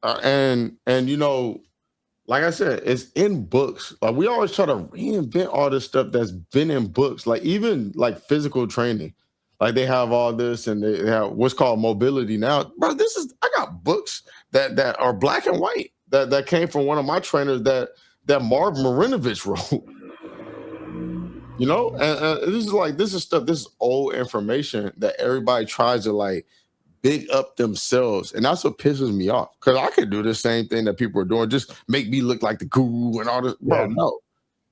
And like I said, it's in books. Like we always try to reinvent all this stuff that's been in books. Like even like physical training, like they have all this, and they have what's called mobility now. Bro, I got books that are black and white that came from one of my trainers that Marv Marinovich wrote. And this is old information that everybody tries to like big up themselves, and that's what pisses me off, because I could do the same thing that people are doing, just make me look like the guru and all this. Bro, no.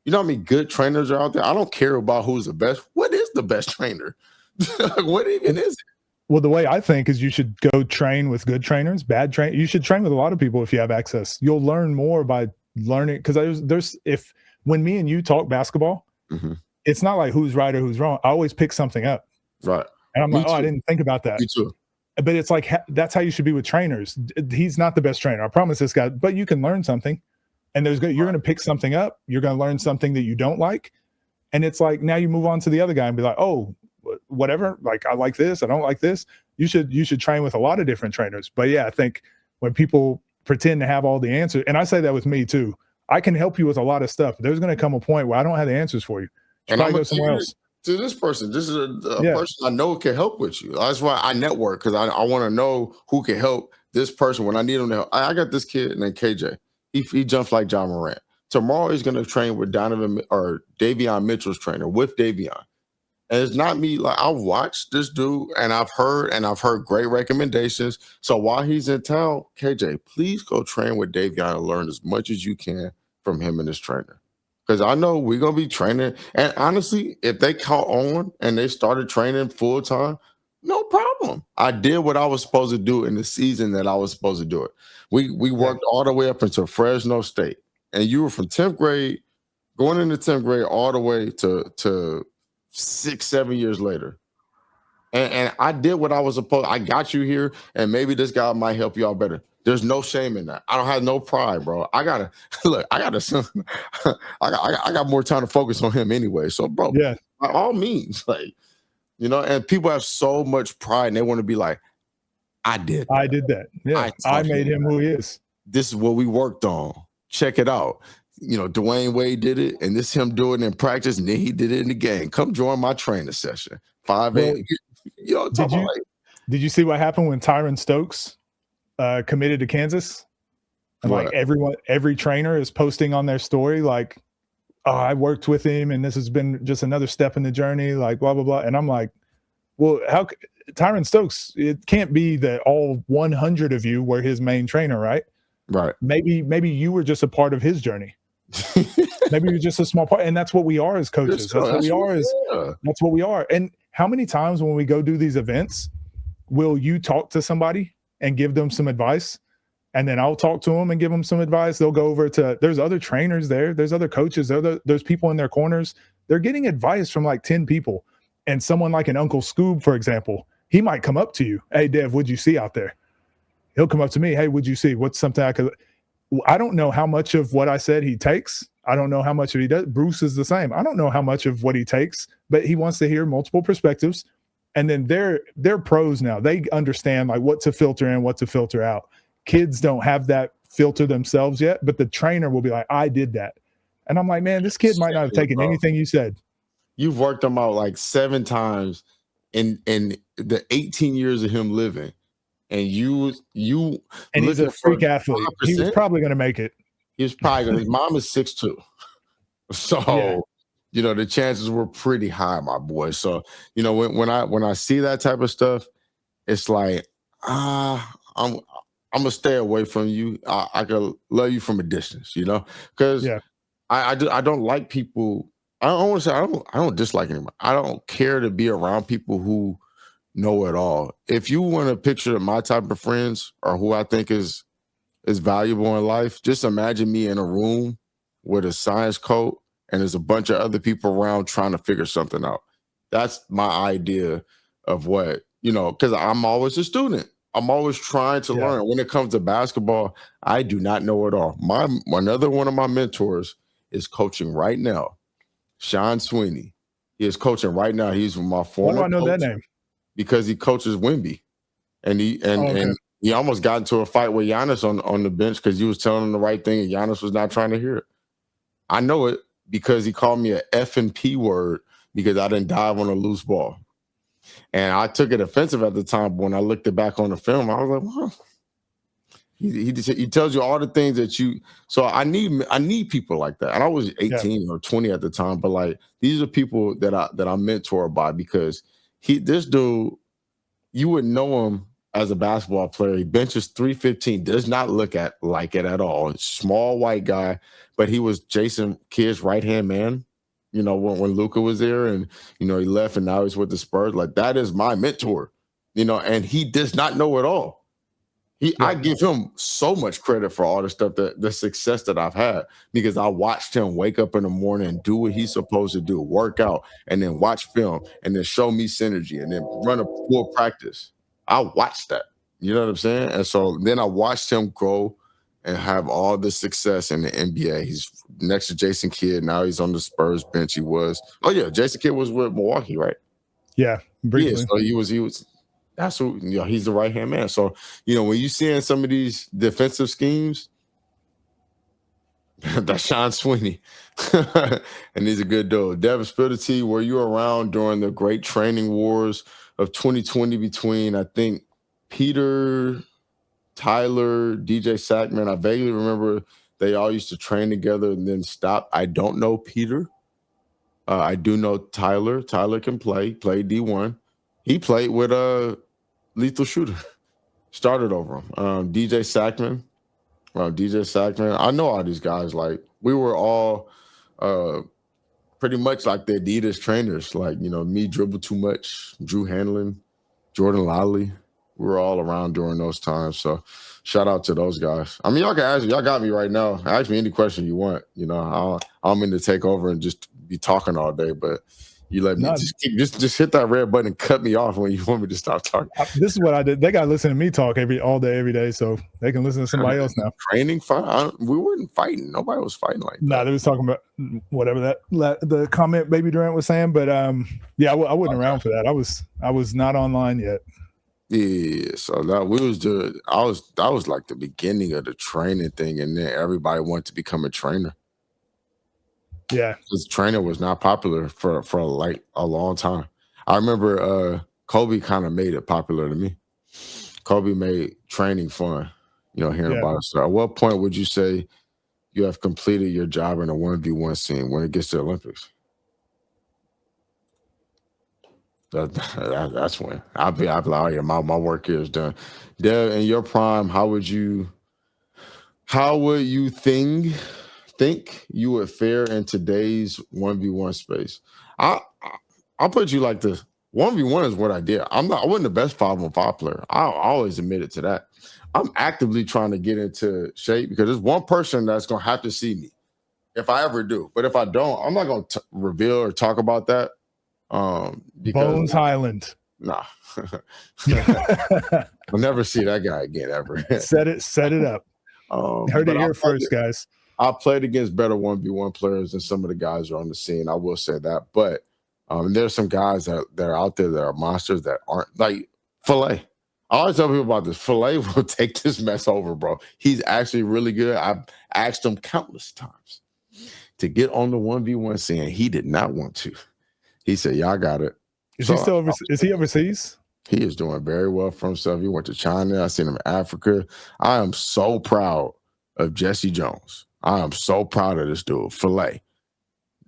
You know how many good trainers are out there? I don't care about who's the best. What is the best trainer? What even is it? Well, the way I think is you should go train with good trainers, bad train. You should train with a lot of people if you have access. You'll learn more by learning, because when me and you talk basketball, it's not like who's right or who's wrong. I always pick something up. Right. And I'm like, I didn't think about that. Me too. But it's like, that's how you should be with trainers. He's not the best trainer, I promise this guy, but you can learn something. And you're going to pick something up. You're going to learn something that you don't like. And it's like, now you move on to the other guy and be like, oh, whatever. Like, I like this. I don't like this. You should train with a lot of different trainers. But yeah, I think when people pretend to have all the answers, and I say that with me too, I can help you with a lot of stuff. There's going to come a point where I don't have the answers for you. And I'm going to go somewhere else. To this person, this is a person I know can help with you. That's why I network, because I want to know who can help this person when I need them to help. I got this kid named KJ. He jumps like John Morant. Tomorrow he's going to train with Davion Mitchell's trainer, with Davion. And it's not me. Like, I watched this dude, and I've heard great recommendations. So while he's in town, KJ, please go train with Davion and learn as much as you can from him and his trainer. Because I know we're going to be training. And honestly, if they caught on and they started training full time, no problem. I did what I was supposed to do in the season that I was supposed to do it. We worked all the way up until Fresno State. And you were from 10th grade, going into 10th grade, all the way to 6-7 years later. And I did what I was supposed. I got you here, and maybe this guy might help you out better. There's no shame in that. I don't have no pride, bro. I got more time to focus on him anyway. So, bro, by all means, like, and people have so much pride, and they want to be like, I did that. Yeah, I made him who he is. This is what we worked on. Check it out. Dwayne Wade did it, and this him doing it in practice, and then he did it in the game. Come join my training session. 5 a.m. Did you see what happened when Tyron Stokes committed to Kansas? And like every trainer is posting on their story, like, oh, I worked with him and this has been just another step in the journey, like blah, blah, blah. And I'm like, well, how Tyron Stokes, it can't be that all 100 of you were his main trainer, right? Right. Maybe you were just a part of his journey. Maybe you're just a small part. And that's what we are as coaches. That's what we are. And how many times when we go do these events, will you talk to somebody and give them some advice? And then I'll talk to them and give them some advice. They'll go over to, there's other trainers there. There's other coaches. There's people in their corners. They're getting advice from like 10 people. And someone like an Uncle Scoob, for example, he might come up to you. Hey, Dev, what'd you see out there? He'll come up to me. Hey, what'd you see? What's something I don't know how much of what I said he takes. I don't know how much of he does. Bruce is the same. I don't know how much of what he takes, but he wants to hear multiple perspectives. And then they're pros now. They understand like what to filter in, what to filter out. Kids don't have that filter themselves yet, but the trainer will be like, I did that. And I'm like, man, this kid might not have taken anything you said. You've worked him out like 7 times in the 18 years of him living. And and he's a freak athlete. 5%? He was probably going to make it. He was probably going to. His mom is 6'2". So, you know, the chances were pretty high, my boy. So, you know, when I see that type of stuff, it's like, I'm gonna stay away from you. I can love you from a distance, you know, because I don't like people. I don't want to say I don't dislike anybody. I don't care to be around people who know it all. If you want to picture my type of friends or who I think is valuable in life, just imagine me in a room with a science coat and there's a bunch of other people around trying to figure something out. That's my idea of what, you know, because I'm always a student. I'm always trying to learn. When it comes to basketball, I do not know it all. Another one of my mentors is coaching right now. Sean Sweeney. He is coaching right now. He's my former Why do I know coach that name? because he coaches Wemby. And he almost got into a fight with Giannis on the bench because he was telling him the right thing and Giannis was not trying to hear it. I know it because he called me a F and P word because I didn't dive on a loose ball. And I took it offensive at the time, but when I looked it back on the film, I was like, well, he tells you all the things that you. So I need people like that. And I was 18 or 20 at the time, but like these are people that I'm mentored by because this dude, you would know him as a basketball player. He benches 315, does not look like it at all. Small white guy, but he was Jason Kidd's right-hand man. You know, when Luka was there and, you know, he left and now he's with the Spurs. Like, that is my mentor, you know, and he does not know it all. I give him so much credit for all the stuff the success that I've had because I watched him wake up in the morning and do what he's supposed to do, work out, and then watch film and then show me synergy and then run a full practice. I watched that. You know what I'm saying? And so then I watched him grow and have all the success in the NBA. He's next to Jason Kidd. Now he's on the Spurs bench. Jason Kidd was with Milwaukee, right? Yeah, briefly. Yeah, so he was. That's who, you know, he's the right-hand man. So, you know, when you see in some of these defensive schemes, that's Sean Sweeney. And he's a good dude. Devin Spility, were you around during the great training wars of 2020 between, I think, Peter, Tyler, DJ Sackman? I vaguely remember they all used to train together and then stop. I don't know Peter. I do know Tyler. Tyler can play D1. He played with Lethal Shooter. Started over him. DJ Sackman. I know all these guys. Like, we were all pretty much like the Adidas trainers. Like, you know, me, Dribble Too Much, Drew Hanlon, Jordan Lolly. We were all around during those times. So shout out to those guys. I mean, y'all got me right now. Ask me any question you want. You know, I'm in to take over and just be talking all day, but you let me just hit that red button and cut me off when you want me to stop talking. This is what I did. They got to listen to me talk all day, every day, so they can listen to somebody else now. Training fight? We weren't fighting. Nobody was fighting like that. No, they was talking about whatever the comment Baby Durant was saying, but I wasn't around for that. I was not online yet. Yeah, so that was like the beginning of the training thing, and then everybody wanted to become a trainer. Yeah, because trainer was not popular for like a long time. I remember Kobe kind of made it popular to me. Kobe made training fun, you know, hearing about it. So at what point would you say you have completed your job in a 1v1 scene when it gets to the Olympics? That's when I'll be like, oh yeah, my work here is done. Dev, in your prime, how would you think you would fare in today's 1v1 space? I'll put you like this. 1v1 is what I did. I wasn't the best 5-on-5 player. I always admitted to that. I'm actively trying to get into shape because there's one person that's going to have to see me if I ever do. But if I don't, I'm not going to reveal or talk about that. Bones Highland. Nah. I'll never see that guy again ever. Set it up. Heard it here first, guys. I played against better 1v1 players than some of the guys who are on the scene. I will say that. But there's some guys that are out there that are monsters that aren't like Filet. I always tell people about this. Filet will take this mess over, bro. He's actually really good. I've asked him countless times to get on the 1v1 scene. He did not want to. He said, "Y'all got it." Is he still is he overseas? He is doing very well for himself. He went to China. I seen him in Africa. I am so proud of Jesse Jones. I am so proud of this dude, Filet.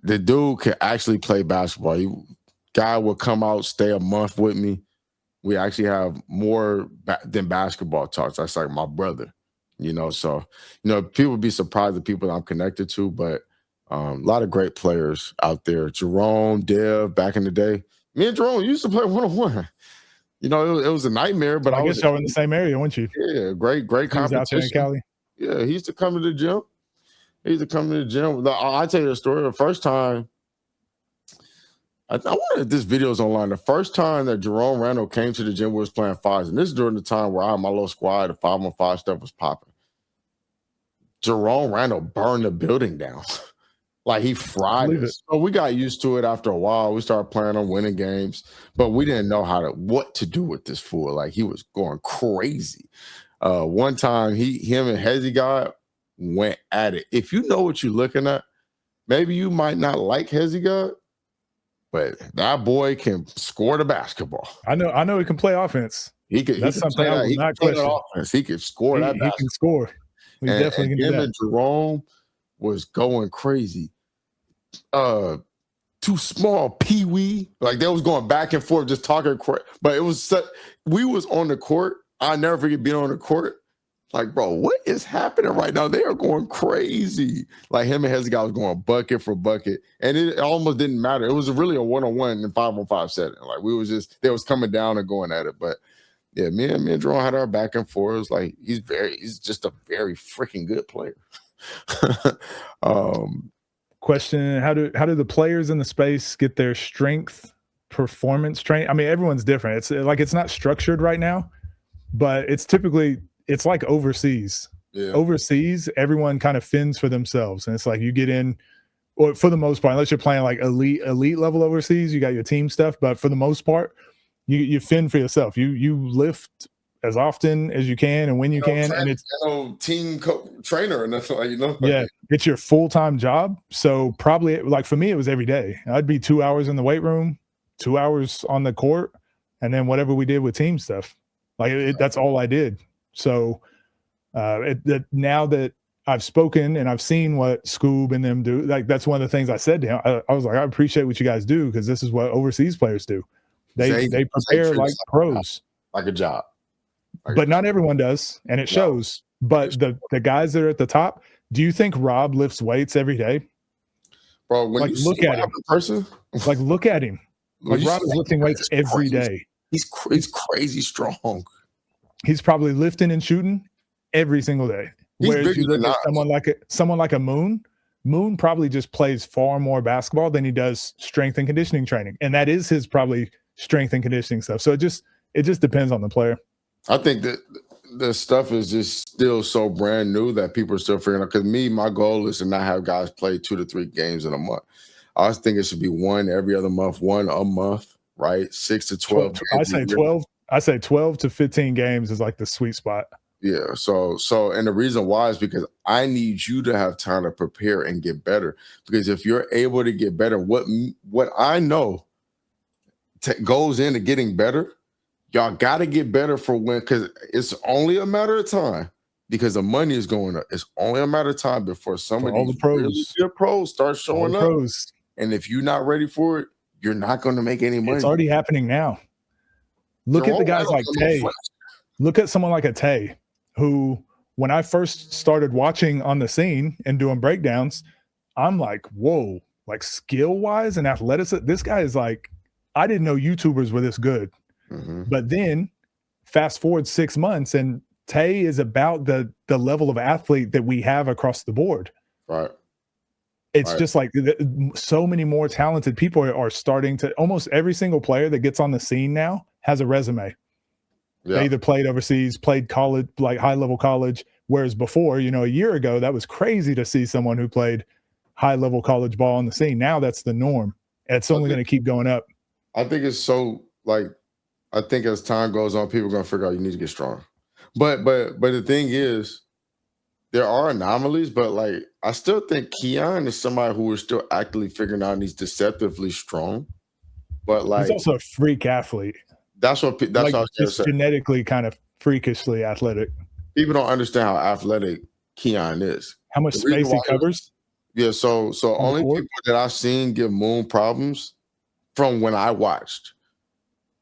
The dude can actually play basketball. Guy will come out, stay a month with me. We actually have more than basketball talks. That's like my brother, So, people be surprised the people that I'm connected to, but a lot of great players out there. Jerome, Dev, back in the day. Me and Jerome used to play one-on-one. It was a nightmare, but I guess y'all were in the same area, weren't you? Yeah, great competition. Out there in Cali. Yeah, he used to come to the gym. I'll tell you the story. The first time, I wonder if this video is online. The first time that Jerome Randall came to the gym, we was playing fives, and this is during the time where I had my little squad, the 5-on-5 stuff was popping. Jerome Randall burned the building down. Like he fried it. So we got used to it after a while. We started playing on winning games, but we didn't know what to do with this fool. Like he was going crazy. One time him and Hezzy God went at it. If you know what you're looking at, maybe you might not like Hezzy God, but that boy can score the basketball. I know he can play offense. That's something I would not question. He can score that basketball. He can score. He definitely can do that. And Jerome was going crazy. Too small, pee-wee. Like they was going back and forth, just talking. But it was we was on the court. I'll never forget being on the court. Like, bro, what is happening right now? They are going crazy. Like him and Hezzy was going bucket for bucket, and it almost didn't matter. It was really a 1-on-1 and 5-on-5 setting. Like they was coming down and going at it. But yeah, me and Jerome had our back and forth. It was like he's just a very freaking good player. Question: How do the players in the space get their strength performance training? I mean, everyone's different. It's not structured right now, but it's like overseas. Yeah. Overseas, everyone kind of fends for themselves, and it's like you get in, or for the most part, unless you're playing like elite level overseas, you got your team stuff. But for the most part, you fend for yourself. You lift as often as you can and when you can, and it's team trainer and that's like yeah, it's your full-time job. So probably like for me, it was every day. I'd be 2 hours in the weight room, 2 hours on the court, and then whatever we did with team stuff. Like that's all I did. So now that I've spoken and I've seen what Scoob and them do, like that's one of the things I said to him. I was like, I appreciate what you guys do because this is what overseas players do. They prepare like pros, like a job. But not everyone does, and it shows. But the guys that are at the top, do you think Rob lifts weights every day? Bro, when you look at him in person, like look at him. Like Rob is lifting weights every day. He's crazy strong. He's probably lifting and shooting every single day. Whereas you look at someone like a Moon probably just plays far more basketball than he does strength and conditioning training, and that is his probably strength and conditioning stuff. So it just depends on the player. I think that the stuff is just still so brand new that people are still figuring out. Because my goal is to not have guys play 2 to 3 games in a month. I was thinking it should be one every other month, one a month, right? 6 to 12. I say 12 to 15 games is like the sweet spot. Yeah. So, and the reason why is because I need you to have time to prepare and get better. Because if you're able to get better, what I know goes into getting better. Y'all got to get better for when, because it's only a matter of time because the money is going up. It's only a matter of time before some of these really good pros start showing up. And if you're not ready for it, you're not going to make any money. It's already happening now. Look at the guys like Tay. Look at someone like a Tay, who, when I first started watching on the scene and doing breakdowns, I'm like, whoa, like skill-wise and athleticism, this guy is like, I didn't know YouTubers were this good. Mm-hmm. But then fast forward 6 months and Tay is about the level of athlete that we have across the board. Right. It's just like so many more talented people are starting to, almost every single player that gets on the scene now has a resume. Yeah. They either played overseas, played college, like high level college, Whereas before, a year ago, that was crazy to see someone who played high level college ball on the scene. Now that's the norm. It's only going to keep going up. I think it's so like, I think as time goes on, people are going to figure out you need to get strong. But the thing is, there are anomalies, but like I still think Keon is somebody who is still actively figuring out, and he's deceptively strong. But like, he's also a freak athlete. That's what I was just saying. Genetically kind of freakishly athletic. People don't understand how athletic Keon is. How much space he covers. Yeah, so only people that I've seen give Moon problems from when I watched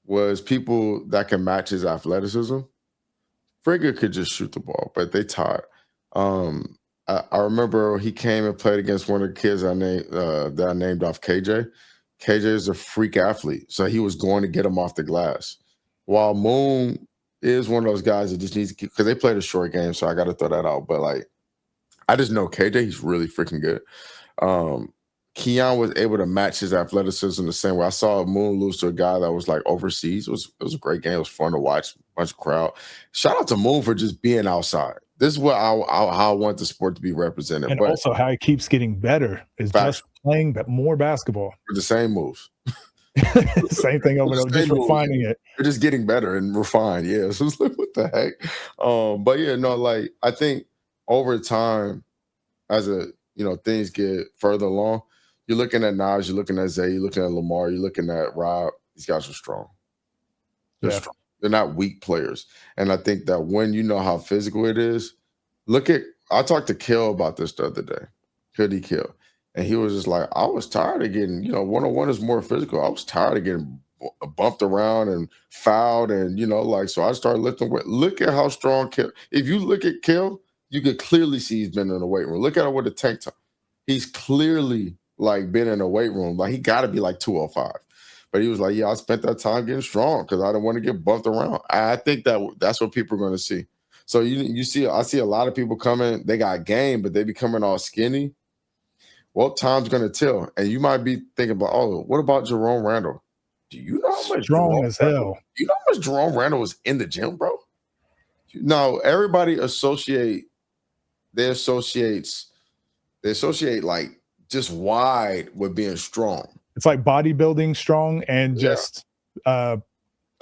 was people that can match his athleticism. Frigga could just shoot the ball, but they tired. I remember he came and played against one of the kids I named off KJ. KJ is a freak athlete, so he was going to get him off the glass. While Moon is one of those guys that just needs to keep, because they played a short game, so I got to throw that out. But like, I just know KJ, he's really freaking good. Keon was able to match his athleticism the same way. I saw Moon lose to a guy that was like overseas. It was a great game. It was fun to watch. Bunch of crowd. Shout out to Moon for just being outside. This is what how I want the sport to be represented. And also how he keeps getting better is just playing more basketball. With the same moves. Same thing over and over, just refining it. They're just getting better and refined. Yeah. So it's like, what the heck? But yeah, no, like I think over time, as things get further along, you're looking at Nas, you're looking at Zay, you're looking at Lamar, you're looking at Rob. These guys are strong. They're strong. They're not weak players. And I think that when you know how physical it is, I talked to Kill about this the other day. Hoodie Kill. And he was just like, I was tired of getting, one-on-one is more physical. I was tired of getting bumped around and fouled and, so I started lifting weight. Look at how strong Kill. If you look at Kill, you could clearly see he's been in the weight room. Look at him with the tank top. He's clearly like been in a weight room. Like he got to be like 205. But he was like, yeah, I spent that time getting strong because I didn't want to get bumped around. I think that's what people are going to see. So I see a lot of people coming, they got game, but they be coming all skinny. Well, time's going to tell. And you might be thinking about, oh, what about Jerome Randall? Do you know how much strong as hell? Do you know how much Jerome Randall was in the gym, bro? No, everybody associate like just wide with being strong. It's like bodybuilding strong and just I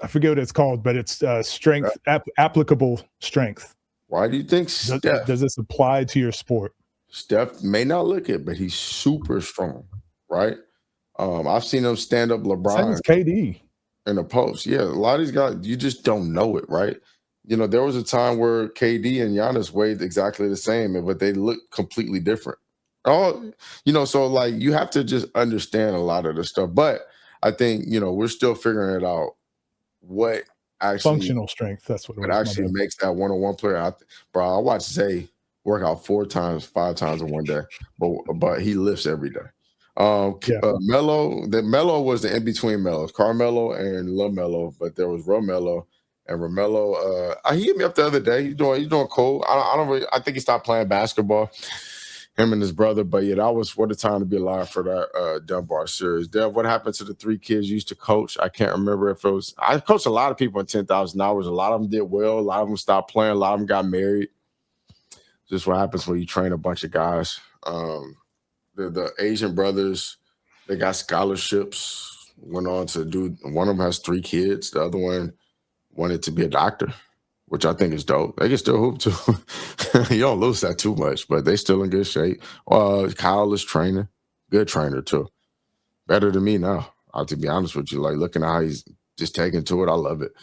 forget what it's called, but it's strength, applicable strength. Why do you think does this apply to your sport? Steph may not look it, but he's super strong, right? I've seen him stand up LeBron. Same as KD in the post. Yeah, a lot of these guys, you just don't know it, right? There was a time where KD and Giannis weighed exactly the same, but they look completely different. So like you have to just understand a lot of the stuff. But I think, we're still figuring it out. What actually functional strength, that's what actually makes that one-on-one player. I watched Zay work out 5 times in one day, but he lifts every day. Melo was the in-between Melos, Carmelo and LaMelo, but there was Romelo. And Romello, he hit me up the other day. He's doing cool. I think he stopped playing basketball. Him and his brother, but yeah, that was what a time to be alive for that Dunbar series. Dev, what happened to the 3 kids you used to coach? I can't remember if it was. I coached a lot of people in 10,000 hours. A lot of them did well. A lot of them stopped playing. A lot of them got married. Just what happens when you train a bunch of guys. The Asian brothers, they got scholarships. Went on to do. One of them has 3 kids. The other one wanted to be a doctor, which I think is dope. They can still hoop too. You don't lose that too much, but they still in good shape. Kyle is training, good trainer too. Better than me now. To be honest with you, like looking at how he's just taking to it, I love it.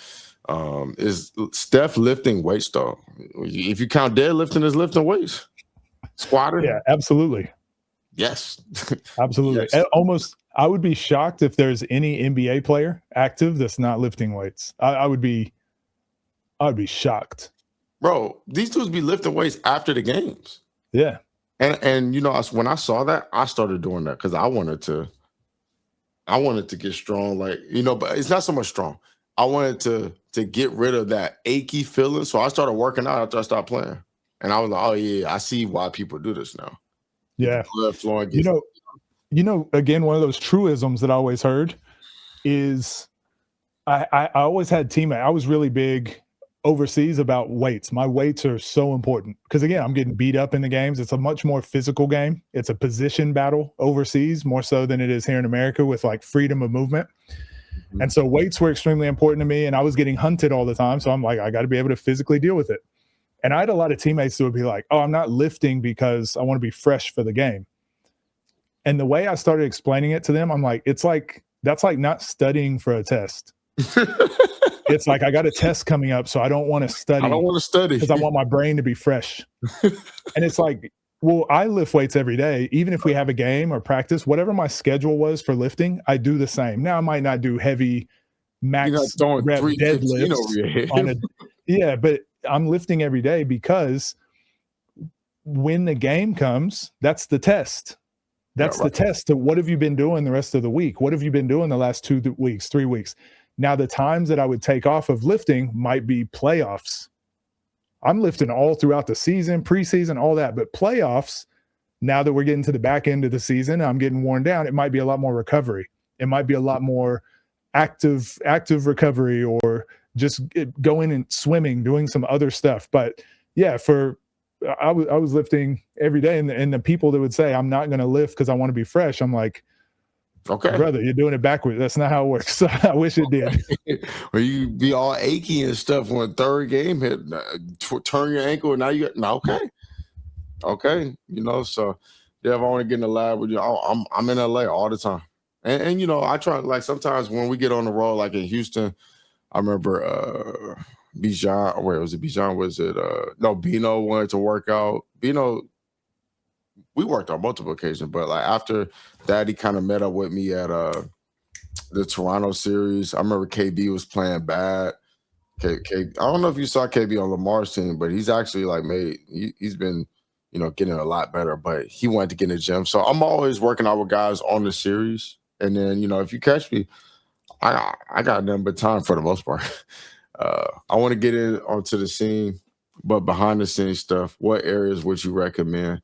Is Steph lifting weights though? If you count deadlifting as lifting weights, squatting. Yeah, absolutely. Yes, absolutely. Yes. Almost, I would be shocked if there's any NBA player active that's not lifting weights. I would be shocked. Bro, these dudes be lifting weights after the games. Yeah. And when I saw that, I started doing that because I wanted to get strong, but it's not so much strong. I wanted to get rid of that achy feeling. So I started working out after I stopped playing. And I was like, oh yeah, I see why people do this now. Yeah. Blood flowing. Again, one of those truisms that I always heard is I always had teammates. I was really big overseas about weights. My weights are so important because, again, I'm getting beat up in the games. It's a much more physical game. It's a position battle overseas more so than it is here in America with like freedom of movement. Mhm. And so weights were extremely important to me, and I was getting hunted all the time. So I'm like, I got to be able to physically deal with it. And I had a lot of teammates who would be like, oh, I'm not lifting because I want to be fresh for the game. And the way I started explaining it to them, I'm like, that's like not studying for a test. It's like, I got a test coming up, so I don't want to I don't study want to study because I want my brain to be fresh. And it's like, well, I lift weights every day. Even if we have a game or practice, whatever my schedule was for lifting, I do the same. Now I might not do heavy You're not max throwing rep 315 over deadlifts your head. on a, yeah, but I'm lifting every day because when the game comes, that's the test. That's Yeah, right. the test to what have you been doing the rest of the week? What have you been doing the last 2 weeks, 3 weeks? Now, the times that I would take off of lifting might be playoffs. I'm lifting all throughout the season, preseason, all that. But playoffs, now that we're getting to the back end of the season, I'm getting worn down. It might be a lot more recovery. It might be a lot more active recovery, or just going and swimming, doing some other stuff. But yeah, I was lifting every day, and the people that would say I'm not going to lift because I want to be fresh, I'm like, Okay. brother, you're doing it backwards. That's not how it works. I wish it did. Or you be all achy and stuff when third game hit, turn your ankle, and now you got no. Okay, so yeah, if I want to get in the lab with you, I'm in LA all the time, and I try, like, sometimes when we get on the road, like in Houston. I remember Bijan, where was it? Bijan, was it no, Bino wanted to work out. Bino, we worked on multiple occasions, but like after that, he kind of met up with me at the Toronto series. I remember KB was playing bad. I don't know if you saw KB on Lamar's team, but he's actually like he's been getting a lot better, but he wanted to get in the gym. So I'm always working out with guys on the series. And then, if you catch me, I got nothing but time for the most part. I want to get in onto the scene, but behind the scenes stuff, what areas would you recommend?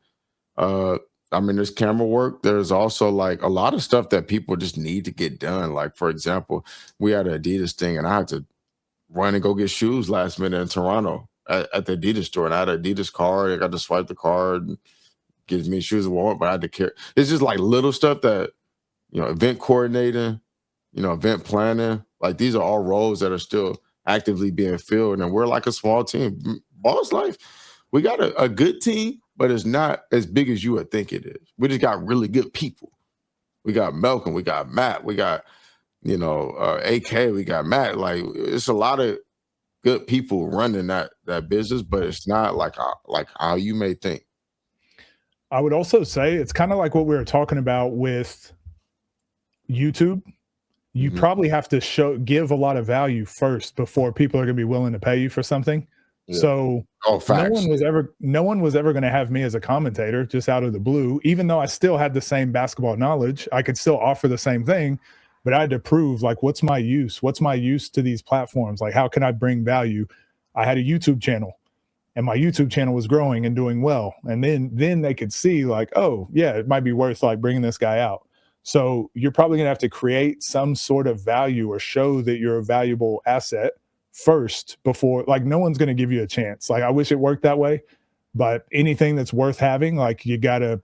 I mean, there's camera work. There's also like a lot of stuff that people just need to get done. Like, for example, we had an Adidas thing, and I had to run and go get shoes last minute in Toronto at the Adidas store. And I had an Adidas card. I got to swipe the card and gives me shoes I want, but I had to carry. It's just like little stuff that, event coordinating, event planning. Like, these are all roles that are still actively being filled. And we're like a small team. Boss Life, we got a good team, but it's not as big as you would think it is. We just got really good people. We got Malcolm, we got Matt, we got, AK, we got Matt. Like, it's a lot of good people running that business, but it's not like how you may think. I would also say it's kind of like what we were talking about with YouTube. You probably have to give a lot of value first before people are going to be willing to pay you for something. Yeah. So no one was ever going to have me as a commentator just out of the blue, even though I still had the same basketball knowledge. I could still offer the same thing, but I had to prove, like, what's my use? What's my use to these platforms? Like, how can I bring value? I had a YouTube channel, and my YouTube channel was growing and doing well. And then they could see, like, oh yeah, it might be worth like bringing this guy out. So you're probably going to have to create some sort of value or show that you're a valuable asset first before, like, no one's going to give you a chance. Like, I wish it worked that way, but anything that's worth having, like, you gotta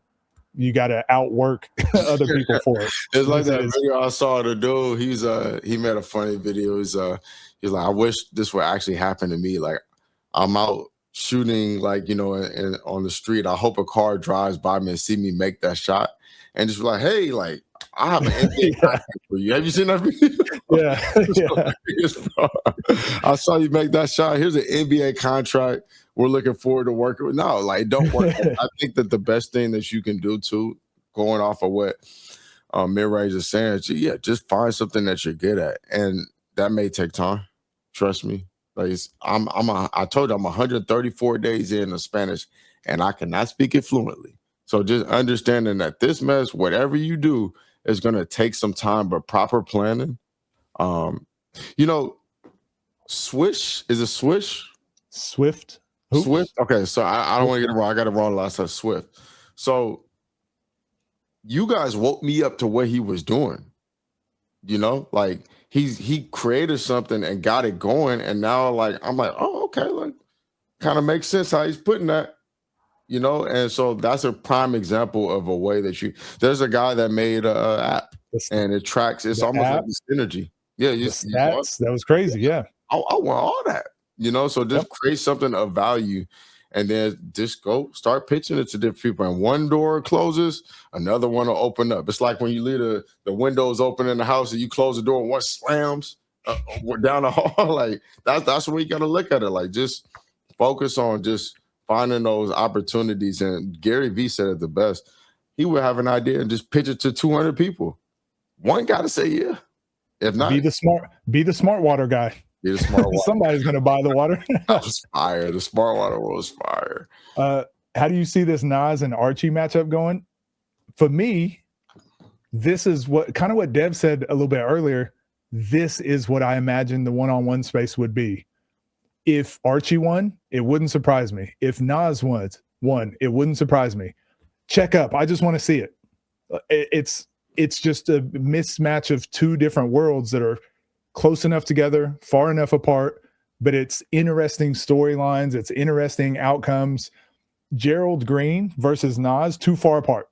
outwork other people for it. It's like that video I saw the dude. He made a funny video. He's like, I wish this would actually happen to me. Like, I'm out shooting, like, and on the street. I hope a car drives by me and see me make that shot, and just be like, hey, like, I have an NBA contract for you. Have you seen that video? Yeah. I saw you make that shot. Here's an NBA contract. We're looking forward to working with. No, like, don't work. I think that the best thing that you can do too, going off of what Midrange is saying, just find something that you're good at, and that may take time. Trust me. Like, I told you I'm 134 days in Spanish, and I cannot speak it fluently. So just understanding that this mess, whatever you do, is going to take some time, but proper planning. Swish is a Swish. Swift. Oops. Swift. Okay, so I don't want to get it wrong. I got it wrong last time. Swift. So you guys woke me up to what he was doing. You know, like he created something and got it going, and now like I'm like, oh, okay, like kind of makes sense how he's putting that. You know, and so that's a prime example of a way that you. There's a guy that made a app, The, s- and it tracks. It's the almost like app, this energy. Yeah, the you saw it? stats, that was crazy. Yeah. I want all that. You know, so Yep. just create something of value, and then just go start pitching it to different people. And one door closes, another one will open up. It's like when you leave the windows open in the house and you close the door, and one slams down the hall. Like that's where you got to look at it. Like just focus on just finding those opportunities. And Gary Vee said it the best. He would have an idea and just pitch it to 200 people. One got to say yeah. If not, Be the smart water guy. be the smart water. Somebody's going to buy the water. That was fire. The smart water was fire. How do you see this Nas and Archie matchup going? For me, this is what kind of what Dev said a little bit earlier. This is what I imagined the one-on-one space would be. If Archie won, it wouldn't surprise me. If Nas won, it wouldn't surprise me. Check up. I just want to see it. It's just a mismatch of two different worlds that are close enough together, far enough apart, but it's interesting storylines. It's interesting outcomes. Gerald Green versus Nas, too far apart.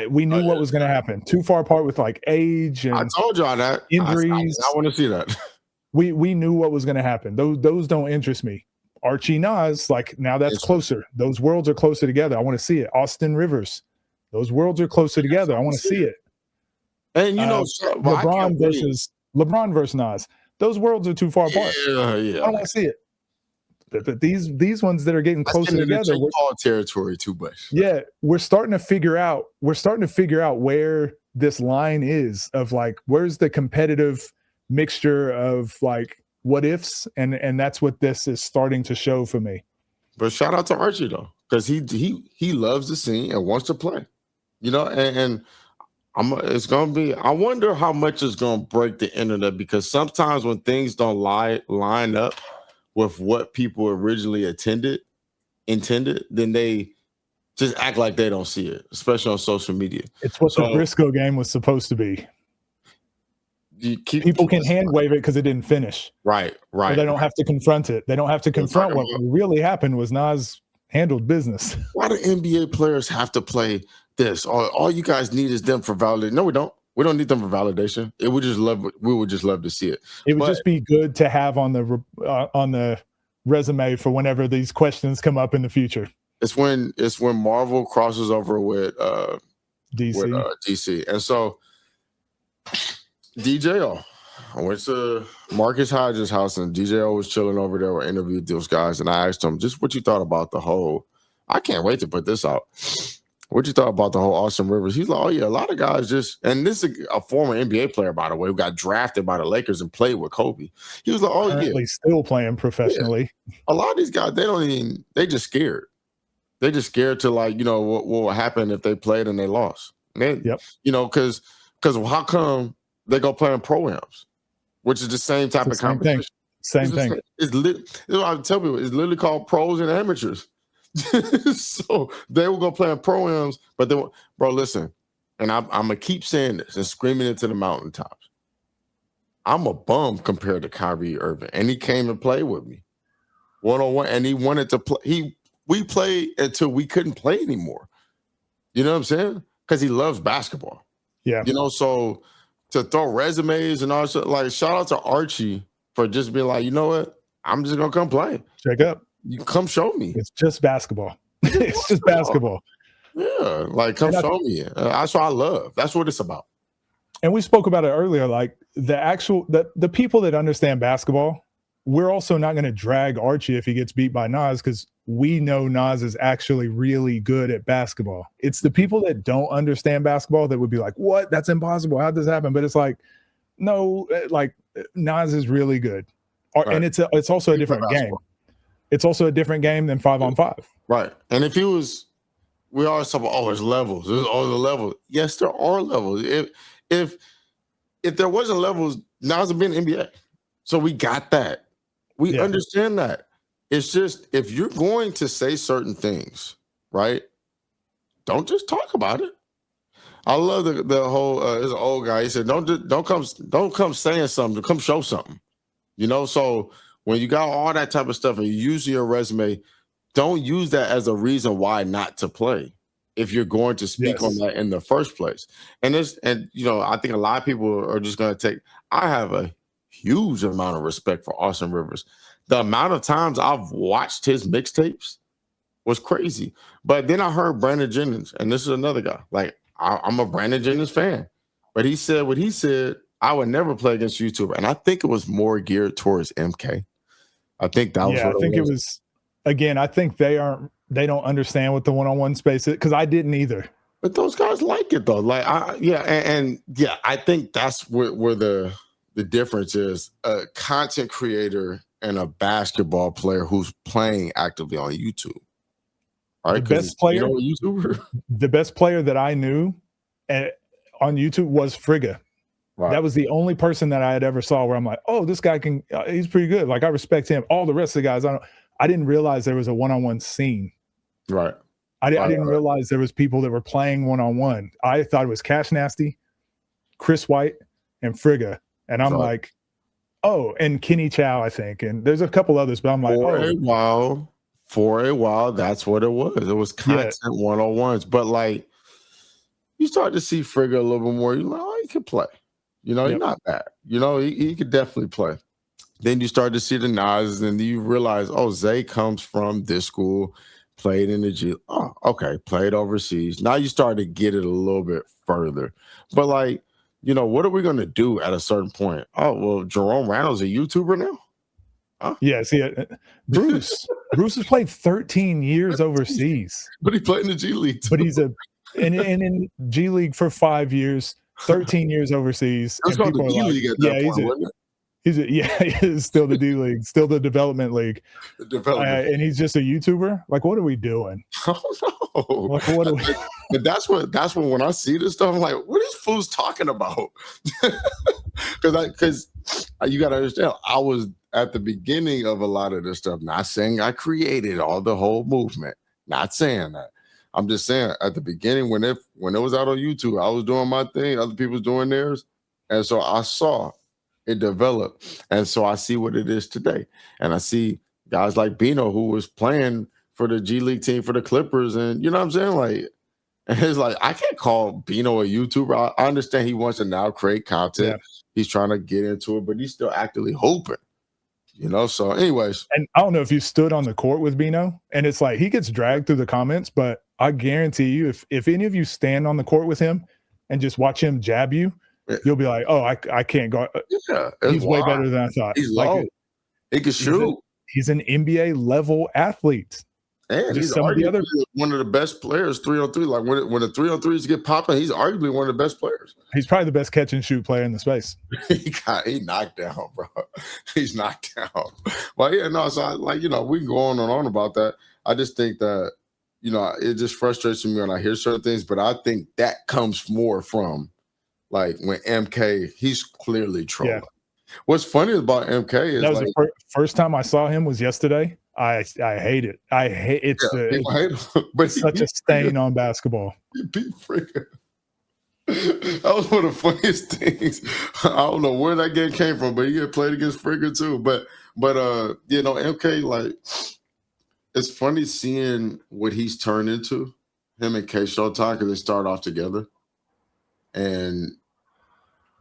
We knew what was going to happen. Too far apart with like age and I told y'all that. injuries. I want to see that. We knew what was going to happen. Those don't interest me. Archie Nas, like now that's closer. Those worlds are closer together. I want to see it. Austin Rivers, those worlds are closer together. I want to see it. And you know, LeBron versus Nas, those worlds are too far apart. Yeah. I don't want to see it. But these ones that are getting closer together, territory too much. Yeah, we're starting to figure out where this line is of like where's the competitive mixture of like what ifs, and that's what this is starting to show for me. But shout out to Archie though, because he loves the scene and wants to play. You know, and it's gonna be. I wonder how much is gonna break the internet, because sometimes when things don't line up with what people originally intended, then they just act like they don't see it, especially on social media. It's what the Briscoe game was supposed to be. People can hand wave it because it didn't finish. Right. So they don't have to confront it. They don't have to confront what really happened was Nas handled business. Why do NBA players have to play this? All you guys need is them for validation. No, we don't. We don't need them for validation. We would just love to see it. It would just be good to have on the resume for whenever these questions come up in the future. It's when Marvel crosses over with DC, and so DJO. I went to Marcus Hodges' house, and DJO was chilling over there. I interviewed those guys, and I asked him just what you thought about the whole. I can't wait to put this out. What you thought about the whole Austin Rivers? He's like, oh yeah, a lot of guys just, and this is a former NBA player, by the way, who got drafted by the Lakers and played with Kobe. He was like, oh currently still playing professionally. Yeah. A lot of these guys, they just scared. They just scared to like, you know, what will happen if they played and they lost. Yep. You know, because how come they go play in pro-ams, which is the same type of competition. Same thing. I tell people, it's literally called pros and amateurs. So they will go play in pro-ams, but then, bro, listen, and I'm gonna keep saying this and screaming it to the mountaintops. I'm a bum compared to Kyrie Irving, and he came and played with me one-on-one, and he wanted to play. We played until we couldn't play anymore. You know what I'm saying? Because he loves basketball. Yeah. You know, so to throw resumes and all that, like shout out to Archie for just being like, you know what? I'm just gonna come play. Check up. You come show me. It's just basketball. It's just basketball. Yeah, like come show me. That's what I love. That's what it's about. And we spoke about it earlier. Like the people that understand basketball, we're also not going to drag Archie if he gets beat by Nas because we know Nas is actually really good at basketball. It's the people that don't understand basketball that would be like, "What? That's impossible. How'd this happen?" But it's like, no, like Nas is really good, right. And it's also a different game. It's also a different game than 5-on-5. Right. And if he was, we always talk about, oh, there's levels. There's all the levels. Yes, there are levels. If there wasn't levels, Nas would be in the NBA. So we got that. We understand that. It's just, if you're going to say certain things, right, don't just talk about it. I love the whole. There's an old guy. He said, don't come saying something. Come show something." You know, so when you got all that type of stuff and you use your resume, don't use that as a reason why not to play if you're going to speak on Yes. that in the first place. And you know, I think a lot of people are just going to take. I have a huge amount of respect for Austin Rivers. The amount of times I've watched his mixtapes was crazy. But then I heard Brandon Jennings, and this is another guy. Like I'm a Brandon Jennings fan, but he said what he said. I would never play against YouTuber, and I think it was more geared towards MK. I think that was Yeah, I what it think it was. was. Again, I think they don't understand what the one-on-one space is because I didn't either. But those guys like it though. Like and yeah, I think that's where the difference is. A content creator and a basketball player who's playing actively on YouTube. All The right, because best player, a YouTuber. the best player that I knew on YouTube was Frigga. Right. That was the only person that I had ever saw where I'm like, oh, this guy can. He's pretty good. Like I respect him. All the rest of the guys, I didn't realize there was a one-on-one scene. Right. I didn't realize there was people that were playing one-on-one. I thought it was Cash Nasty, Chris White, and Frigga. And I'm like, oh, and Kenny Chow, I think. And there's a couple others, but I'm like, for a while, that's what it was. It was content one-on-ones. But like you start to see Frigga a little bit more, you're like, oh, he can play. You know, he's not bad. You know, he could definitely play. Then you start to see the Nas, and you realize, oh, Zay comes from this school, played in the G. Oh, okay, played overseas. Now you start to get it a little bit further. But like, you know, what are we going to do at a certain point? Oh, well, Jerome Randall's a YouTuber now? Huh? Yeah, see, Bruce has played 13 years overseas. But he played in the G League too. But he's in G League for 5 years. 13 years overseas. That's called the D League at that point, wasn't it? He is still the D League, still the development league. The development. And he's just a YouTuber. Like, what are we doing? Oh no! Like, what are we? But that's when I see this stuff, I'm like, what are these fools talking about? Because you got to understand, I was at the beginning of a lot of this stuff. Not saying I created all the whole movement. Not saying that. I'm just saying at the beginning when it was out on YouTube, I was doing my thing, other people was doing theirs. And so I saw it develop. And so I see what it is today. And I see guys like Bino who was playing for the G League team for the Clippers. And you know what I'm saying? Like, and it's like, I can't call Bino a YouTuber. I understand he wants to now create content. Yeah. He's trying to get into it, but he's still actively hoping. You know, so anyways. And I don't know if you stood on the court with Bino, and it's like he gets dragged through the comments, but I guarantee you, if any of you stand on the court with him and just watch him jab you, you'll be like, oh, I can't go. Yeah, he's way better than I thought. He's like, he can shoot. He's an NBA level athlete. And he's arguably one of the best players 3-on-3. Like when the 3-on-3s get popping, he's arguably one of the best players. He's probably the best catch and shoot player in the space. he knocked down, bro. He's knocked down. Well, yeah, no. So we can go on and on about that. I just think that it just frustrates me when I hear certain things. But I think that comes more from like when MK, he's clearly trolling. Yeah. What's funny about MK is that was the first time I saw him was yesterday. I hate it. I hate but such a stain on basketball. He beat Frigga. That was one of the funniest things. I don't know where that game came from, but he had played against Frigga too. But MK, like, it's funny seeing what he's turned into. Him and K Showtime, because they start off together. And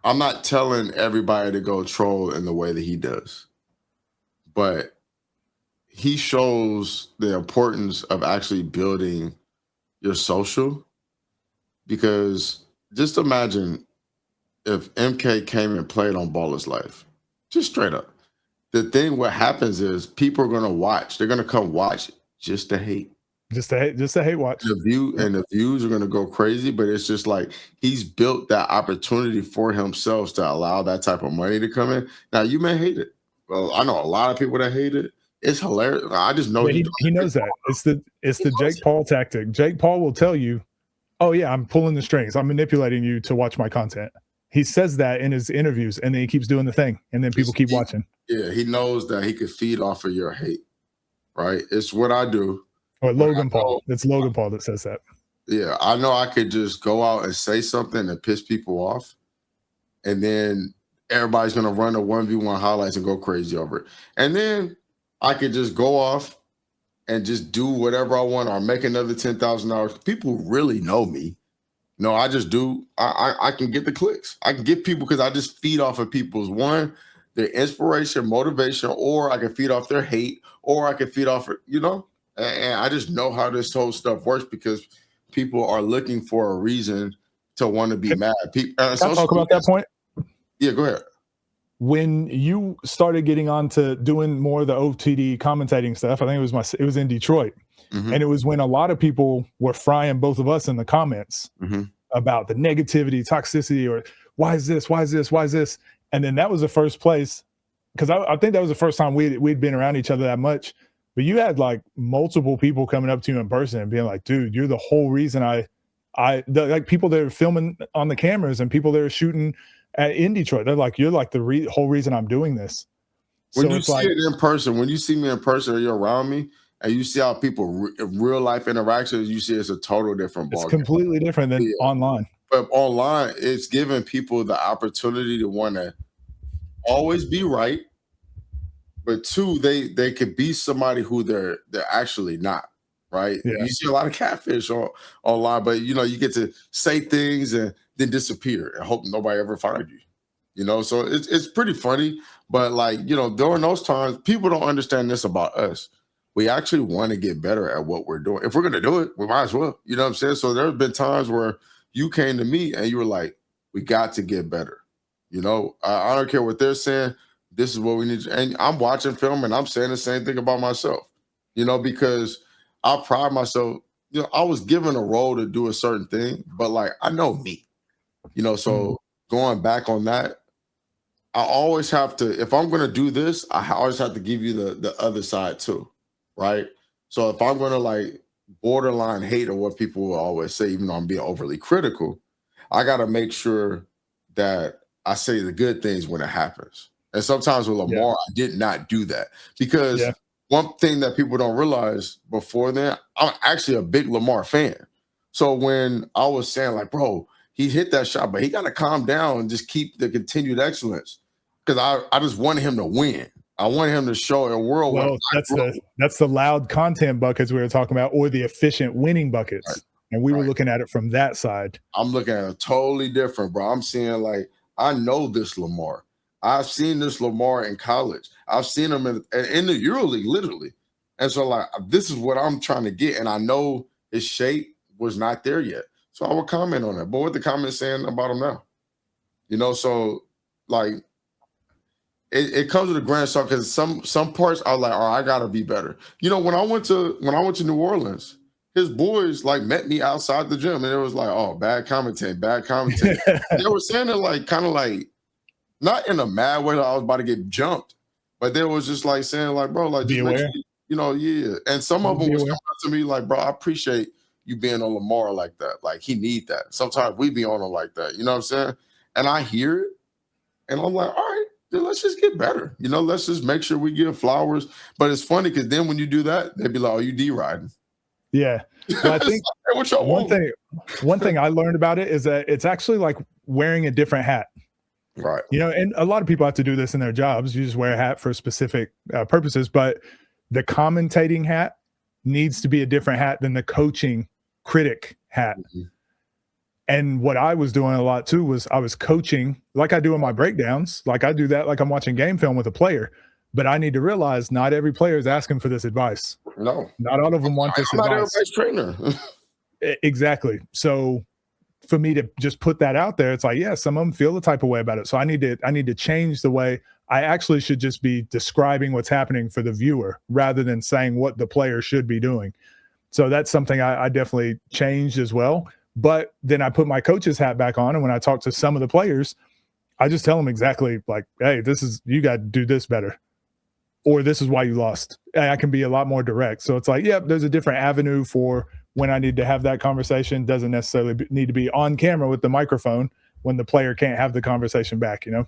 I'm not telling everybody to go troll in the way that he does, but he shows the importance of actually building your social, because just imagine if MK came and played on Baller's Life, just straight up. What happens is people are going to watch. They're going to come watch just to hate. Just a hate watch. The views are going to go crazy, but it's just like he's built that opportunity for himself to allow that type of money to come in. Now, you may hate it. Well, I know a lot of people that hate it. It's hilarious. I just know he knows that. It's the Jake Paul tactic. Jake Paul will tell you, oh yeah, I'm pulling the strings. I'm manipulating you to watch my content. He says that in his interviews, and then he keeps doing the thing, and then people keep watching. Yeah, he knows that he could feed off of your hate, right? It's what I do. Or Logan Paul. It's Logan Paul that says that. Yeah, I know I could just go out and say something and piss people off, and then everybody's gonna run the 1v1 highlights and go crazy over it. And then I could just go off and just do whatever I want or make another $10,000. People really know me. No, I just do. I can get the clicks. I can get people because I just feed off of people's one, their inspiration, motivation, or I can feed off their hate, or I can feed off, and I just know how this whole stuff works because people are looking for a reason to want to be mad. People, Can I talk about that point? Yeah, go ahead. When you started getting on to doing more of the OTD commentating stuff, I think it was in Detroit. Mm-hmm. And it was when a lot of people were frying both of us in the comments about the negativity, toxicity, or why is this? Why is this? Why is this? And then that was the first place, because I think that was the first time we'd been around each other that much. But you had like multiple people coming up to you in person and being like, dude, you're the whole reason like people that are filming on the cameras and people that are shooting in Detroit. They're like, you're like the whole reason I'm doing this. When you see it in person, when you see me in person or you're around me and you see how people real life interactions, you see it's a total different ballgame. It's completely different than online. But online, it's giving people the opportunity to want to always be right, but two, they could be somebody who they're actually not. Right? Yeah. You see a lot of catfish online, but you get to say things and then disappear and hope nobody ever finds you. So it's pretty funny, but during those times, people don't understand this about us. We actually want to get better at what we're doing. If we're gonna do it, we might as well. You know what I'm saying? So there's been times where you came to me and you were like, we got to get better. I don't care what they're saying. This is what we need. And I'm watching film and I'm saying the same thing about myself, because I pride myself. I was given a role to do a certain thing, but I know me, so going back on that, I always have to, if I'm going to do this, I always have to give you the other side too. Right. So if I'm going to borderline hate or what people will always say, even though I'm being overly critical, I got to make sure that I say the good things when it happens. And sometimes with Lamar, I did not do that because one thing that people don't realize before then, I'm actually a big Lamar fan. So when I was saying bro, he hit that shot, but he got to calm down and just keep the continued excellence because I just wanted him to win. I wanted him to show a world. Well, that's the loud content buckets we were talking about, or the efficient winning buckets. Right. And we were looking at it from that side. I'm looking at it totally different, bro. I'm seeing I know this Lamar. I've seen this Lamar in college. I've seen him in the EuroLeague, literally. And so, this is what I'm trying to get. And I know his shape was not there yet. So I would comment on that. But what the comments saying about him now? So, it comes with a grand song because some parts are like, I gotta be better. When I went to New Orleans, his boys met me outside the gym and it was like, oh, bad commentating. They were saying it kind of not in a mad way that I was about to get jumped, but they was just saying bro, be aware. Yeah. And some of them was coming up to me bro, I appreciate you being on Lamar like that. He need that. Sometimes we be on him like that. You know what I'm saying? And I hear it and I'm like, all right, then let's just get better. Let's just make sure we give flowers. But it's funny because then when you do that, they'd be like, oh, you D-riding. Yeah. Well, I think one thing I learned about it is that it's actually like wearing a different hat. Right. And a lot of people have to do this in their jobs. You just wear a hat for specific purposes, but the commentating hat needs to be a different hat than the coaching critic hat. Mm-hmm. And what I was doing a lot too was I was coaching like I do in my breakdowns. I do that like I'm watching game film with a player. But I need to realize not every player is asking for this advice. No. Not all of them want this advice. Not everybody's trainer. Exactly. So for me to just put that out there, it's some of them feel the type of way about it. So I need to change the way I actually should just be describing what's happening for the viewer rather than saying what the player should be doing. So that's something I definitely changed as well. But then I put my coach's hat back on. And when I talk to some of the players, I just tell them exactly hey, you got to do this better. Or this is why you lost. I can be a lot more direct. So it's there's a different avenue for when I need to have that conversation. Doesn't necessarily need to be on camera with the microphone when the player can't have the conversation back, You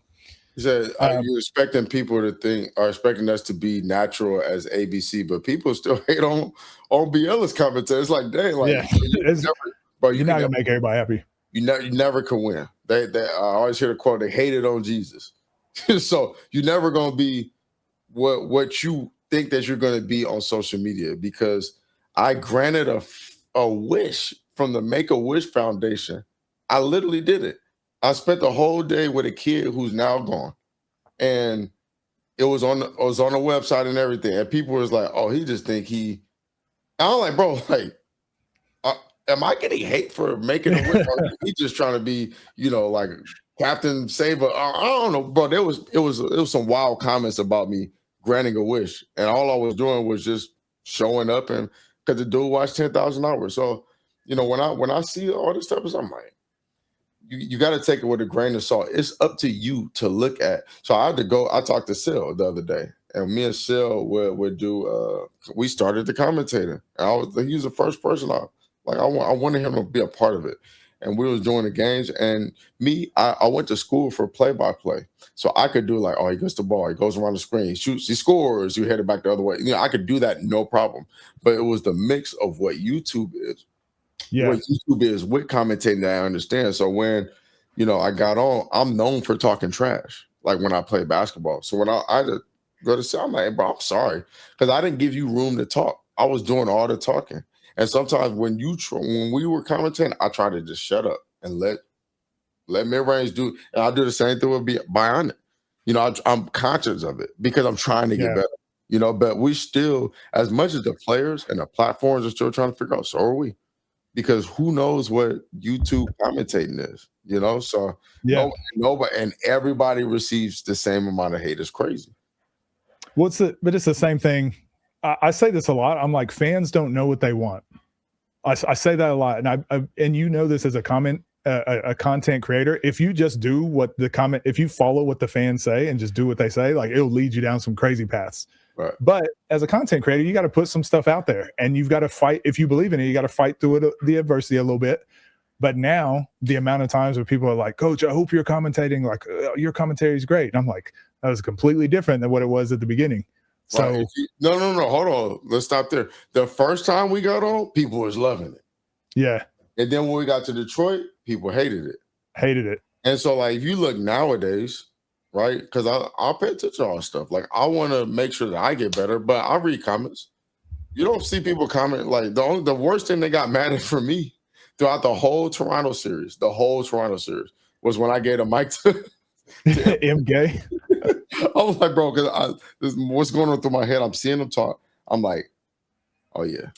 said, you're expecting people to expecting us to be natural as ABC, but people still hate on Biela's commentary. It's dang, bro, You're not gonna make everybody happy. you never can win. They I always hear the quote, they hated on Jesus. So you're never gonna be what you think that you're gonna be on social media, because I granted a wish from the Make-A-Wish Foundation. I literally did it. I spent the whole day with a kid who's now gone. And it was on the website and everything. And people was like, oh, he just think he. I'm like, bro, like, uh, am I getting hate for making a wish? Or he just trying to be, like Captain Saber. I don't know, bro. It was some wild comments about me granting a wish, and all I was doing was just showing up, and because the dude watched 10,000 hours. So, when I see all this stuff, I'm like, you got to take it with a grain of salt. It's up to you to look at. So I talked to Sil the other day, and me and Sil would do. We started the commentator. And he was the first person I wanted him to be a part of it, and we was doing the games. And I went to school for play-by-play, so I could do like, oh, he gets the ball, he goes around the screen, he shoots, he scores, you head it back the other way. I could do that no problem. But it was the mix of what YouTube is. Yeah. What YouTube is with commentating that I understand. So when, I got on, I'm known for talking trash, like when I play basketball. So when I had to go to say, I'm like, bro, I'm sorry, because I didn't give you room to talk. I was doing all the talking. And sometimes when we were commentating, I try to just shut up and let Midrange do. And I do the same thing with Bionic. I'm conscious of it because I'm trying to get better. But we still, as much as the players and the platforms are still trying to figure out, so are we. Because who knows what YouTube commentating is, So nobody and everybody receives the same amount of hate. It's crazy. But it's the same thing. I say this a lot. I'm like, fans don't know what they want. I say that a lot, and and this as a content creator. If you just do if you follow what the fans say and just do what they say, like, it'll lead you down some crazy paths. Right. But as a content creator, you got to put some stuff out there, and you've got to fight. If you believe in it, you got to fight through the adversity a little bit. But now the amount of times where people are like, Coach, I hope you're commentating, like, your commentary is great. And I'm like, that was completely different than what it was at the beginning. So right. No, hold on. Let's stop there. The first time we got on, people was loving it. Yeah. And then when we got to Detroit, people hated it. And so, like, if you look nowadays, right? Because I'll pay attention to all stuff. Like, I want to make sure that I get better, but I read comments. You don't see people comment. Like, the worst thing they got mad at for me throughout the whole Toronto series was when I gave a mic to MK. I was like, bro, because what's going on through my head? I'm seeing them talk. I'm like, oh yeah,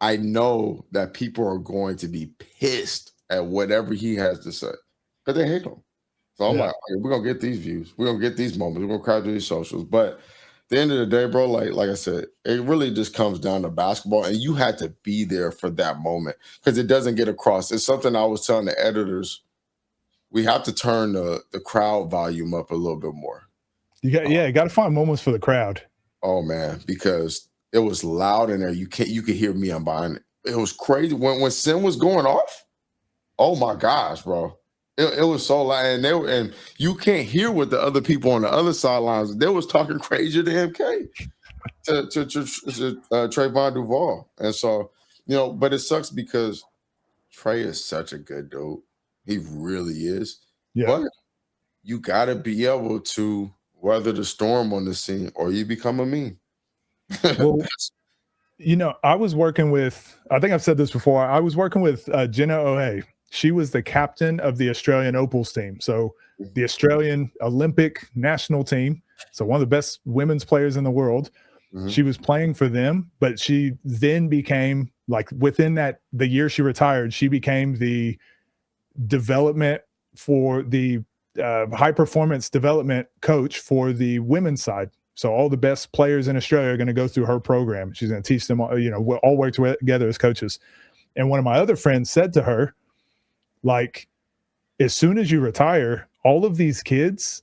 I know that people are going to be pissed at whatever he has to say because they hate him. So I'm like, okay, we're gonna get these views, we're gonna get these moments, we're gonna cry through these socials. But at the end of the day, bro, like I said, it really just comes down to basketball, and you had to be there for that moment because it doesn't get across. It's something I was telling the editors. We have to turn the crowd volume up a little bit more. You got to find moments for the crowd. Oh man, because it was loud in there. You could hear me on behind it. It was crazy when Sim was going off. Oh my gosh, bro. It was so loud, and you can't hear what the other people on the other sidelines. They was talking crazier than MK to Trayvon Duval. And so, but it sucks because Trey is such a good dude. He really is. Yeah. But you gotta be able to weather the storm on the scene, or you become a meme. Well, I was working with, I think I've said this before, I was working with Jenna O'Hay. She was the captain of the Australian Opals team. So the Australian Olympic national team. So one of the best women's players in the world. Mm-hmm. She was playing for them, but she then became, like, within the year she retired, she became the development for the high performance development coach for the women's side. So all the best players in Australia are going to go through her program. She's going to teach them, we'll all work together as coaches. And one of my other friends said to her, like, as soon as you retire, all of these kids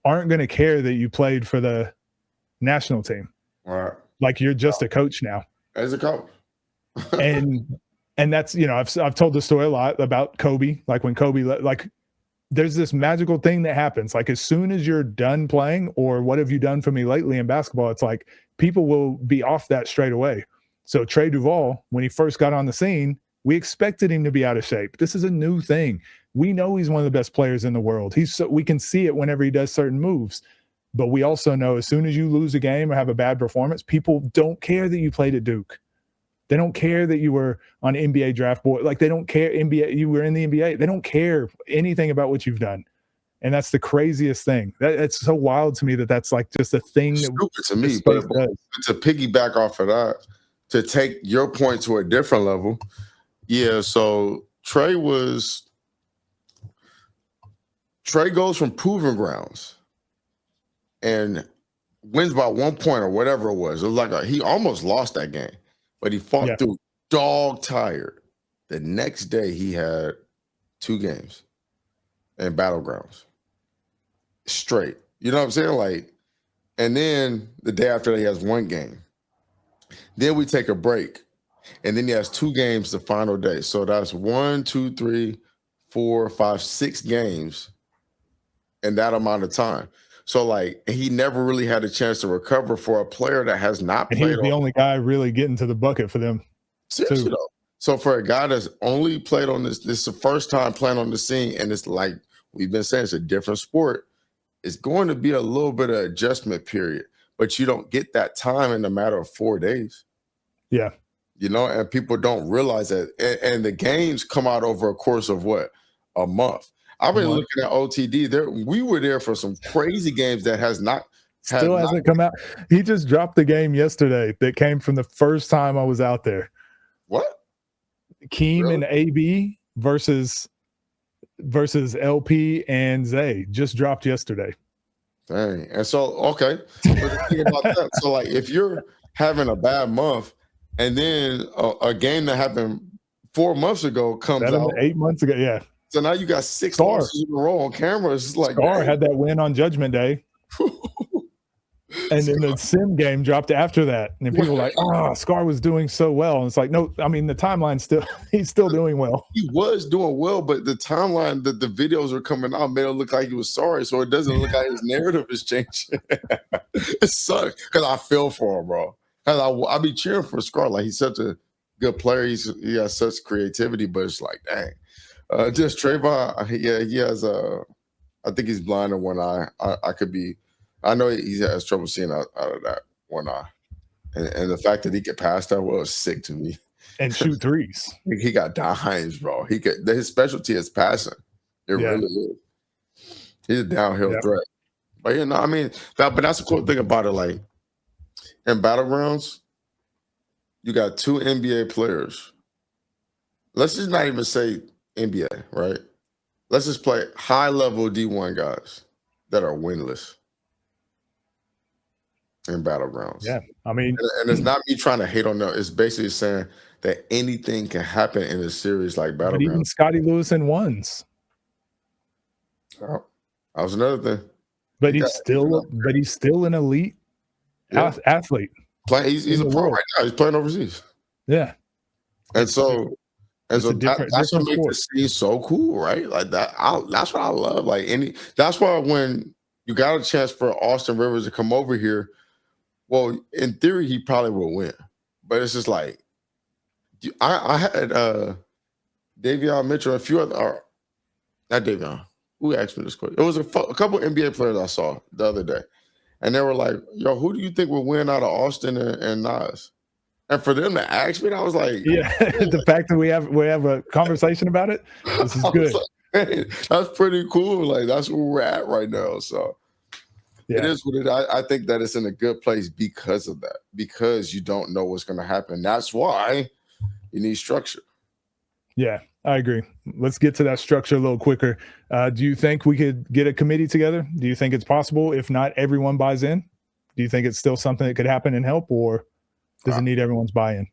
aren't going to care that you played for the national team. Right. Like, you're just a coach now. As a coach. and that's, I've told the story a lot about Kobe. Like, when Kobe, like, there's this magical thing that happens. Like, as soon as you're done playing, or what have you done for me lately in basketball, it's like people will be off that straight away. So Trey Duval, when he first got on the scene, We expected him to be out of shape. This is a new thing. We know he's one of the best players in the world. We can see it whenever he does certain moves. But we also know as soon as you lose a game or have a bad performance, people don't care that you played at Duke. They don't care that you were on NBA draft board. Like, they don't care you were in the NBA. They don't care anything about what you've done. And that's the craziest thing. It's so wild to me that that's like just a thing. Stupid to me, but to piggyback off of that, to take your point to a different level. Yeah, so Trey goes from proving grounds and wins by 1 point or whatever it was. It was like he almost lost that game, but he fought through, dog tired. The next day he had 2 games in battlegrounds straight. You know what I'm saying? Like, and then the day after that he has 1 game. Then we take a break, and then he has 2 games the final day. So that's 1, 2, 3, 4, 5, 6 games in that amount of time. So, like, he never really had a chance to recover for a player that has not played. And he was the only guy really getting to the bucket for them. Seriously, though. So for a guy that's only played on this is the first time playing on the scene, and it's like we've been saying, it's a different sport. It's going to be a little bit of adjustment period, but you don't get that time in a matter of 4 days. Yeah. You know, and people don't realize that. And the games come out over a course of what? A month. I've been looking at OTD. We were there for some crazy games that hasn't come out. He just dropped the game yesterday that came from the first time I was out there. What? Keem and AB versus LP and Zay just dropped yesterday. Dang. And so, okay. Think about that. So, like, if you're having a bad month and then a game that happened 4 months ago comes out 8 months ago, yeah. So now you got 6 losses in a row on camera. It's like Scar had that win on Judgment Day. And then the sim game dropped after that. And people were like, Scar was doing so well. And it's like, no, I mean, the timeline's he's still doing well. He was doing well, but the timeline that the videos are coming out made it look like he was sorry. So it doesn't look like his narrative is changing. It sucks because I feel for him, bro. I be cheering for Scar. Like, he's such a good player. He has such creativity, but it's like, dang. Just Trayvon, he has I think he's blind in one eye. I know he has trouble seeing out of that one eye. And the fact that he could pass that well is sick to me. And shoot threes. He got dimes, bro. His specialty is passing. It really is. He's a downhill threat. But I mean, but that's the cool thing about it. Like, in Battlegrounds, you got 2 NBA players. Let's just not even say NBA, right? Let's just play high-level D1 guys that are winless in Battlegrounds. Yeah, I mean, and it's not me trying to hate on them. It's basically saying that anything can happen in a series like Battlegrounds. But even Scotty Lewis in ones. Oh, that was another thing. But he's still an elite athlete. He's a pro right now. He's playing overseas. Yeah, and so. And so that's what makes the scene so cool, right? Like that. That's what I love. Like that's why when you got a chance for Austin Rivers to come over here, well, in theory, he probably will win. But it's just like I had Davion Mitchell and a few other, not Davion. Who asked me this question? It was a couple NBA players I saw the other day, and they were like, "Yo, who do you think will win out of Austin and Nas?" And for them to ask me, I was like, "Yeah." The fact that we have a conversation about it, this is good. Like, hey, that's pretty cool. Like, that's where we're at right now. So it is what it. I think that it's in a good place because of that. Because you don't know what's going to happen. That's why you need structure. Yeah, I agree. Let's get to that structure a little quicker. Do you think we could get a committee together? Do you think it's possible if not everyone buys in? Do you think it's still something that could happen and help, or does it need everyone's buy-in?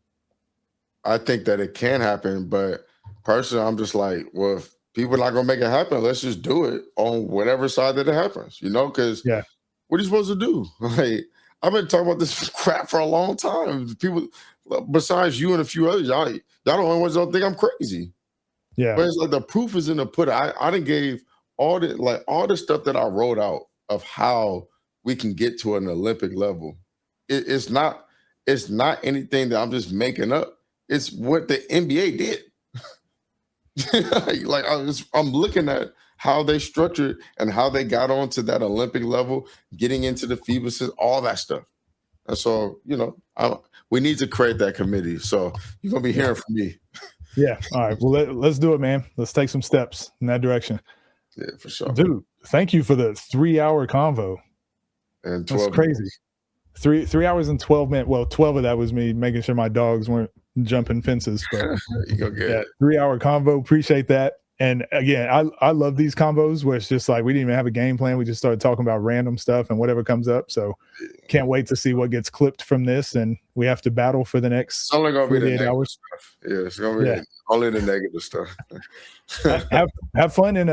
I think that it can happen, but personally, I'm just like, well, if people are not going to make it happen, let's just do it on whatever side that it happens, because what are you supposed to do? Like, I've been talking about this crap for a long time. People, besides you and a few others, y'all the only ones that don't think I'm crazy. Yeah. But it's like the proof is in the pudding. I done gave all the stuff that I wrote out of how we can get to an Olympic level. It's not anything that I'm just making up. It's what the NBA did. Like I'm looking at how they structured and how they got onto that Olympic level, getting into the FIBA system, all that stuff. And so, we need to create that committee. So you're gonna be hearing from me. Yeah. All right. Well, let's do it, man. Let's take some steps in that direction. Yeah, for sure. Dude, thank you for the 3-hour convo. And That's crazy. 3 hours and 12 minutes. Well, 12 of that was me making sure my dogs weren't jumping fences. But you go get it. 3-hour convo. Appreciate that. And again, I love these combos where it's just like we didn't even have a game plan. We just started talking about random stuff and whatever comes up. So can't wait to see what gets clipped from this. And we have to battle for the next It's only gonna be the 48 negative hours. stuff. Yeah, it's gonna be only the negative stuff. have fun in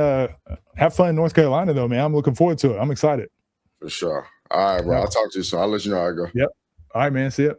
North Carolina though, man. I'm looking forward to it. I'm excited. For sure. All right, bro. I'll talk to you soon. I'll let you know how I go. Yep. All right, man. See ya.